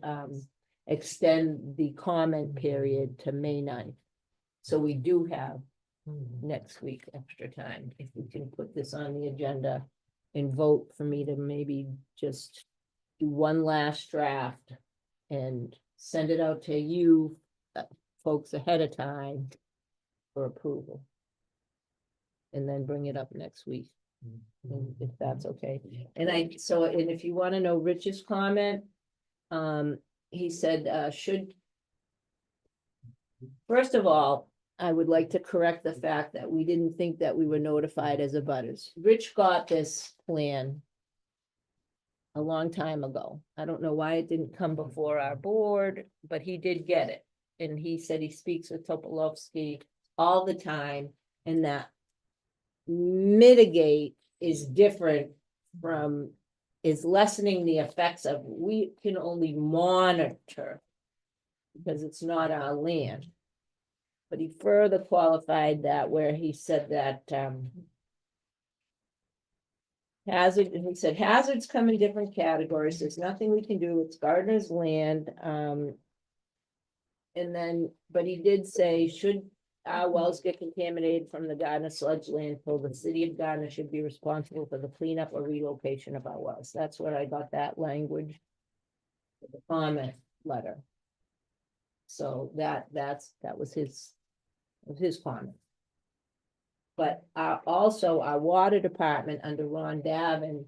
extend the comment period to May 9th. So we do have next week extra time. If we can put this on the agenda and vote for me to maybe just do one last draft and send it out to you folks ahead of time for approval. And then bring it up next week, if that's okay. And if you want to know Rich's comment, he said, first of all, I would like to correct the fact that we didn't think that we were notified as abutters. Rich got this plan a long time ago. I don't know why it didn't come before our board, but he did get it. And he said he speaks with Topolovsky all the time, and that mitigate is different from, is lessening the effects of, we can only monitor because it's not our land. But he further qualified that where he said that hazards come in different categories. There's nothing we can do. It's Gardner's land. But he did say, should our wells get contaminated from the Gardner sludge landfill, the city of Gardner should be responsible for the cleanup or relocation of our wells. That's where I got that language. The comment letter. So that was his comment. But also our water department under Ron Davin,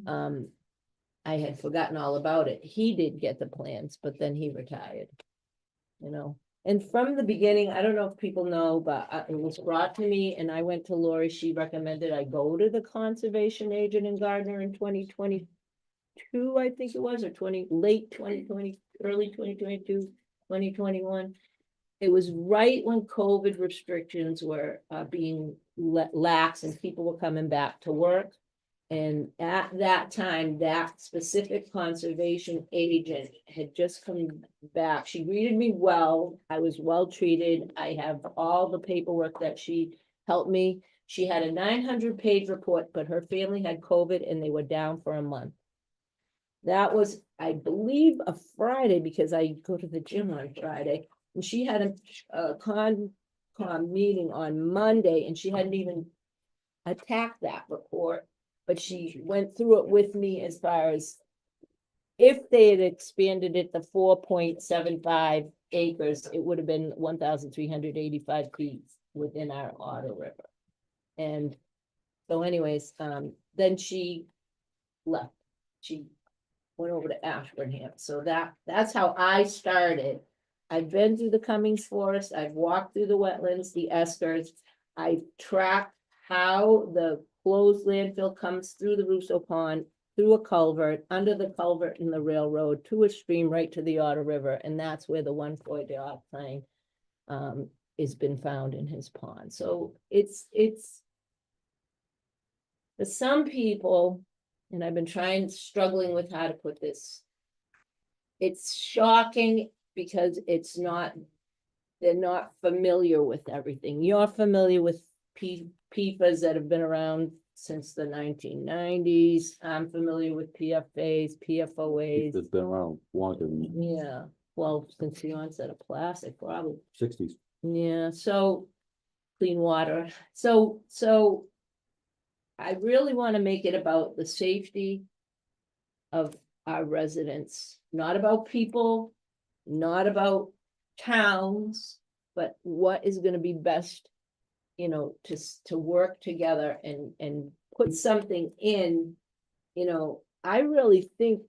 I had forgotten all about it. He did get the plans, but then he retired. And from the beginning, I don't know if people know, but it was brought to me and I went to Lori. She recommended I go to the conservation agent in Gardner in 2022, I think it was, or late 2020, early 2022, 2021. It was right when COVID restrictions were being lax and people were coming back to work. And at that time, that specific conservation agent had just come back. She greeted me well. I was well treated. I have all the paperwork that she helped me. She had a 900-page report, but her family had COVID and they were down for a month. That was, I believe, a Friday because I go to the gym on Friday. And she had a con meeting on Monday and she hadn't even attacked that report. But she went through it with me as far as if they had expanded it to 4.75 acres, it would have been 1,385 feet within our Otter River. And so anyways, then she left. She went over to Ashburnham. So that's how I started. I've been through the Cummings Forest. I've walked through the wetlands, the Eskers. I've tracked how the closed landfill comes through the Russo Pond, through a culvert, under the culvert in the railroad, to a stream right to the Otter River, and that's where the 140 octane has been found in his pond. So it's for some people, and I've been struggling with how to put this. It's shocking because they're not familiar with everything. You're familiar with PFAS that have been around since the 1990s. I'm familiar with PFAs, PFOAs. It's been around longer than Yeah, well, since the onset of plastic, probably. 60s. Yeah, so clean water. So I really want to make it about the safety of our residents, not about people, not about towns, but what is going to be best, you know, to work together and put something in. You know, I really think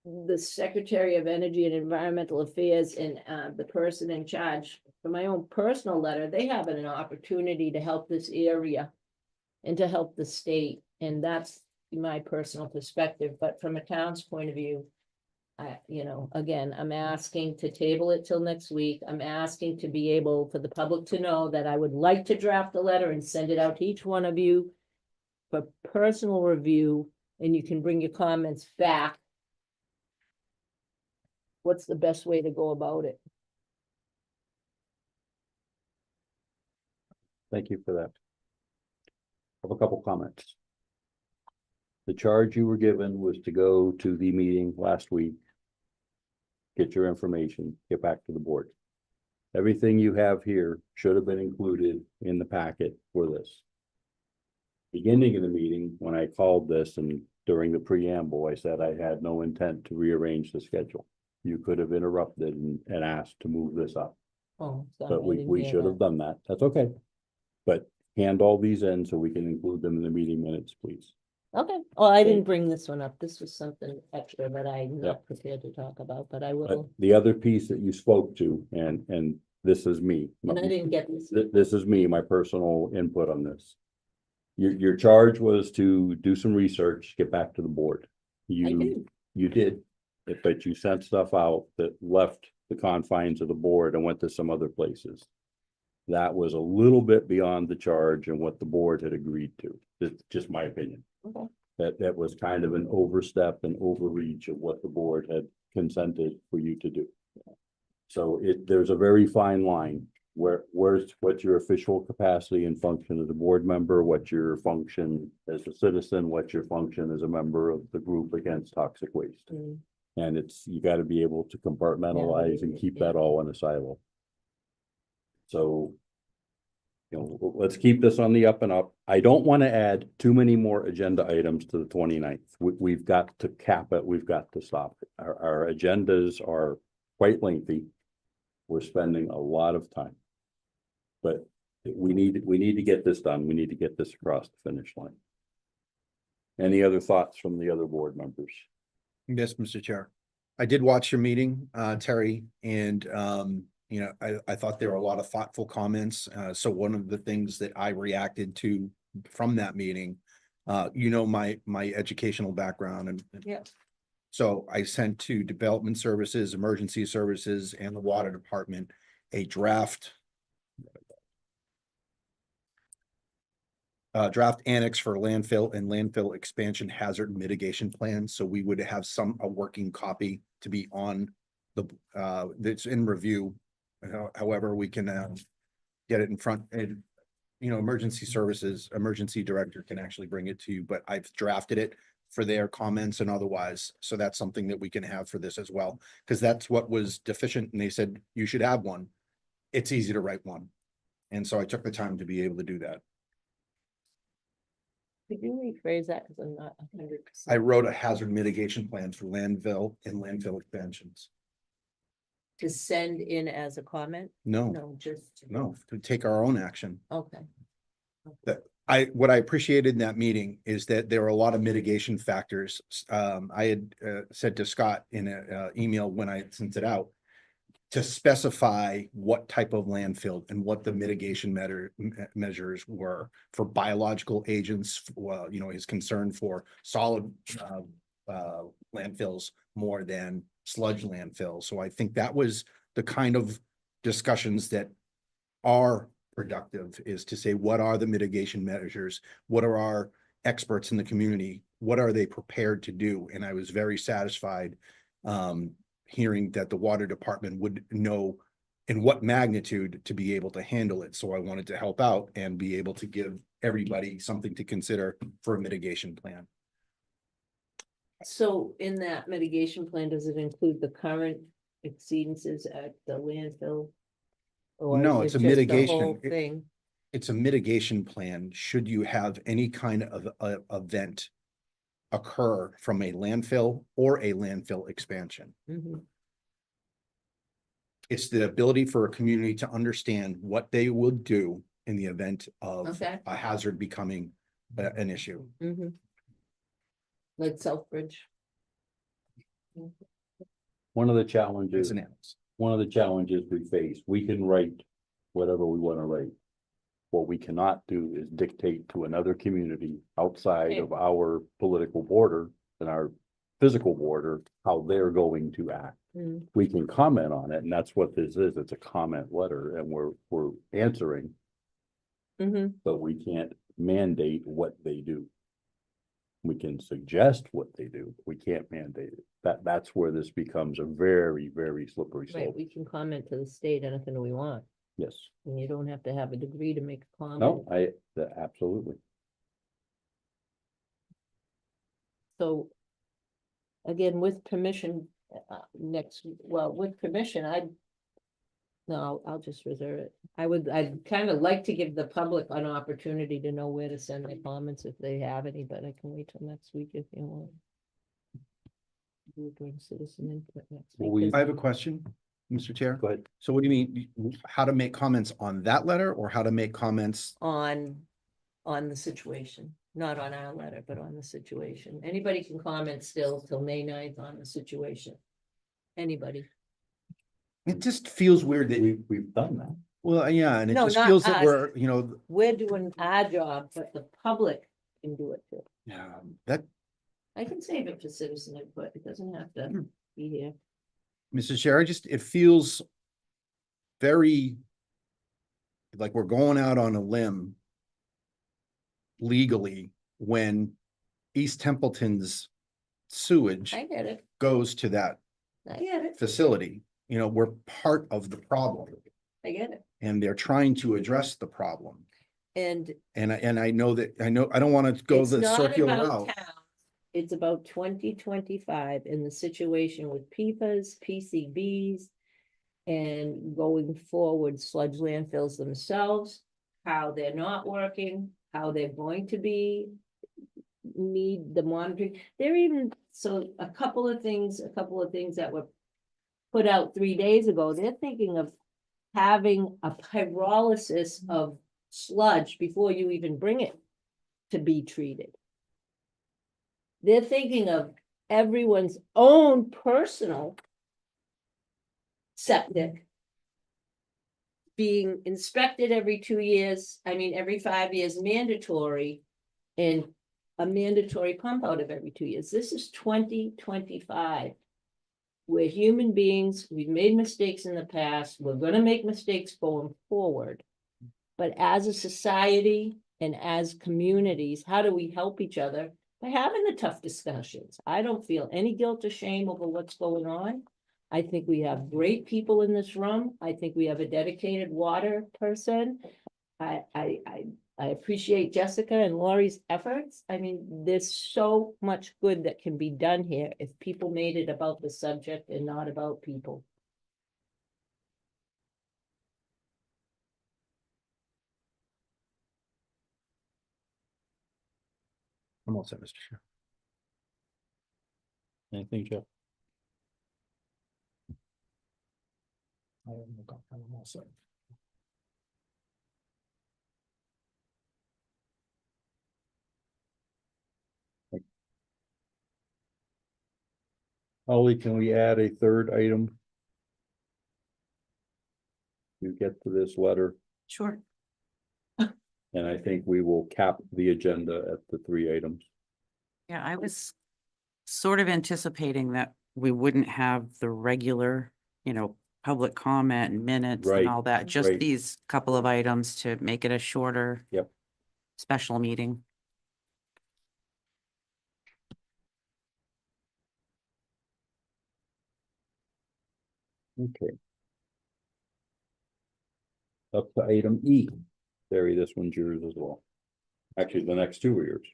the Secretary of Energy and Environmental Affairs and the person in charge, for my own personal letter, they have an opportunity to help this area and to help the state. And that's my personal perspective. But from a town's point of view, again, I'm asking to table it till next week. I'm asking to be able for the public to know that I would like to draft a letter and send it out to each one of you for personal review, and you can bring your comments back. What's the best way to go about it? Thank you for that. I have a couple comments. The charge you were given was to go to the meeting last week, get your information, get back to the board. Everything you have here should have been included in the packet for this. Beginning of the meeting, when I called this and during the preamble, I said I had no intent to rearrange the schedule. You could have interrupted and asked to move this up. Oh, sorry, But I we didn't hear should that. have done that. That's okay. But hand all these in so we can include them in the meeting minutes, please. Okay, well, I didn't bring this one up. This was something extra that I'm not Yep. prepared to talk about, but I But will. the other piece that you spoke to, and this is me. And I didn't get this. This is me, my personal input on this. Your charge was to do some research, get back to the board. did. You did, but you sent stuff out that left the confines of the board and went to some other places. That was a little bit beyond the charge and what the board had agreed to. It's just my opinion. Okay. That was kind of an overstep and overreach of what the board had consented for you to do. So there's a very fine line what's your official capacity and function as a board member, what's your function as a citizen, what's your function as a member of the group against toxic waste. Mm. And you got to be able to compartmentalize and keep that all in a silo. So, let's keep this on the up and up. I don't want to add too many more agenda items to the 29th. We've got to cap it. We've got to stop it. Our agendas are quite lengthy. We're spending a lot of time. But we need to get this done. We need to get this across the finish line. Any other thoughts from the other board members? Yes, Mr. Chair. I did watch your meeting, Terry, and You know, I thought there were a lot of thoughtful comments. So one of the things that I reacted to from that meeting, my educational background and Yeah. so I sent to Development Services, Emergency Services, and the Water Department a draft annex for landfill and landfill expansion hazard mitigation plan. So we would have a working copy to be on that's in review. However, we can get it in front and, emergency services, emergency director can actually bring it to you, but I've drafted it for their comments and otherwise. So that's something that we can have for this as well, because that's what was deficient and they said you should have one. It's easy to write one. And so I took the time to be able to do that. Could you rephrase that? Because I'm not 100%. I wrote a hazard mitigation plan for landfill and landfill expansions. To send in as a comment? No, No, just. no, to take our own action. Okay. What I appreciated in that meeting is that there were a lot of mitigation factors. I had said to Scott in an email when I sent it out to specify what type of landfill and what the mitigation measures were for biological agents. Well, his concern for solid landfills more than sludge landfills. So I think that was the kind of discussions that are productive, is to say, what are the mitigation measures? What are our experts in the community? What are they prepared to do? And I was very satisfied hearing that the water department would know in what magnitude to be able to handle it. So I wanted to help out and be able to give everybody something to consider for a mitigation plan. So in that mitigation plan, does it include the current exceedances at the landfill? Or No, is it's a it just the mitigation. whole thing? It's a mitigation plan should you have any kind of event occur from a landfill or a landfill expansion. Mhm. It's the ability for a community to understand what they would do in the event of Okay. a hazard becoming an issue. Mhm. Like Southbridge. One of the It's challenges, an annex. we face, we can write whatever we want to write. What we cannot do is dictate to another community outside of our political border and our physical border, how they're going to act. Mm. We can comment on it, and that's what this is. It's a comment letter, and we're answering, Mhm. but we can't mandate what they do. We can suggest what they do. We can't mandate it. That's where this becomes a very, very slippery Right, slope. we can comment to the state anything we want, Yes. and you don't have to have a degree to make a comment. No, absolutely. So. Again, with permission, with permission, I'll just reserve it. I'd kind of like to give the public an opportunity to know where to send their comments if they have any, but I can wait till next week if you want. We're doing citizen input next Well, week. I have a question, Mr. Chair. Go ahead. So what do you mean, how to make comments on that letter or how to make comments? On the situation, not on our letter, but on the situation. Anybody can comment still till May 9th on the situation. Anybody. It just feels weird that, We've done that. well, yeah, and it No, just not feels that us. we're, We're doing our job, but the public can do it too. that, I can save it for citizen input. It doesn't have to be here. Mr. Chair, it feels very like we're going out on a limb legally when East Templeton's sewage I get it. goes to that I get it. facility. We're part of the problem I get it. and they're trying to address the problem. And And I know that, I don't want to go it's the not circular about route. towns. It's about 2025 and the situation with PFAS, PCBs. And going forward, sludge landfills themselves, how they're not working, how they're going to be. Need the monitoring. They're even, so a couple of things that were put out 3 days ago, they're thinking of having a pyrolysis of sludge before you even bring it to be treated. They're thinking of everyone's own personal septic being inspected every 2 years, every 5 years mandatory. And a mandatory pump out of every 2 years. This is 2025. We're human beings. We've made mistakes in the past. We're gonna make mistakes going forward. But as a society and as communities, how do we help each other? By having the tough discussions. I don't feel any guilt or shame over what's going on. I think we have great people in this room. I think we have a dedicated water person. I appreciate Jessica and Lori's efforts. There's so much good that can be done here if people made it about the subject and not about people. I'm all set, Mr. Chair. Anything, Jeff? I have no comment. I'm all set. Holly, can we add a third item? To get to this letter, Sure. and I think we will cap the agenda at the 3 items. Yeah, I was sort of anticipating that we wouldn't have the regular, public comment and minutes Right, and all that, just right. these couple of items to make it a shorter. Yep. Special meeting. Okay. Up to item E. Terry, this one's yours as well. Actually, the next 2 are yours.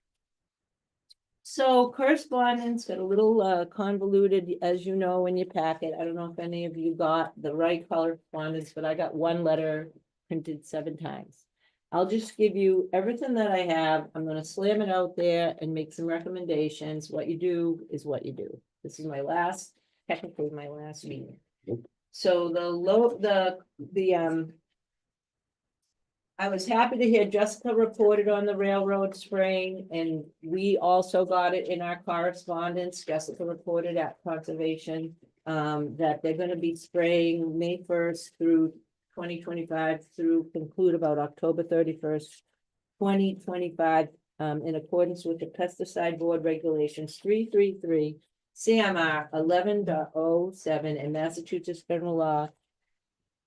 So correspondence got a little convoluted, as you know, in your packet. I don't know if any of you got the right correspondence, but I got one letter printed 7 times. I'll just give you everything that I have. I'm gonna slam it out there and make some recommendations. What you do is what you do. This is technically my last meeting. So I was happy to hear Jessica reported on the railroad spraying, and we also got it in our correspondence. Jessica reported at Conservation that they're gonna be spraying May 1st through 2025 through conclude about October 31st, 2025, in accordance with the Pesticide Board Regulations 333, CMR 11.07, and Massachusetts General Law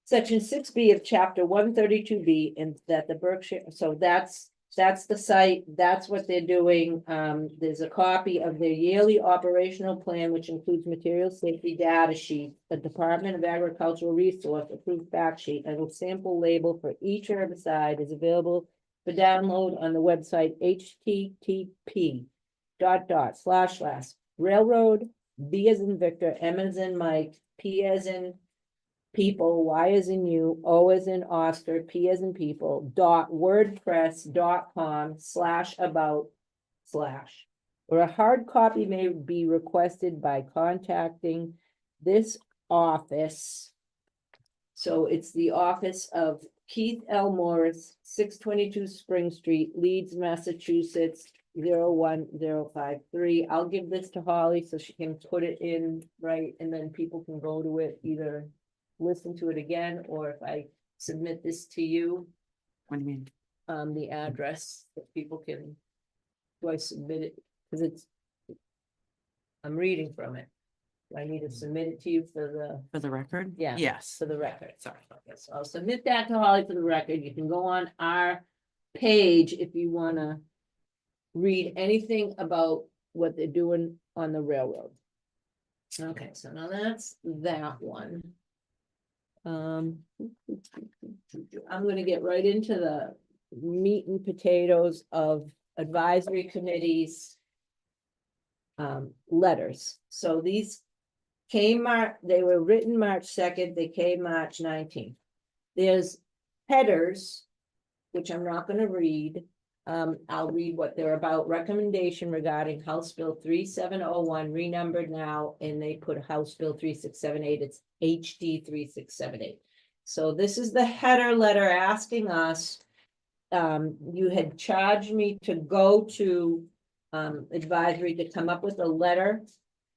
Section 6B of Chapter 132B, and that the Berkshire, so that's the site, that's what they're doing. There's a copy of their yearly operational plan, which includes material safety data sheet, a Department of Agricultural Resource approved fact sheet, and a sample label for each herbicide is available for download on the website http://railroad, B as in Victor, M as in Mike, P as in people, Y as in you, O as in Oscar, P as in people, .wordpress.com/about/ or a hard copy may be requested by contacting this office. So it's the office of Keith L. Morris, 622 Spring Street, Leeds, Massachusetts, 01053. I'll give this to Holly so she can put it in right, and then people can go to it, either listen to it again, or if I submit this to you, What do you mean? the address that people can, do I submit it? Because I'm reading from it. Do I need to submit it to you for For the record? Yeah. Yes. the record? Sorry. Okay, so I'll submit that to Holly for the record. You can go on our page if you wanna read anything about what they're doing on the railroad. Okay, so now that's that one. I'm gonna get right into the meat and potatoes of advisory committees. Letters. So these they were written March 2nd, they came March 19th. There's headers, which I'm not gonna read. I'll read what they're about. Recommendation regarding House Bill 3701, renumbered now, and they put House Bill 3678. It's HD 3678. So this is the header letter asking us, you had charged me to go to advisory to come up with a letter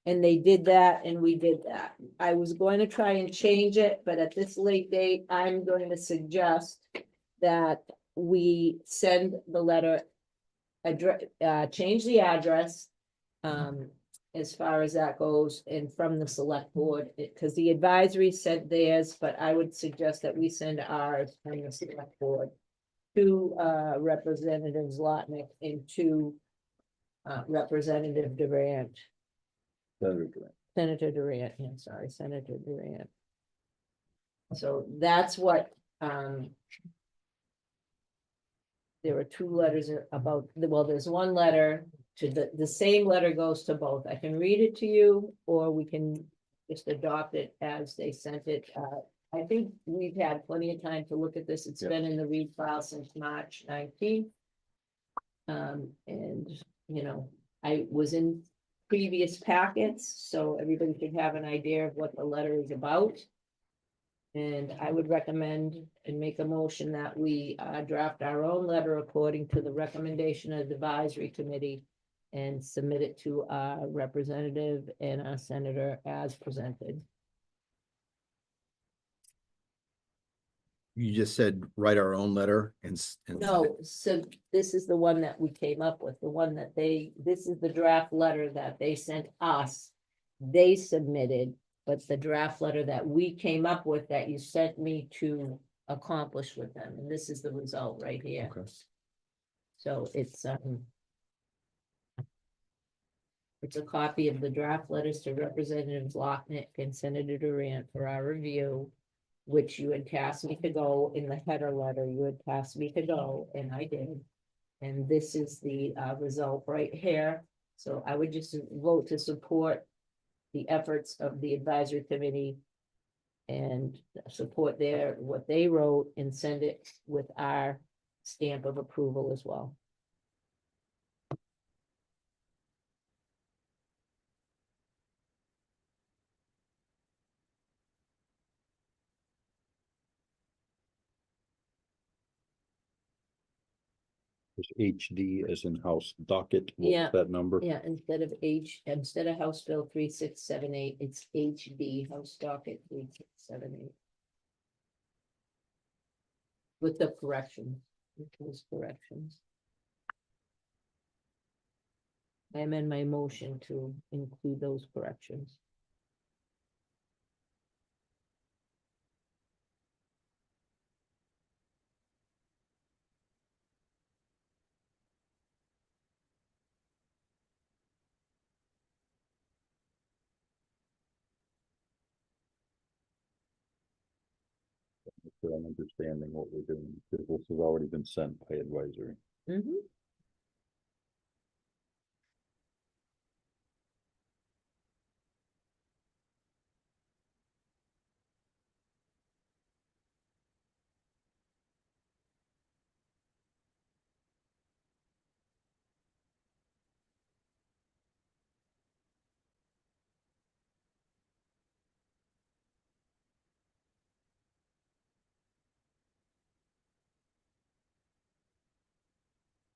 And they did that and we did that. I was going to try and change it, but at this late date, I'm going to suggest that we send the letter, change the address, as far as that goes, and from the select board, because the advisory said theirs, but I would suggest that we send ours from the select board to, Representatives Lotnick and to, Representative Durant. Senator Durant, yeah, sorry, Senator Durant. So that's what, there were two letters about, well, there's one letter to the same letter goes to both. I can read it to you, or we can just adopt it as they sent it. I think we've had plenty of time to look at this. It's been in the read file since March 19th. And, you know, I was in previous packets, so everybody should have an idea of what the letter is about. And I would recommend and make a motion that we draft our own letter according to the recommendation of the advisory committee and submit it to our representative and our senator as presented. You just said write our own letter and. No, so this is the one that we came up with, the one that this is the draft letter that they sent us. They submitted, but the draft letter that we came up with that you sent me to accomplish with them, and this is the result right here. Okay. So it's a copy of the draft letters to Representatives Lochnick and Senator Durant for our review, which you had tasked me to go in the header letter, you had tasked me to go, and I did. And this is the result right here. So I would just vote to support the efforts of the advisory committee and support what they wrote and send it with our stamp of approval as well. There's HD as in house docket. Yeah. What's that number? Yeah, instead of House Bill 3678, it's HD, House Docket 3678. With the corrections, with those corrections. I amend my motion to include those corrections. So I'm understanding what we're doing, because this has already been sent by advisory. Mhm.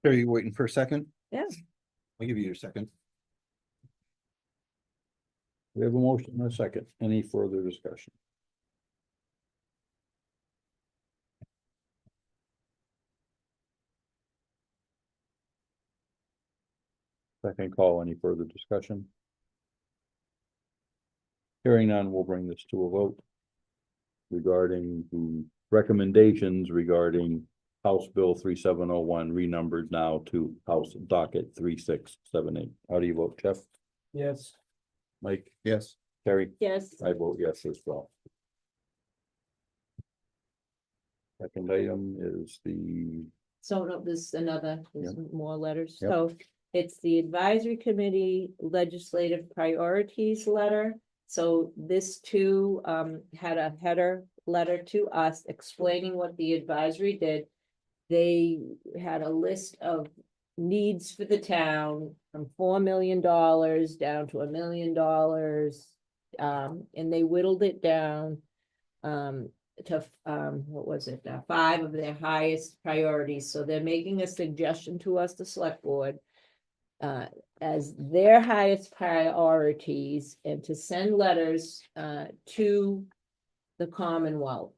Are you waiting for a second? Yeah. I'll give you a second. We have a motion and a second. Any further discussion? Second call, any further discussion? Hearing none, we'll bring this to a vote regarding the recommendations regarding House Bill 3701, renumbered now to House Docket 3678. How do you vote, Jeff? Yes. Mike? Yes. Terry? Yes. I vote yes as well. Second item is the, So no, there's more letters. Yep. So it's the advisory committee legislative priorities letter. So this too had a header letter to us explaining what the advisory did. They had a list of needs for the town from $4 million down to $1 million. And they whittled it down to what was it, 5 of their highest priorities. So they're making a suggestion to us, the select board, as their highest priorities and to send letters to the Commonwealth,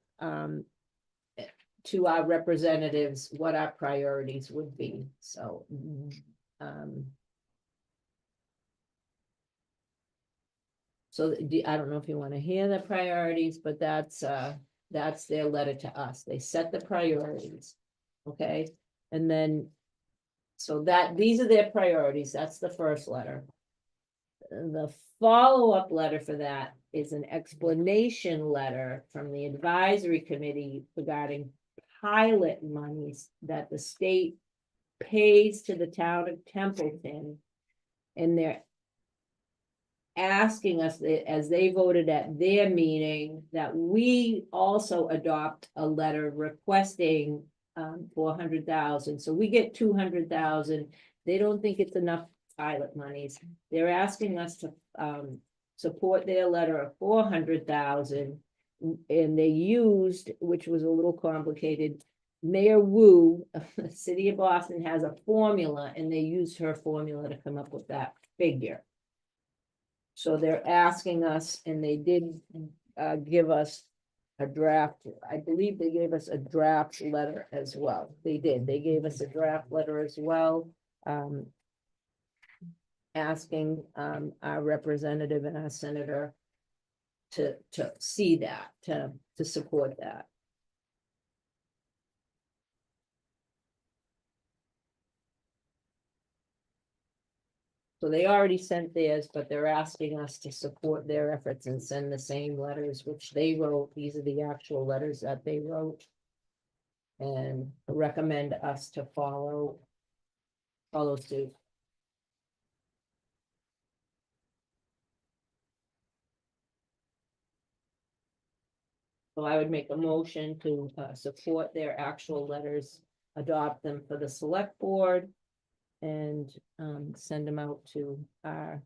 to our representatives, what our priorities would be. So, I don't know if you want to hear the priorities, but that's their letter to us. They set the priorities. Okay, and then, so that, these are their priorities. That's the first letter. The follow-up letter for that is an explanation letter from the advisory committee regarding pilot monies that the state pays to the town of Templeton. And they're asking us, as they voted at their meeting, that we also adopt a letter requesting 400,000. So we get 200,000. They don't think it's enough pilot monies. They're asking us to support their letter of 400,000. And they used, which was a little complicated, Mayor Wu of the city of Boston has a formula, and they used her formula to come up with that figure. So they're asking us, and they did give us a draft. I believe they gave us a draft letter as well. They did. They gave us a draft letter as well, asking our representative and our senator to see that, to support that. So they already sent theirs, but they're asking us to support their efforts and send the same letters, which they wrote. These are the actual letters that they wrote. And recommend us to follow suit. So I would make a motion to support their actual letters, adopt them for the select board, and send them out to our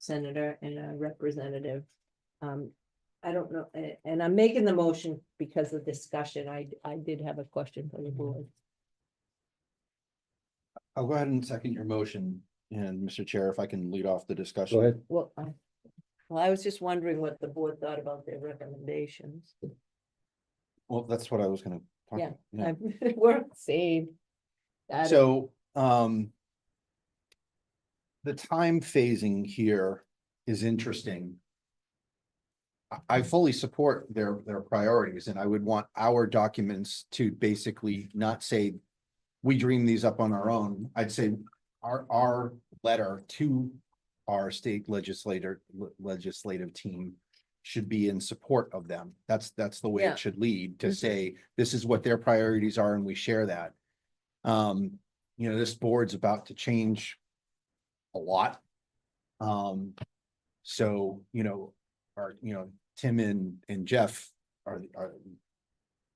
senator and our representative. I don't know, and I'm making the motion because of discussion. I did have a question for the board. I'll go ahead and second your motion, and Mr. Chair, if I can lead off the discussion. Go ahead. Well, I was just wondering what the board thought about their recommendations. Well, that's what I was gonna talk Yeah, about. we're saved. So, the time phasing here is interesting. I fully support their priorities, and I would want our documents to basically not say we dream these up on our own. I'd say our letter to our state legislative team should be in support of them. That's the way Yeah. it should lead, to say, this is what their priorities are, and we share that. This board's about to change a lot. So, Tim and Jeff are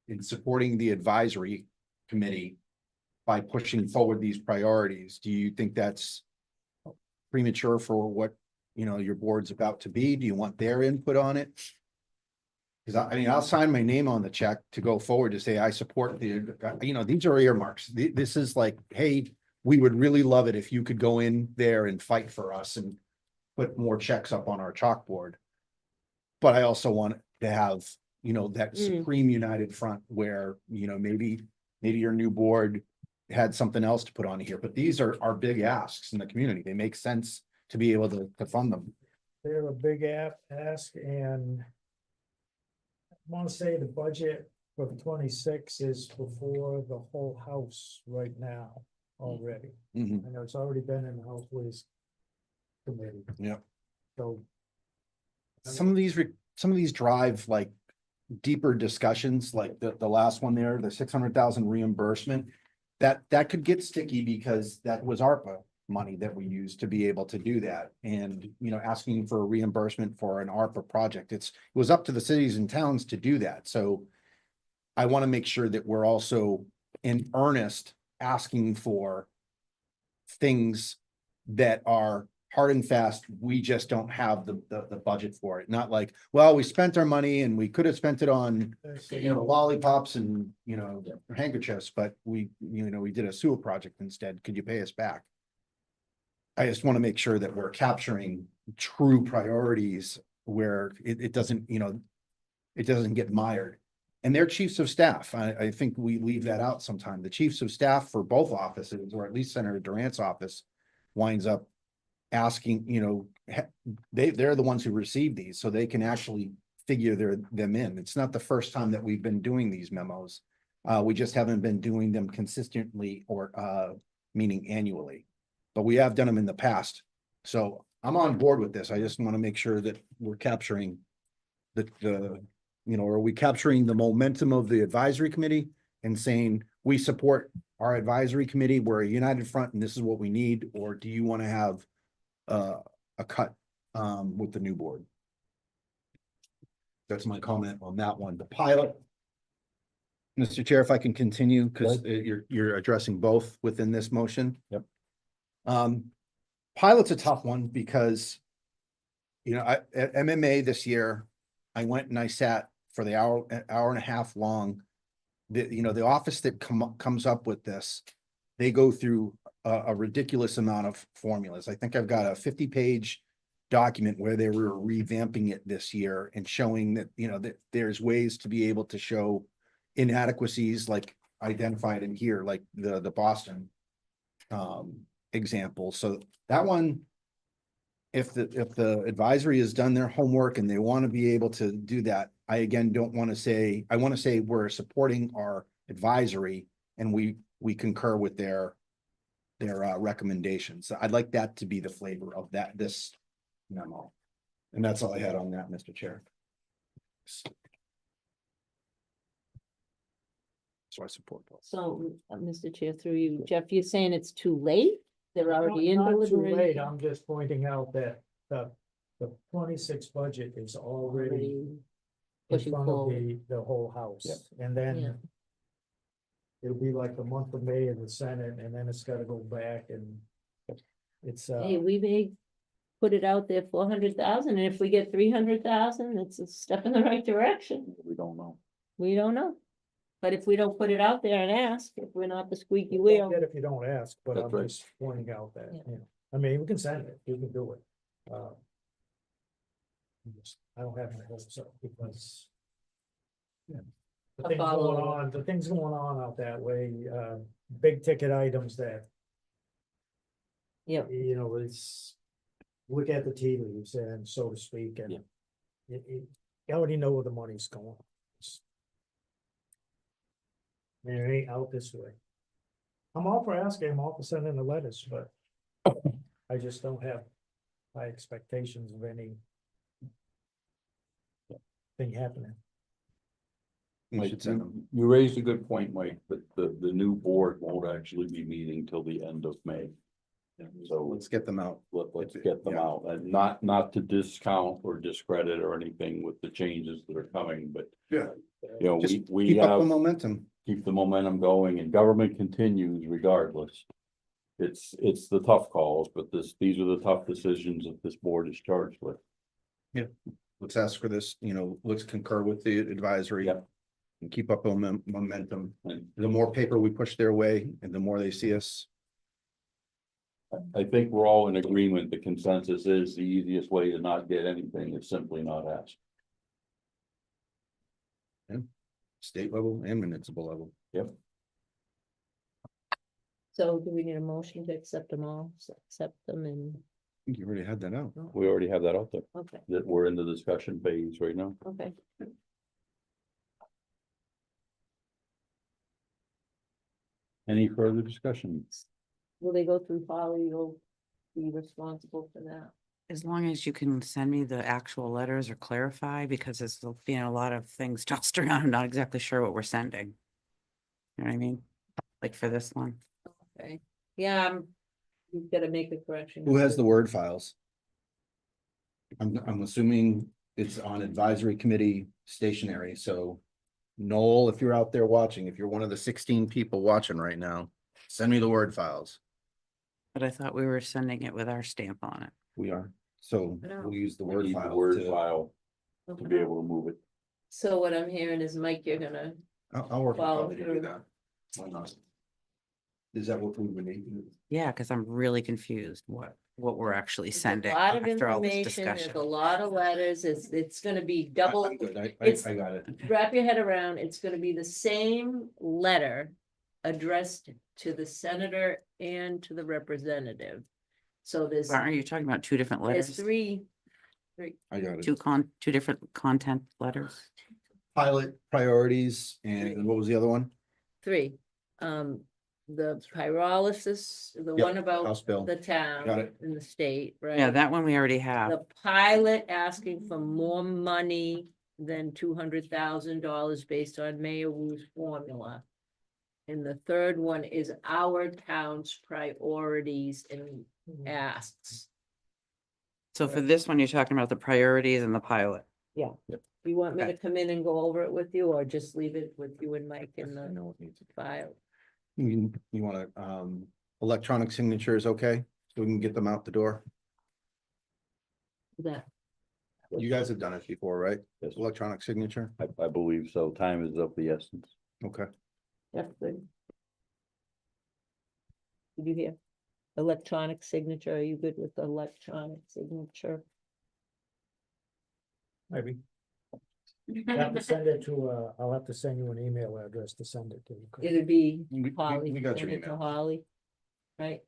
in supporting the advisory committee by pushing forward these priorities. Do you think that's premature for what, your board's about to be? Do you want their input on it? Because I'll sign my name on the check to go forward to say I support these are earmarks. This is like, hey, we would really love it if you could go in there and fight for us and put more checks up on our chalkboard. But I also want to have, that supreme united front where, maybe your new board had something else to put on here, but these are big asks in the community. They make sense to be able to fund them. They're a big ask, and I want to say the budget for 26 is before the whole house right now already. Mhm. I know it's already been in the House Ways Committee. Yep. So Some of these drive like deeper discussions, like the last one there, the 600,000 reimbursement. That could get sticky because that was ARPA money that we used to be able to do that. And, asking for a reimbursement for an ARPA project, it was up to the cities and towns to do that. So I want to make sure that we're also in earnest asking for things that are hard and fast. We just don't have the budget for it. Not like, well, we spent our money and we could have spent it on, lollipops and, handkerchiefs, but we did a sewer project instead. Could you pay us back? I just want to make sure that we're capturing true priorities where it doesn't, it doesn't get mired. And they're chiefs of staff. I think we leave that out sometime. The chiefs of staff for both offices, or at least Senator Durant's office, winds up asking, they're the ones who receive these, so they can actually figure them in. It's not the first time that we've been doing these memos. We just haven't been doing them consistently or meaning annually. But we have done them in the past. So I'm on board with this. I just want to make sure that we're capturing are we capturing the momentum of the advisory committee and saying we support our advisory committee, we're a united front and this is what we need? Or do you want to have a cut with the new board? That's my comment on that one. The pilot. Mr. Chair, if I can continue, because you're addressing both within this motion. Yep. Pilot's a tough one because, at MMA this year, I went and I sat for the hour and a half long. The office that comes up with this, they go through a ridiculous amount of formulas. I think I've got a 50-page document where they were revamping it this year and showing that, that there's ways to be able to show inadequacies like identified in here, like the Boston example. So that one, if the advisory has done their homework and they want to be able to do that, I again don't want to say, I want to say we're supporting our advisory and we concur with their recommendations. I'd like that to be the flavor of this memo. And that's all I had on that, Mr. Chair. So I support both. So, Mr. Chair, through you, Jeff, you're saying it's too late? They're already in Not too late. deliberation? I'm just pointing out that the 26 budget is already in Pushing front of forward. the whole house. And Yeah. then it'll be like the month of May in the Senate, and then it's gotta go back and it's, Hey, we may put it out there 400,000, and if we get 300,000, it's a step in the right direction. We don't know. We don't know. But if we don't put it out there and ask, if we're not the squeaky you wheel. don't get if you don't ask, but That's I'm right. just pointing out that, Yeah. I mean, we can send it, you can do it. I don't have my hopes up because the A things follow going on, out that way, big ticket items that, Yep. it's look at the tea leaves and so to speak, and Yeah. you already know where the money's going. And it ain't out this way. I'm all for asking, I'm all for sending the letters, but I just don't have high expectations of any thing happening. We Mike, should send them. you raised a good point, Mike, but the new board won't actually be meeting till the end of May. So Let's get them out. let's get them Yeah. out, and not to discount or discredit or anything with the changes that are coming, but Yeah. Just we keep up the have, momentum. keep the momentum going, and government continues regardless. It's the tough calls, but these are the tough decisions that this board is charged with. Let's ask for this, let's concur with the advisory. Yep. And keep up momentum. And the more paper we push their way and the more they see us. I think we're all in agreement, the consensus is the easiest way to not get anything is simply not ask. State level and municipal level. Yep. So do we need a motion to accept them all, accept them and, I think you already had that out. We already have that out there, okay, that we're in the discussion phase right now. okay. Any further discussion? Will they go through Holly? You'll be responsible for that. As long as you can send me the actual letters or clarify, because there's been a lot of things tossed around. I'm not exactly sure what we're sending. You know what I mean? Like for this one. Okay, yeah, you've got to make a correction. Who has the Word files? I'm assuming it's on advisory committee stationery, so Noel, if you're out there watching, if you're one of the 16 people watching right now, send me the Word files. But I thought we were sending it with our stamp on it. We are, so No. we'll use the We Word need the file. Word file to be Okay. able to move it. So what I'm hearing is, Mike, you're gonna I'll work with follow Holly to do through. that. Why not? Is that what we would need? Yeah, because I'm really confused what we're actually It's a sending lot of after all this information, there's discussion. a lot of letters, it's gonna be double. I'm good. it's- I got it. Wrap your head around, it's gonna be the same letter addressed to the senator and to the representative. So Aren't you talking about two different there's letters? three, I got it. Two different content letters? Pilot priorities and what was the other one? three. The pyrolysis, the Yep, one about House bill. the town Got it. and the state, right? Yeah, that one we already have. The pilot asking for more money than $200,000 based on Mayor Wu's formula. And the third one is our town's priorities and asks. So for this one, you're talking about the priorities and the pilot. You want me to Okay. come in and go over it with you, or just leave it with you and Mike in I the know what needs to. file? You wanna, electronic signatures, okay? So we can get them out the door. That, You guys have done it before, right? Yes. Electronic signature? I believe so. Time is of the essence. Okay. that's good. Did you hear? Electronic signature, are you good with the electronic signature? Maybe. I have to send it to, I'll have to send you an email address to send it to. It'd be We Holly, got send your it to email. Holly. Right?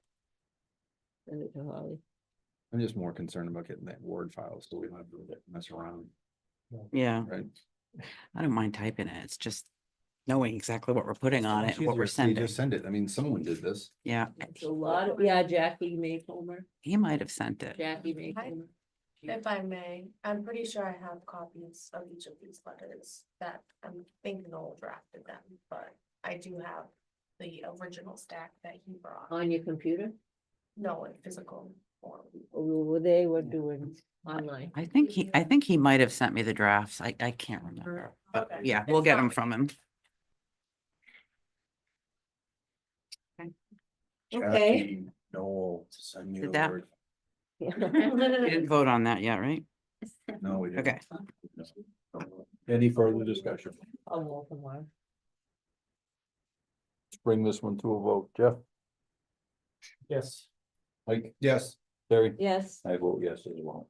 Send it to Holly. I'm just more concerned about getting that Word file, so we don't have to mess around, Yeah, right? I don't mind typing it. It's just knowing exactly what we're putting on it, It's and what easier we're if you sending. Just send it. I mean, someone did this. Yeah, It's a lot of, yeah, Jackie Maycomer, he might have sent it. Jackie Maycomer. If I may, I'm pretty sure I have copies of each of these letters that I'm thinking Noel drafted them, but I do have the original stack that he brought. On your computer? No, in physical form. Or they were doing online. I think he might have sent me the drafts. I can't remember. But Okay. yeah, we'll get them from him. Okay. Jackie, Noel, send me Did the that- Word. We didn't vote on that yet, right? No, we didn't. Okay. Any further discussion? I'll walk them on. Let's bring this one to a vote. Jeff? Yes. Mike? Yes. Terry? Yes. I vote yes as well.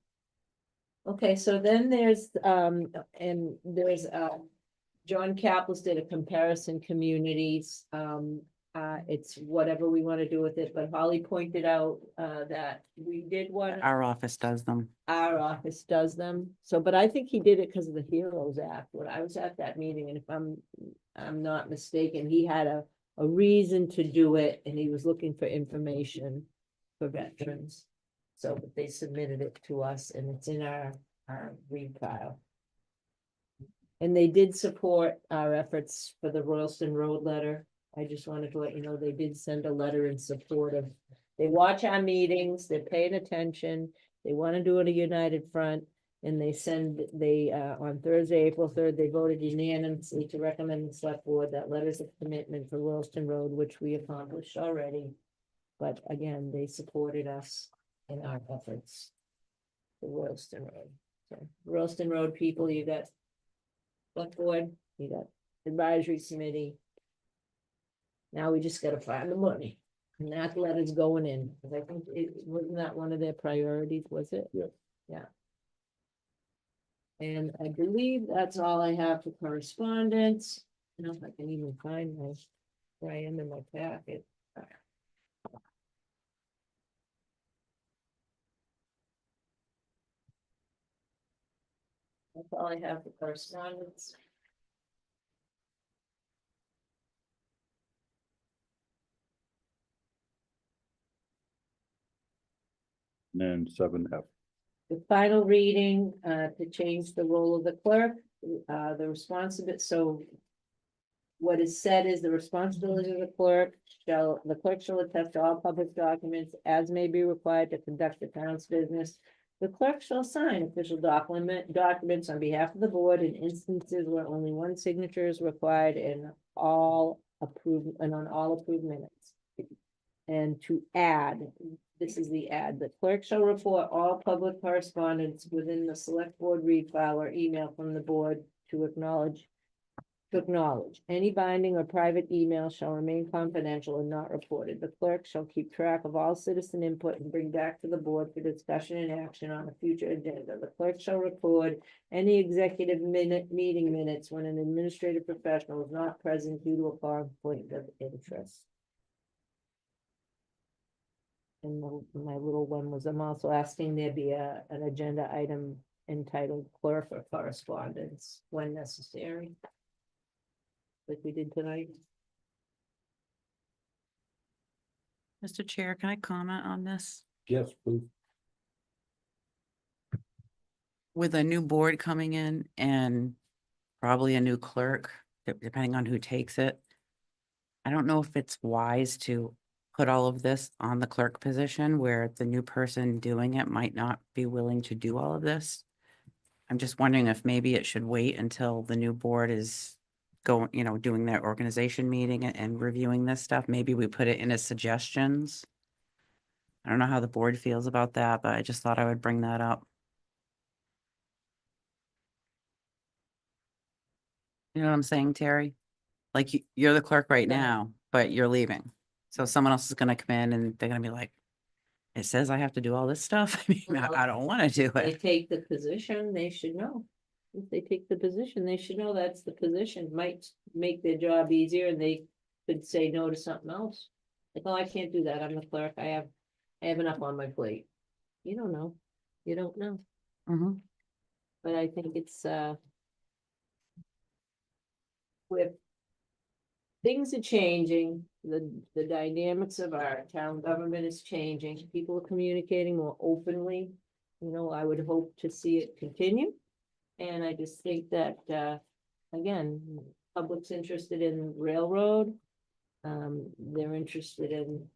Okay, so then there's, and there's, John Caplis did a comparison communities. It's whatever we want to do with it, but Holly pointed out, that we did one. Our office does them. Our office does them. So, but I think he did it because of the Heroes Act. When I was at that meeting, and if I'm not mistaken, he had a reason to do it, and he was looking for information for veterans. So but they submitted it to us, and it's in our read file. And they did support our efforts for the Royalston Road letter. I just wanted to let you know, they did send a letter in support of, they watch our meetings, they're paying attention, they want to do it a united front. And they on Thursday, April 3rd, they voted unanimously to recommend the select board that letters of commitment for Royalston Road, which we accomplished already. But again, they supported us in our efforts for Royalston Road. So Royalston Road people, you got select board, you got advisory committee. Now we just gotta find the money, and that letter's going in, because I think wasn't that one of their priorities, was it? Yes. Yeah. And I believe that's all I have for correspondence. I don't know if I can even find my, where I am in my packet. That's all I have for correspondence. And then 7F. The final reading, to change the role of the clerk, the responsibility, so. What is said is the responsibility of the clerk the clerk shall attest to all public documents as may be required to conduct the town's business. The clerk shall sign official documents on behalf of the board in instances where only one signature is required and on all approved minutes. And to add, this is the add, the clerk shall report all public correspondence within the select board read file or email from the board to To acknowledge, any binding or private email shall remain confidential and not reported. The clerk shall keep track of all citizen input and bring back to the board for discussion and action on a future agenda. The clerk shall record any executive meeting minutes when an administrative professional is not present due to a conflict of interest. And my little one was, I'm also asking there be an agenda item entitled clerk or correspondence when necessary. Like we did tonight. Mr. Chair, can I comment on this? Yes, please. With a new board coming in and probably a new clerk, depending on who takes it. I don't know if it's wise to put all of this on the clerk position where the new person doing it might not be willing to do all of this. I'm just wondering if maybe it should wait until the new board is going, doing their organization meeting and reviewing this stuff. Maybe we put it in as suggestions. I don't know how the board feels about that, but I just thought I would bring that up. You know what I'm saying, Terry? Like you're the clerk right now, but you're leaving. So someone else is gonna come in and they're gonna be like, it says I have to do all this stuff. I mean, I don't wanna do They it. take the position, they should know. If they take the position, they should know that's the position, might make their job easier and they could say no to something else. Like, oh, I can't do that, I'm the clerk, I have enough on my plate. You don't know, you don't know, Mhm. but I think it's, with things are changing, the dynamics of our town government is changing, people are communicating more openly. You know, I would hope to see it continue. And I just think that, again, public's interested in railroad. They're interested in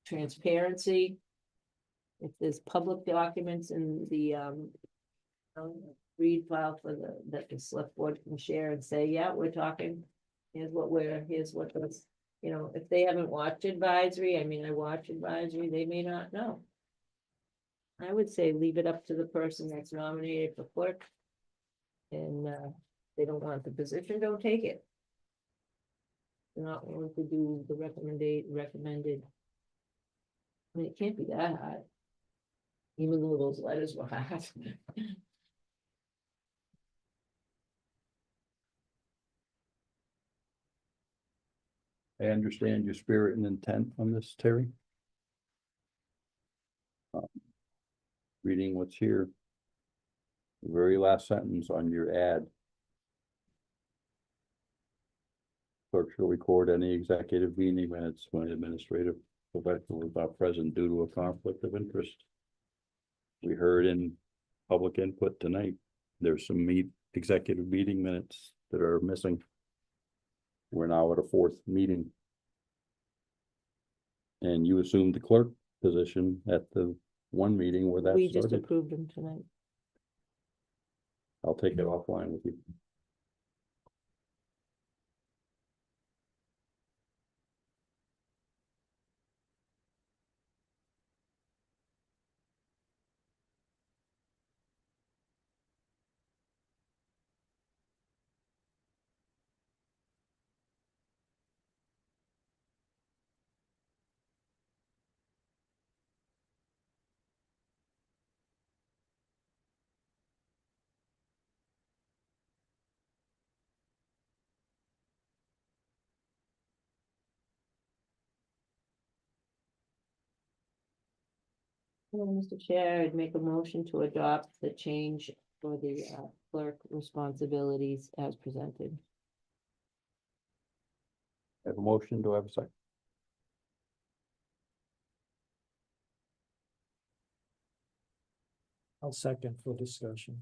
transparency. If there's public documents in the, read file for that the select board can share and say, yeah, we're talking. Here's what was, if they haven't watched advisory, I mean, I watch advisory, they may not know. I would say leave it up to the person that's nominated for clerk. And they don't want the position, don't take it. They're not willing to do the recommended. I mean, it can't be that hard. Even though those letters were hard. I understand your spirit and intent on this, Terry. Reading what's here. The very last sentence on your ad. Clerk shall record any executive meeting minutes when administrative professional is not present due to a conflict of interest. We heard in public input tonight, there's some executive meeting minutes that are missing. We're now at a fourth meeting. And you assumed the clerk position at the one meeting where that We just started. approved them tonight. I'll take it offline with you. Well, Mr. Chair, I'd make a motion to adopt the change for the clerk responsibilities as presented. I have a motion, do I have a second? I'll second for discussion.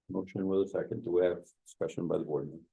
Motion with a second, do we have discussion by the board members?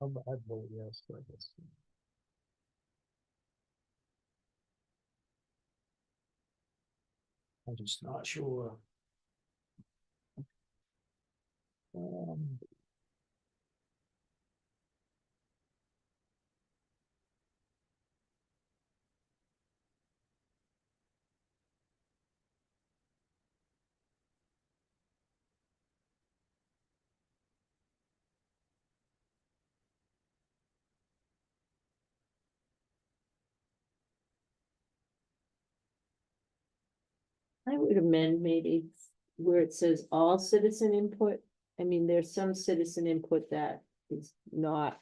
I'd vote yes, I guess. I'm just not sure. Um, I would amend maybe where it says all citizen input. I mean, there's some citizen input that is not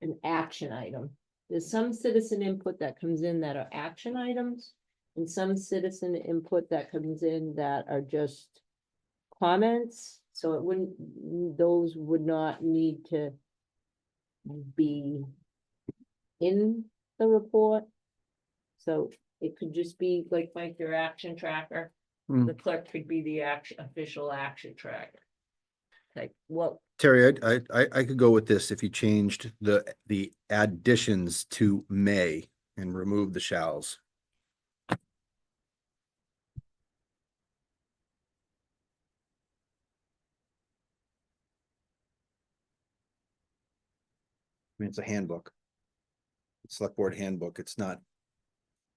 an action item. There's some citizen input that comes in that are action items, and some citizen input that comes in that are just comments, so it wouldn't, those would not need to be in the report. So it could just be like your action tracker. Hmm. The clerk could be the official action tracker. Like, well, Terry, I could go with this if you changed the additions to may and remove the shalls. I mean, it's a handbook. Select board handbook. It's not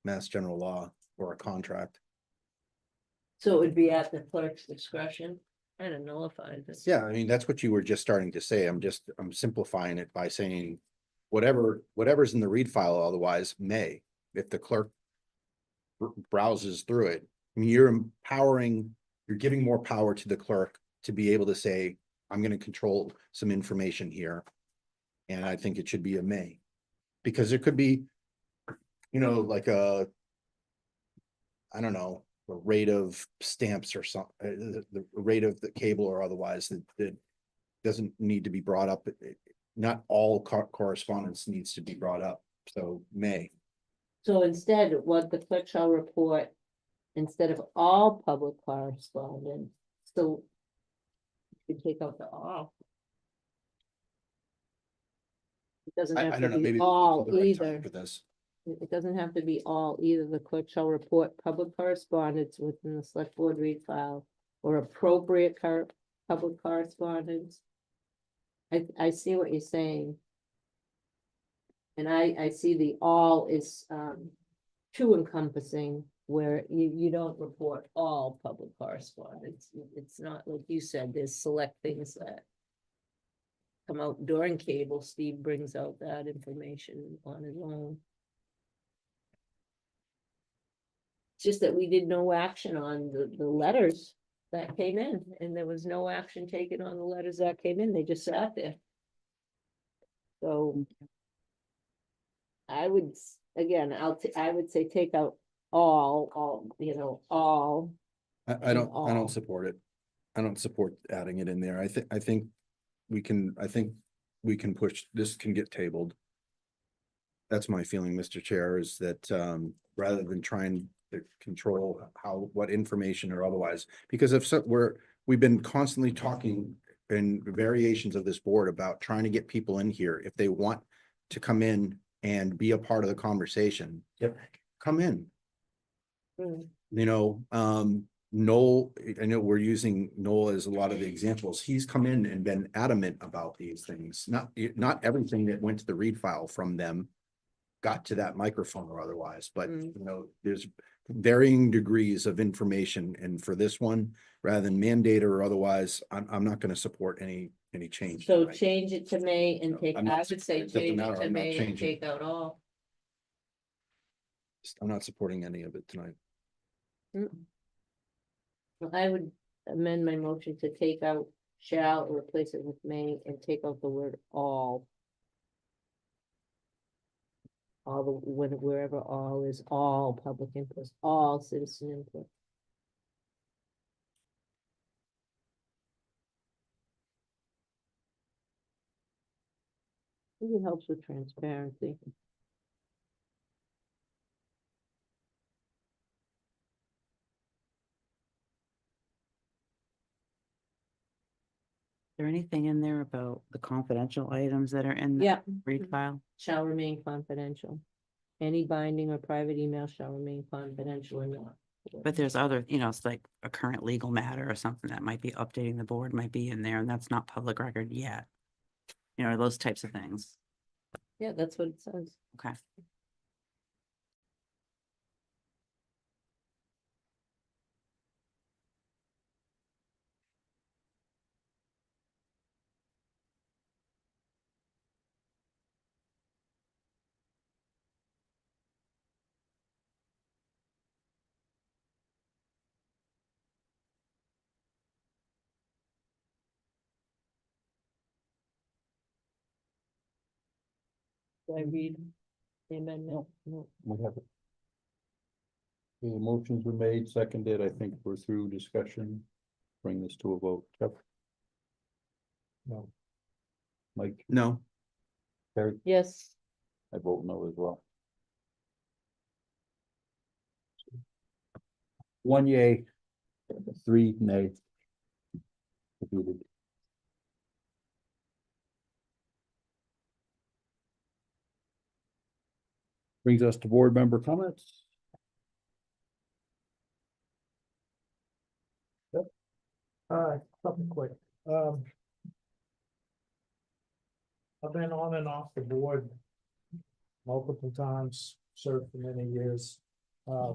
mass general law or a contract. so it would be at the clerk's discretion. I don't nullify this. Yeah, I mean, that's what you were just starting to say. I'm simplifying it by saying whatever's in the read file otherwise may, if the clerk browses through it. I mean, you're giving more power to the clerk to be able to say, I'm going to control some information here. And I think it should be a may, because it could be, like I don't know, a rate of stamps or something, the rate of the cable or otherwise that doesn't need to be brought up. Not all correspondence needs to be brought up. So may. So instead, what the clerk shall report, instead of all public correspondence, so you could take out the all. It doesn't I have don't to know, be maybe all the right time either. for this. It doesn't have to be all either. The clerk shall report public correspondence within the select board read file or appropriate public correspondence. I see what you're saying. And I see the all is too encompassing, where you don't report all public correspondence. It's not like you said, there's select things that come out during cable. Steve brings out that information on his own. It's just that we did no action on the letters that came in, and there was no action taken on the letters that came in. They just sat there. So I would, again, I would say take out all, all. I don't all. support it. I don't support adding it in there. I think we can push, this can get tabled. That's my feeling, Mr. Chair, is that rather than trying to control what information or otherwise, because if so, we've been constantly talking in variations of this board about trying to get people in here if they want to come in and be a part of the conversation. Yep. Come in. Mm. Noel, I know we're using Noel as a lot of the examples. He's come in and been adamant about these things. Not everything that went to the read file from them got to that microphone or otherwise, but there's varying degrees of information. And for this one, rather than mandate or otherwise, I'm not going to support any change. So tonight. change it to may and take, I'm I not- would say it doesn't change matter, it to I'm not may and changing. take out all. I'm not supporting any of it tonight. Well, I would amend my motion to take out shall or replace it with may and take out the word all. All the, wherever all is, all public input, all citizen input. I think it helps with transparency. there anything in there about the confidential items that are in the Yeah, read file? shall remain confidential. Any binding or private email shall remain confidential and not. But there's other, you know, it's like a current legal matter or something that might be updating the board might be in there, and that's not public record yet. You know, those types of things. Yeah, that's what it says. Okay. Do I read the amendment? No. We have it. The motions were made, seconded. I think we're through discussion. Bring this to a vote. Jeff? No. Mike? No. Terry? Yes, I vote no as well. 1 yay, 3 nay. Defeated. Brings us to board member comments. Something quick. I've been on and off the board multiple times, served for many years. I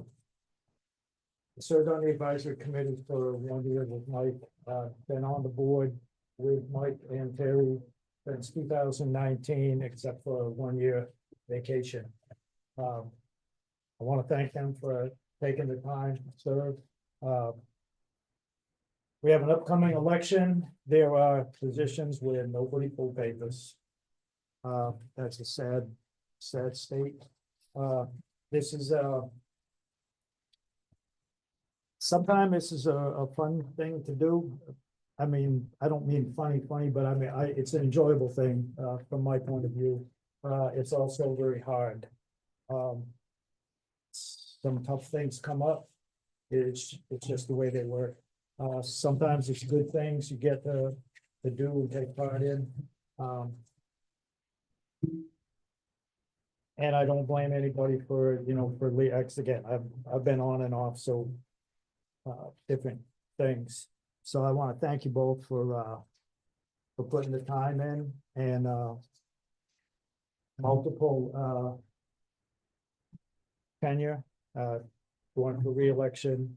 served on the advisory committee for 1 year with Mike, been on the board with Mike and Terry since 2019, except for a 1 year vacation. I want to thank them for taking the time to serve. We have an upcoming election. There are positions where nobody pulled papers. That's a sad state. This is sometimes this is a fun thing to do. I mean, I don't mean funny, but I mean, it's an enjoyable thing, from my point of view. It's also very hard. Some tough things come up. It's just the way they work. Sometimes it's good things you get to do and take part in. And I don't blame anybody for, for X again. I've been on and off, so different things. So I want to thank you both for putting the time in and multiple tenure, going for reelection.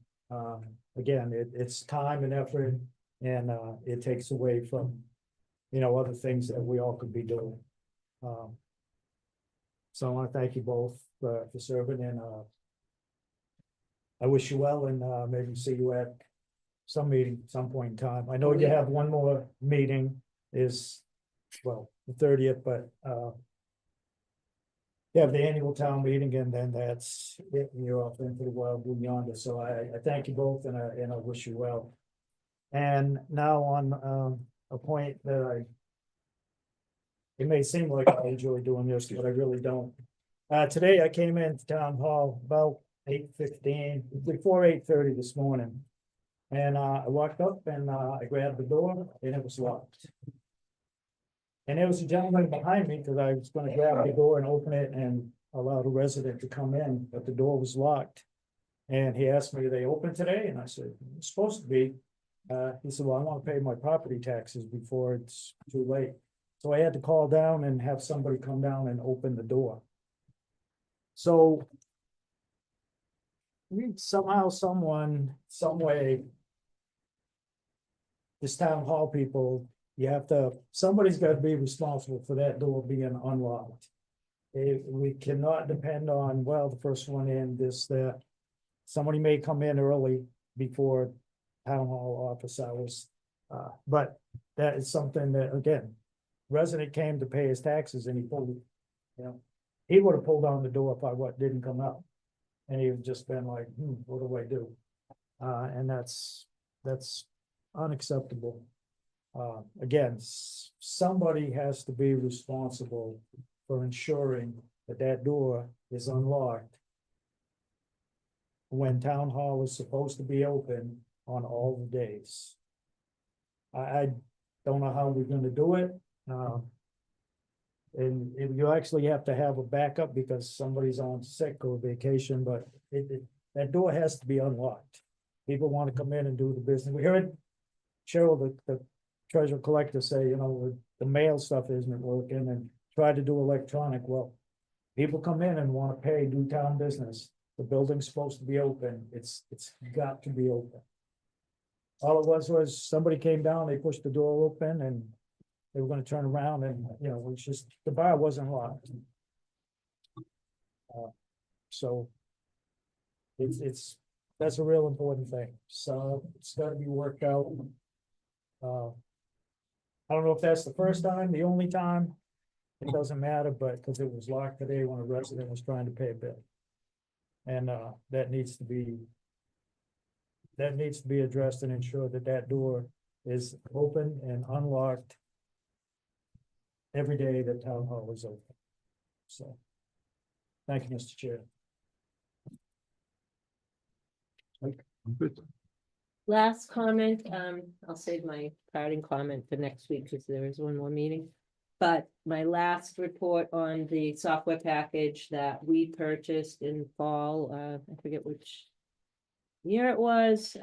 Again, it's time and effort, and it takes away from, other things that we all could be doing. So I want to thank you both for serving, and I wish you well, and maybe see you at some meeting, some point in time. I know you have one more meeting is, well, the 30th, but you have the annual town meeting, and then that's it, and you're off into the wild blue yonder. So I thank you both, and I wish you well. And now on a point that it may seem like I enjoy doing this, but I really don't. Today I came into town hall about 8:15, before 8:30 this morning. And I walked up and I grabbed the door, and it was locked. And there was a gentleman behind me, because I was gonna grab the door and open it and allow the resident to come in, but the door was locked. And he asked me, "Are they open today?" And I said, "It's supposed to be." He said, "Well, I want to pay my property taxes before it's too late." So I had to call down and have somebody come down and open the door. So somehow, some way, this town hall people, somebody's got to be responsible for that door being unlocked. We cannot depend on, well, the first one in, this, that. Somebody may come in early before town hall office hours. But that is something that, again, resident came to pay his taxes and he pulled, he would have pulled on the door if I didn't come out. And he would just been like, what do I do? And that's unacceptable. Again, somebody has to be responsible for ensuring that that door is unlocked when town hall is supposed to be open on all the days. don't know how we're gonna do it. And you actually have to have a backup because somebody's on sick or vacation, but that door has to be unlocked. People want to come in and do the business. We heard Cheryl, the treasure collector say, the mail stuff isn't working and tried to do electronic. Well, people come in and want to pay, do town business. The building's supposed to be open. It's got to be open. All it was somebody came down, they pushed the door open and they were gonna turn around and, it's just, the bar wasn't locked. So that's a real important thing. So it's gotta be worked out. I don't know if that's the first time, the only time. It doesn't matter, but because it was locked today when a resident was trying to pay a bill. And that needs to be addressed and ensure that that door is open and unlocked every day that town hall is open. So, thank you, Mr. Chair. Last comment, I'll save my parting comment for next week because there is one more meeting. But my last report on the software package that we purchased in fall, I forget which year it was,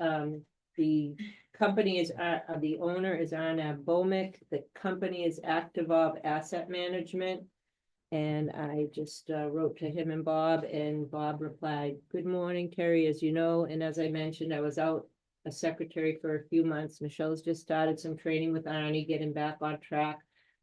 the company is, the owner is Arnav Bomick, the company is Activov Asset Management. And I just wrote to him and Bob replied, "Good morning, Terry, as you know, and as I mentioned, I was out a secretary for a few months. Michelle's just started some training with Arnie, getting back on track.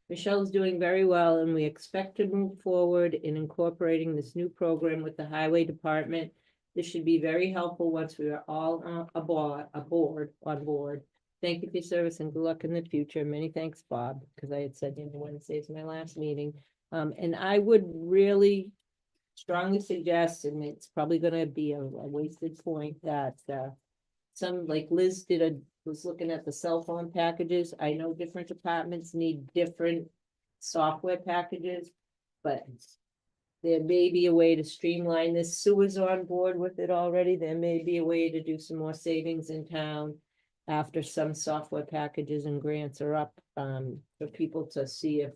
Michelle's doing very well, and we expect to move forward in incorporating this new program with the highway department. This should be very helpful once we are all on board. Thank you for your service and good luck in the future. Many thanks, Bob," because I had said Wednesday is my last meeting. And I would really strongly suggest, and it's probably gonna be a wasted point, that some, like Liz was looking at the cell phone packages. I know different departments need different software packages, but there may be a way to streamline this. Sue is on board with it already. There may be a way to do some more savings in town after some software packages and grants are up, for people to see if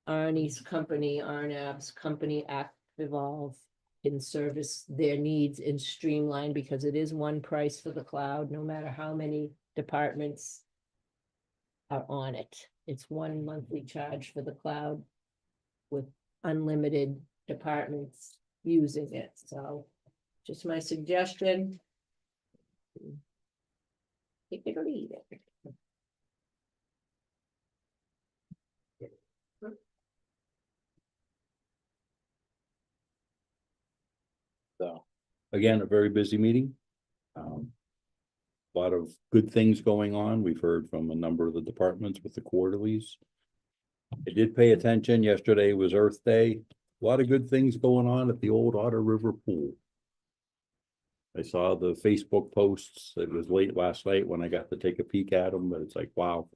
Arnie's company, Arnav's company, Activolve, can service their needs and streamline, because it is one price for the cloud, no matter how many departments are on it. It's one monthly charge for the cloud with unlimited departments using it. So just my suggestion. Take it or leave it. So, again, a very busy meeting. A lot of good things going on. We've heard from a number of the departments with the quarterlies. I did pay attention. Yesterday was Earth Day. A lot of good things going on at the old Otter River Pool. I saw the Facebook posts. It was late last night when I got to take a peek at them, but it's like, wow,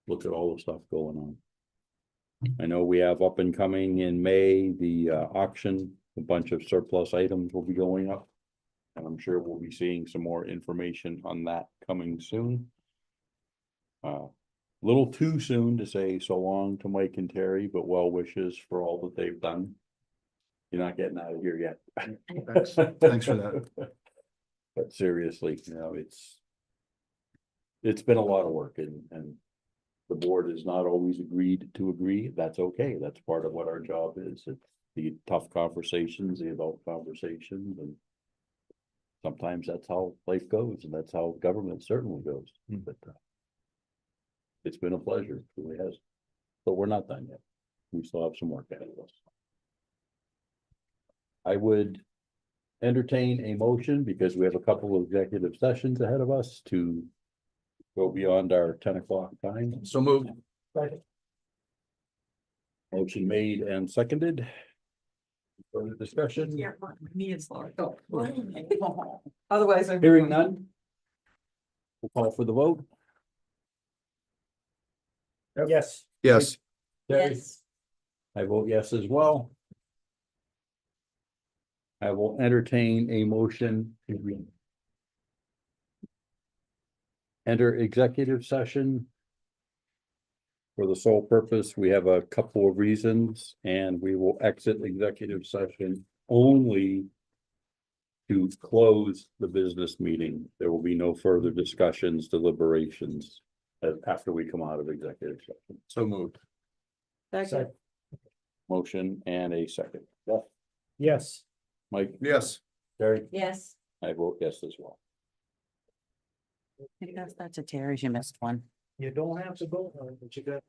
look at all the stuff going on. I know we have up and coming in May, the auction, a bunch of surplus items will be going up. And I'm sure we'll be seeing some more information on that coming soon. Little too soon to say so long to Mike and Terry, but well wishes for all that they've done. You're not getting out of here yet. Thanks for that. But seriously, it's been a lot of work and the board has not always agreed to agree. That's okay. That's part of what our job is. It's the tough conversations, the adult conversations, and sometimes that's how life goes, and that's how government certainly goes. But it's been a pleasure, it really has. But we're not done yet. We still have some work ahead of us. I would entertain a motion, because we have a couple of executive sessions ahead of us, to go beyond our 10 o'clock time. So moved. Motion made and seconded. Further discussion? Yeah, me and Laura. Otherwise, I'm. Hearing none. We'll call for the vote. Yes. Yes. Yes. I vote yes as well. I will entertain a motion to enter executive session for the sole purpose, we have a couple of reasons, and we will exit executive session only to close the business meeting. There will be no further discussions, deliberations after we come out of executive session. So moved. Second. Motion and a second. Jeff, Yes. Mike, Yes. Terry, Yes. I vote yes as well. I guess that's a Terry, you missed one. You don't have to go, but you got